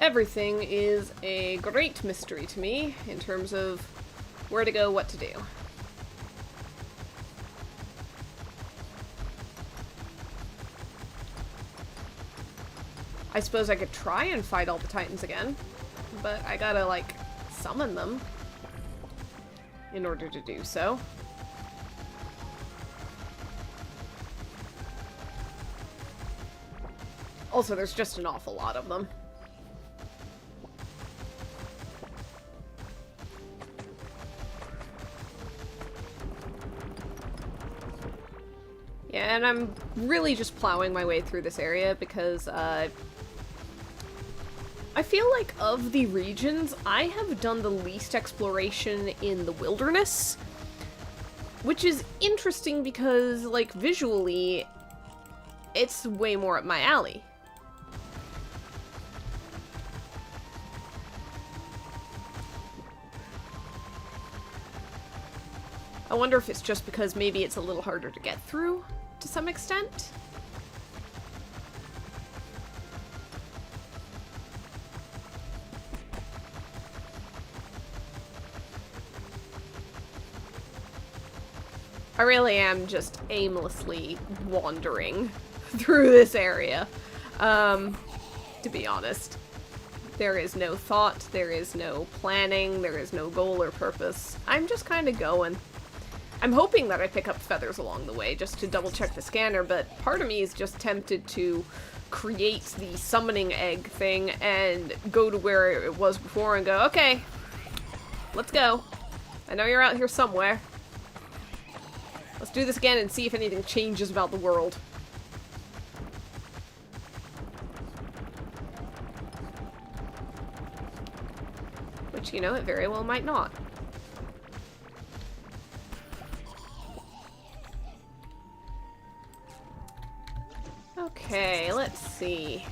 everything is a great mystery to me in terms of where to go, what to do. I suppose I could try and fight all the Titans again, but I gotta, like, summon them in order to do so. Also, there's just an awful lot of them. Yeah, and I'm really just plowing my way through this area because, I feel like of the regions, I have done the least exploration in the wilderness. Which is interesting because, like, visually, it's way more up my alley. I wonder if it's just because maybe it's a little harder to get through to some extent. I really am just aimlessly wandering through this area, to be honest. There is no thought, there is no planning, there is no goal or purpose. I'm just kind of going. I'm hoping that I pick up feathers along the way just to double check the scanner, but part of me is just tempted to create the summoning egg thing and go to where it was before and go, okay, let's go. I know you're out here somewhere. Let's do this again and see if anything changes about the world. Which, you know, it very well might not. Okay, let's see.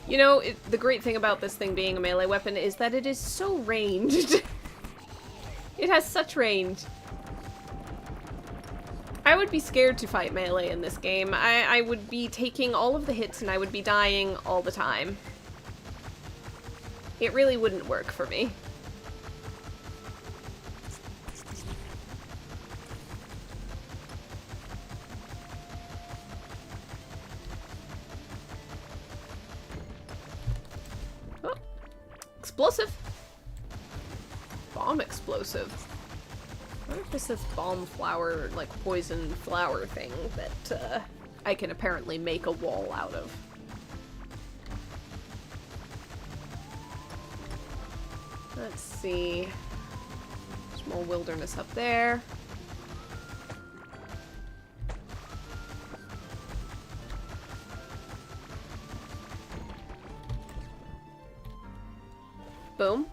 You know, the great thing about this thing being a melee weapon is that it is so ranged. It has such range. I would be scared to fight melee in this game. I would be taking all of the hits and I would be dying all the time. It really wouldn't work for me. Oh. Explosive. Bomb explosive. I wonder if this is bomb flower, like poison flower thing that I can apparently make a wall out of. Let's see. There's more wilderness up there. Boom.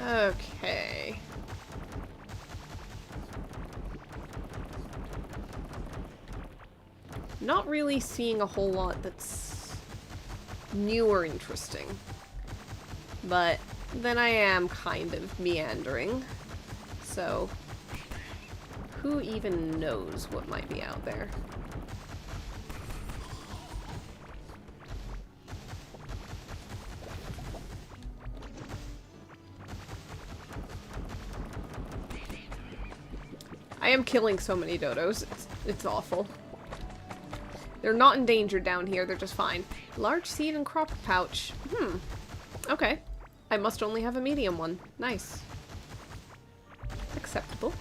Okay. Not really seeing a whole lot that's new or interesting. But then I am kind of meandering. So, who even knows what might be out there? I am killing so many dodos. It's awful. They're not endangered down here. They're just fine. Large seed and crop pouch. Okay. I must only have a medium one. Nice. Acceptable.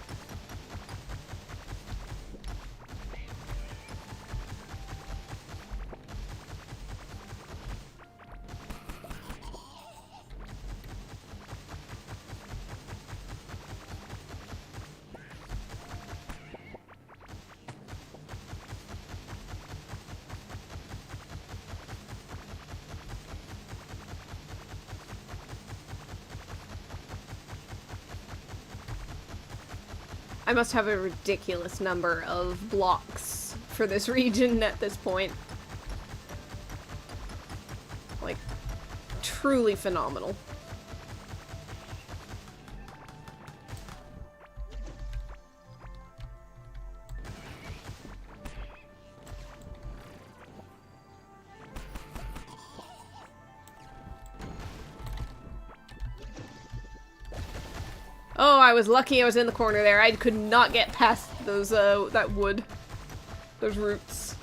I must have a ridiculous number of blocks for this region at this point. Like, truly phenomenal. Oh, I was lucky I was in the corner there. I could not get past those, that wood. Those roots.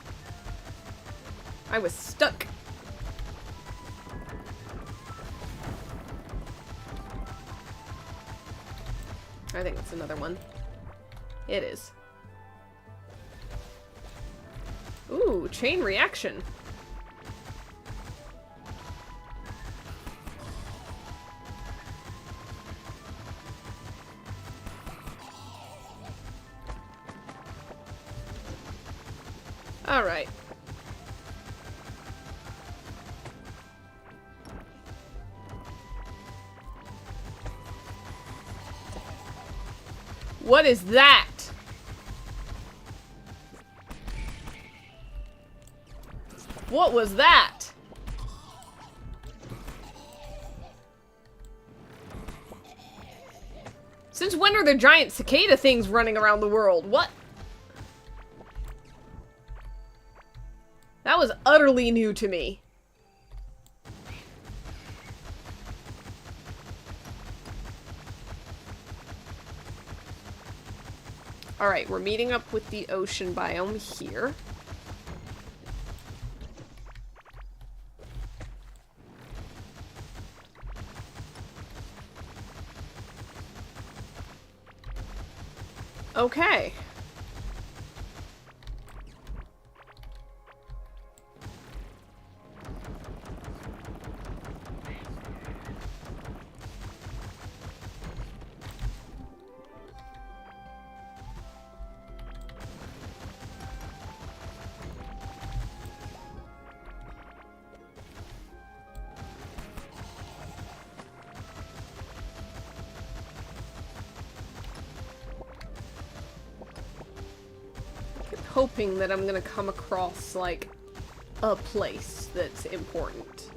I was stuck. I think that's another one. It is. Ooh, chain reaction. All right. What is that? What was that? Since when are there giant cicada things running around the world? What? That was utterly new to me. Alright, we're meeting up with the ocean biome here. Okay. hoping that I'm gonna come across, like, a place that's important.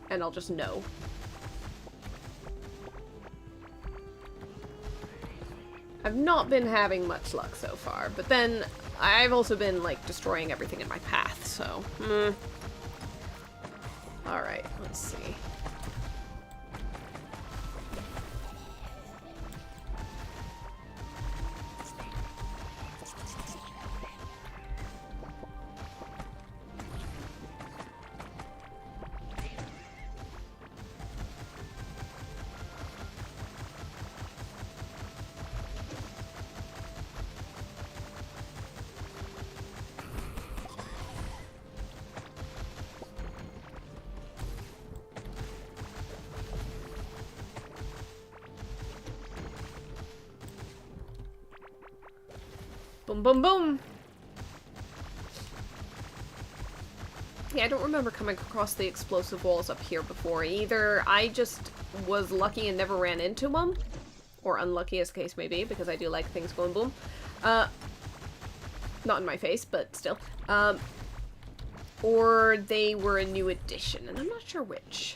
And I'll just know. I've not been having much luck so far, but then I've also been, like, destroying everything in my path, so, Alright, let's see. Boom, boom, boom! Yeah, I don't remember coming across the explosive walls up here before. Either I just was lucky and never ran into them, or unlucky as the case may be, because I do like things going boom. Not in my face, but still. Or they were a new addition, and I'm not sure which.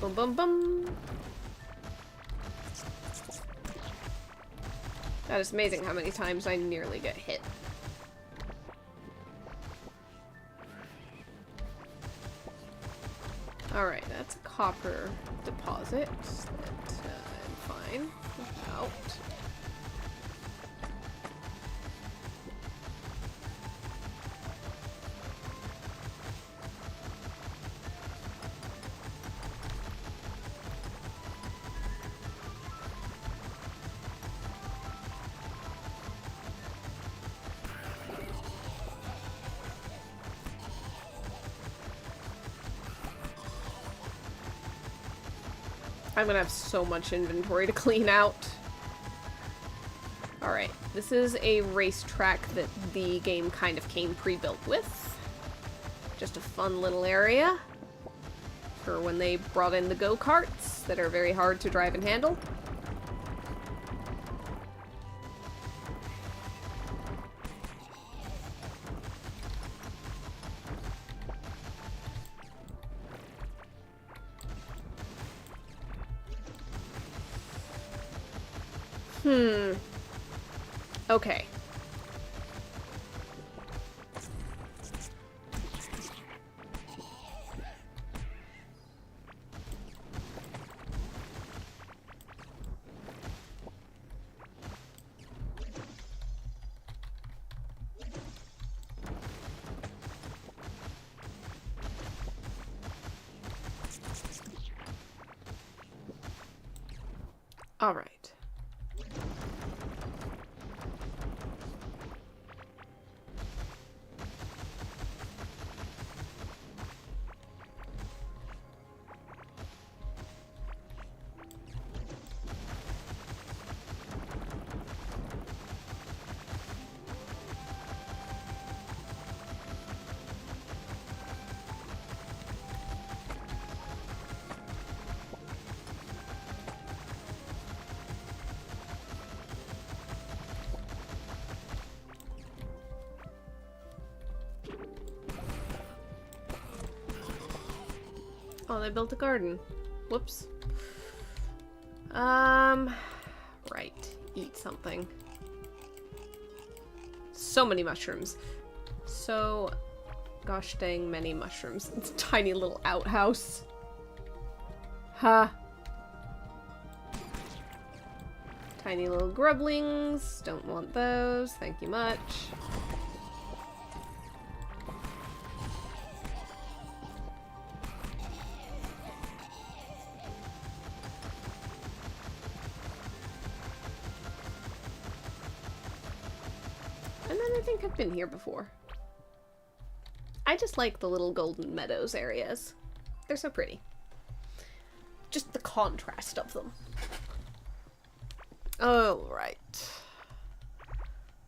Boom, boom, boom. That is amazing how many times I nearly get hit. Alright, that's a copper deposit that I'm fine without. I'm gonna have so much inventory to clean out. Alright, this is a racetrack that the game kind of came pre-built with. Just a fun little area for when they brought in the go-karts that are very hard to drive and handle. Okay. All right. Oh, they built a garden. Whoops. Right. Eat something. So many mushrooms. So, gosh dang many mushrooms. It's a tiny little outhouse. Ha. Tiny little grublings. Don't want those. Thank you much. I think I've been here before. I just like the little golden meadows areas. They're so pretty. Just the contrast of them. Oh, right.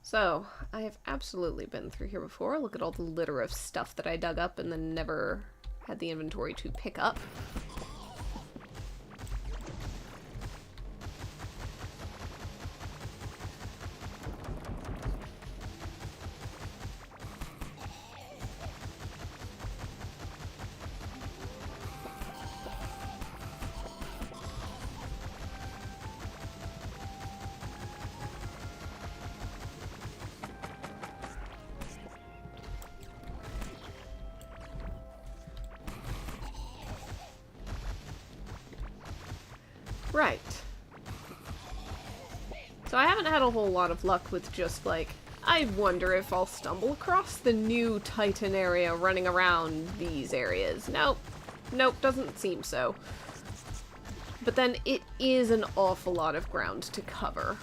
So, I have absolutely been through here before. Look at all the litter of stuff that I dug up and then never had the inventory to pick up. Right. So I haven't had a whole lot of luck with just, like, I wonder if I'll stumble across the new Titan area running around these areas. Nope. Nope, doesn't seem so. But then it is an awful lot of ground to cover.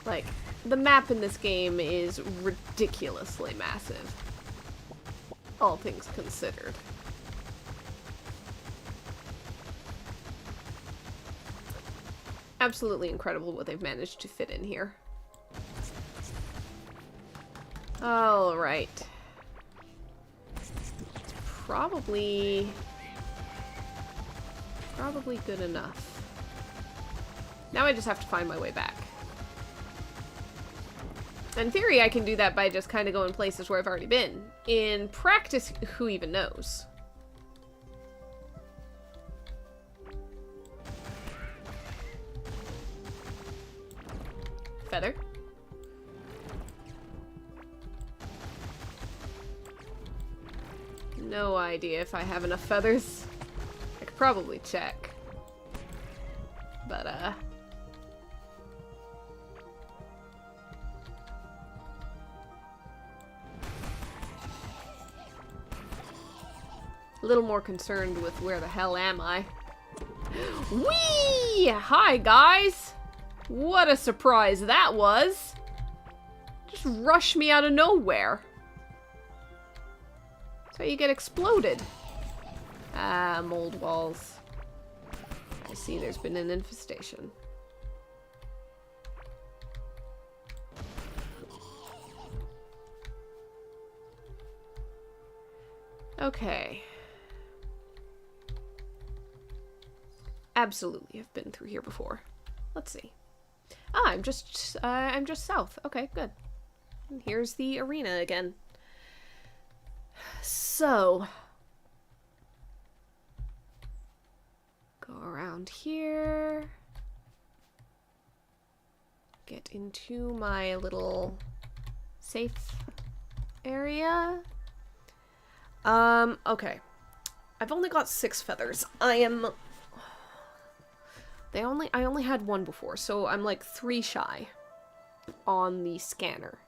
Like, the map in this game is ridiculously massive. All things considered. Absolutely incredible what they've managed to fit in here. Alright. Probably good enough. Now I just have to find my way back. In theory, I can do that by just kind of going places where I've already been. In practice, who even knows? Feather. No idea if I have enough feathers. I could probably check. But, a little more concerned with where the hell am I. Whee! Hi, guys! What a surprise that was! Just rushed me out of nowhere. That's how you get exploded. Ah, mold walls. I see there's been an infestation. Okay. Absolutely have been through here before. Let's see. Ah, I'm just south. Okay, good. And here's the arena again. So, go around here. Get into my little safe area. Okay. I've only got 6 feathers. I only had 1 before, so I'm like 3 shy on the scanner.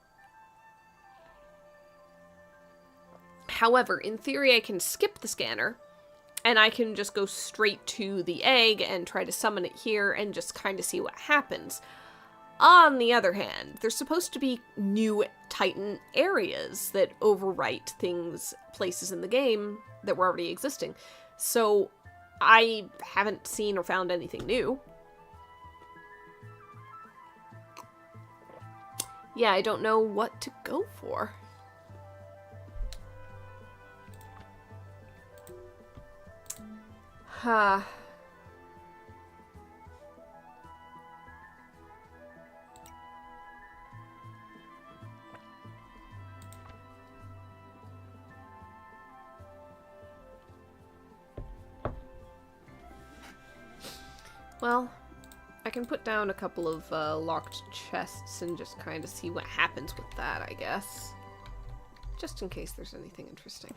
However, in theory, I can skip the scanner, and I can just go straight to the egg and try to summon it here and just kind of see what happens. On the other hand, there's supposed to be new Titan areas that overwrite things, places in the game that were already existing. So I haven't seen or found anything new. Yeah, I don't know what to go for. Huh. Well, I can put down a couple of locked chests and just kind of see what happens with that, I guess. Just in case there's anything interesting.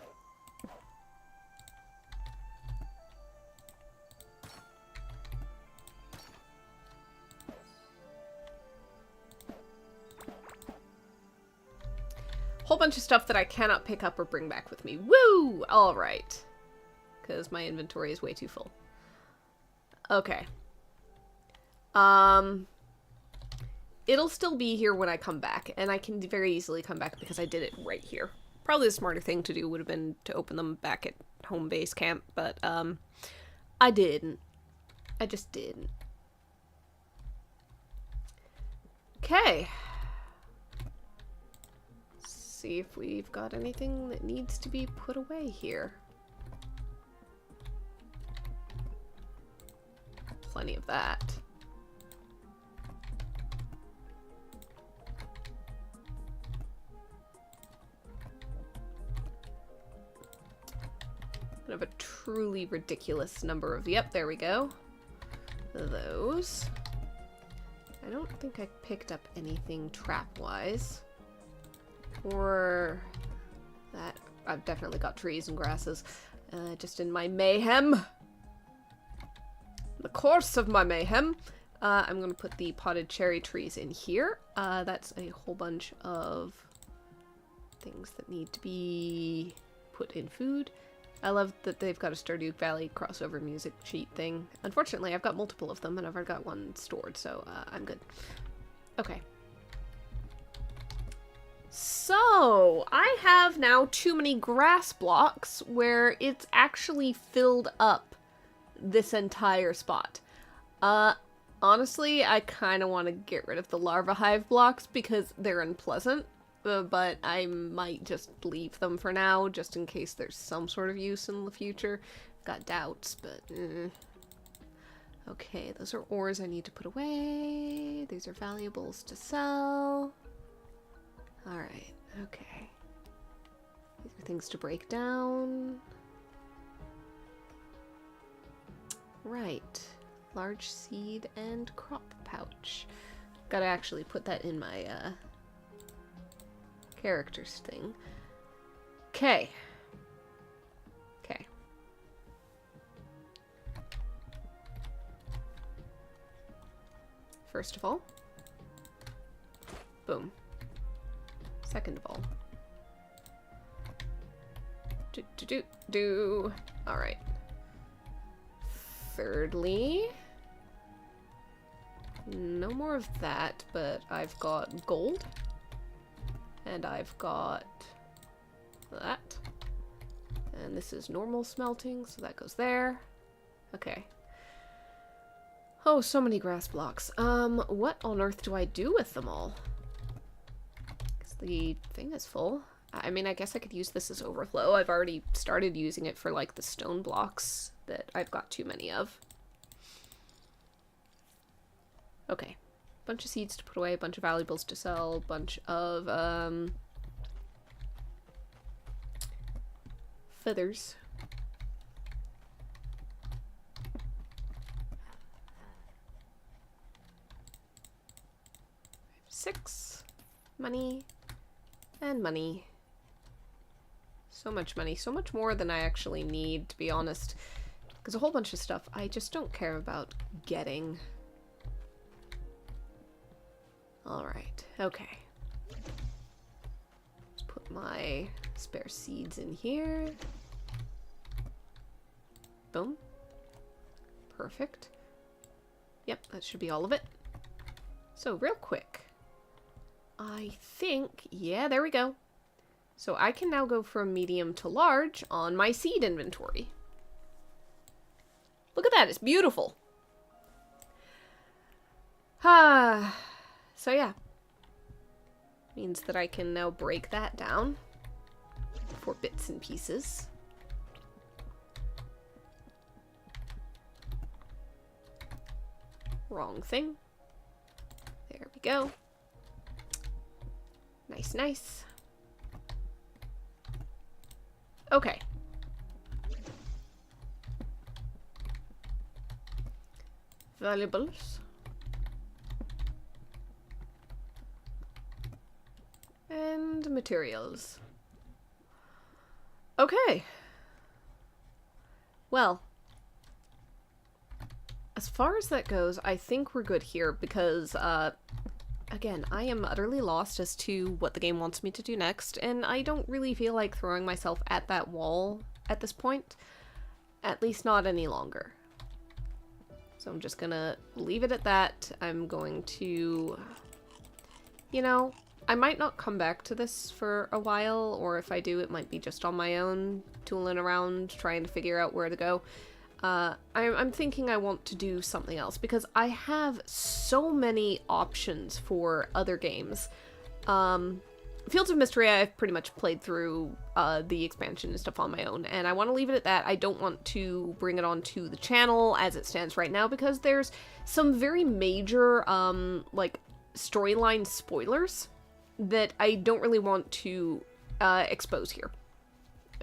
Whole bunch of stuff that I cannot pick up or bring back with me. Woo! Alright. Because my inventory is way too full. Okay. It'll still be here when I come back, and I can very easily come back because I did it right here. Probably the smarter thing to do would have been to open them back at home base camp, but, I didn't. I just didn't. Okay. See if we've got anything that needs to be put away here. Plenty of that. I have a truly ridiculous number of, yep, there we go. Those. I don't think I picked up anything trap-wise. Or that. I've definitely got trees and grasses. Just in my mayhem. the course of my mayhem. I'm gonna put the potted cherry trees in here. That's a whole bunch of things that need to be put in food. I love that they've got a Stardew Valley crossover music sheet thing. Unfortunately, I've got multiple of them, and I've already got one stored, so I'm good. Okay. So, I have now too many grass blocks where it's actually filled up this entire spot. Honestly, I kind of want to get rid of the larva hive blocks because they're unpleasant, but I might just leave them for now, just in case there's some sort of use in the future. Got doubts, but... Okay, those are ores I need to put away. These are valuables to sell. Alright, okay. These are things to break down. Right. Large seed and crop pouch. Gotta actually put that in my, characters thing. Okay. Okay. First of all. Boom. Second of all. Alright. Thirdly. No more of that, but I've got gold. And I've got that. And this is normal smelting, so that goes there. Okay. Oh, so many grass blocks. What on earth do I do with them all? Because the thing is full. I mean, I guess I could use this as overflow. I've already started using it for, like, the stone blocks that I've got too many of. Okay. Bunch of seeds to put away, bunch of valuables to sell, bunch of, feathers. 6. Money. And money. So much money. So much more than I actually need, to be honest. Because a whole bunch of stuff I just don't care about getting. Alright, okay. Let's put my spare seeds in here. Boom. Perfect. Yep, that should be all of it. So, real quick. I think, yeah, there we go. So I can now go from medium to large on my seed inventory. Look at that, it's beautiful. So yeah. Means that I can now break that down for bits and pieces. Wrong thing. There we go. Nice, nice. Okay. Valuables. And materials. Okay. Well, as far as that goes, I think we're good here because, again, I am utterly lost as to what the game wants me to do next, and I don't really feel like throwing myself at that wall at this point. At least not any longer. So I'm just gonna leave it at that. I'm going to, you know, I might not come back to this for a while, or if I do, it might be just on my own, tooling around, trying to figure out where to go. I'm thinking I want to do something else, because I have so many options for other games. Fields of Mystery I've pretty much played through the expansion and stuff on my own, and I want to leave it at that. I don't want to bring it onto the channel as it stands right now, because there's some very major, like, storyline spoilers that I don't really want to expose here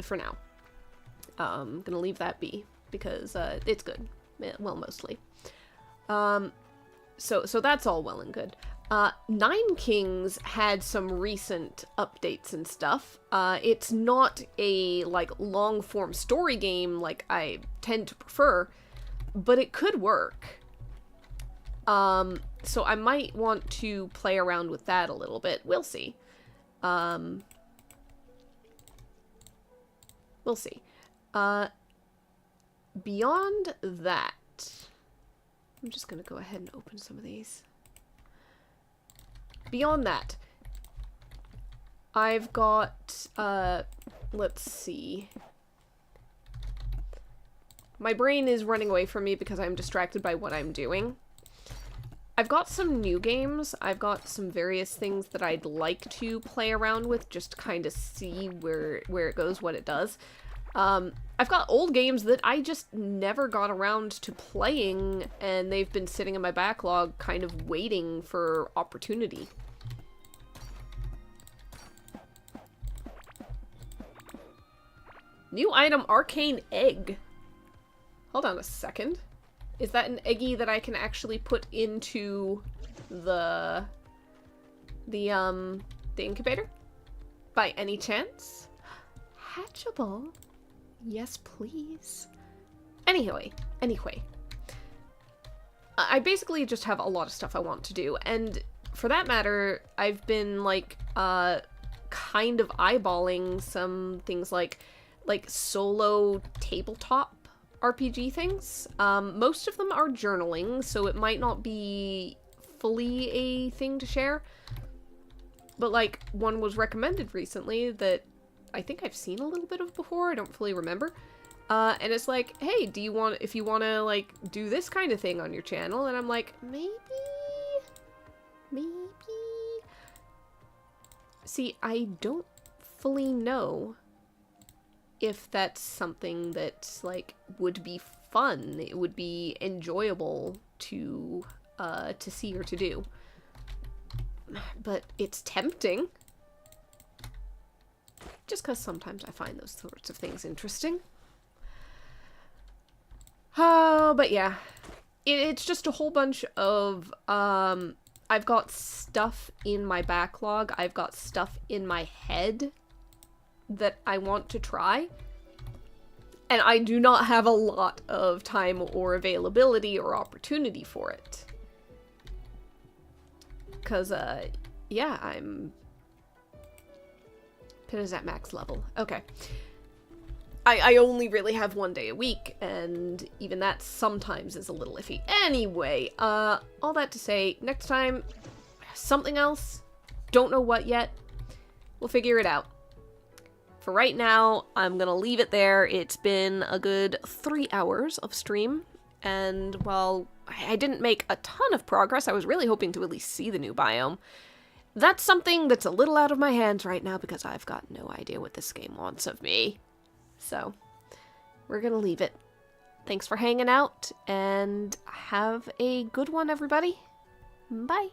for now. I'm gonna leave that be, because it's good. Well, mostly. So that's all well and good. Nine Kings had some recent updates and stuff. It's not a, like, long-form story game like I tend to prefer, but it could work. So I might want to play around with that a little bit. We'll see. We'll see. Beyond that, I'm just gonna go ahead and open some of these. Beyond that, I've got, let's see. My brain is running away from me because I'm distracted by what I'm doing. I've got some new games. I've got some various things that I'd like to play around with just to kind of see where it goes, what it does. I've got old games that I just never got around to playing, and they've been sitting in my backlog kind of waiting for opportunity. New item, Arcane Egg. Hold on a second. Is that an eggie that I can actually put into the incubator? By any chance? Hatchable? Yes, please. Anyway. I basically just have a lot of stuff I want to do, and for that matter, I've been, like, kind of eyeballing some things like solo tabletop RPG things. Most of them are journaling, so it might not be fully a thing to share. But, like, one was recommended recently that I think I've seen a little bit of before, I don't fully remember. And it's like, hey, if you want to, like, do this kind of thing on your channel? And I'm like, maybe? See, I don't fully know if that's something that, like, would be fun. It would be enjoyable to see or to do. But it's tempting. Just because sometimes I find those sorts of things interesting. Oh, but yeah. It's just a whole bunch of, I've got stuff in my backlog. I've got stuff in my head that I want to try. And I do not have a lot of time or availability or opportunity for it. Because, yeah, I'm... Pin is at max level. Okay. I only really have one day a week, and even that sometimes is a little iffy. Anyway, all that to say, next time, something else. Don't know what yet. We'll figure it out. For right now, I'm gonna leave it there. It's been a good 3 hours of stream, and while I didn't make a ton of progress, I was really hoping to at least see the new biome. That's something that's a little out of my hands right now because I've got no idea what this game wants of me. So, we're gonna leave it. Thanks for hanging out, and have a good one, everybody. Bye.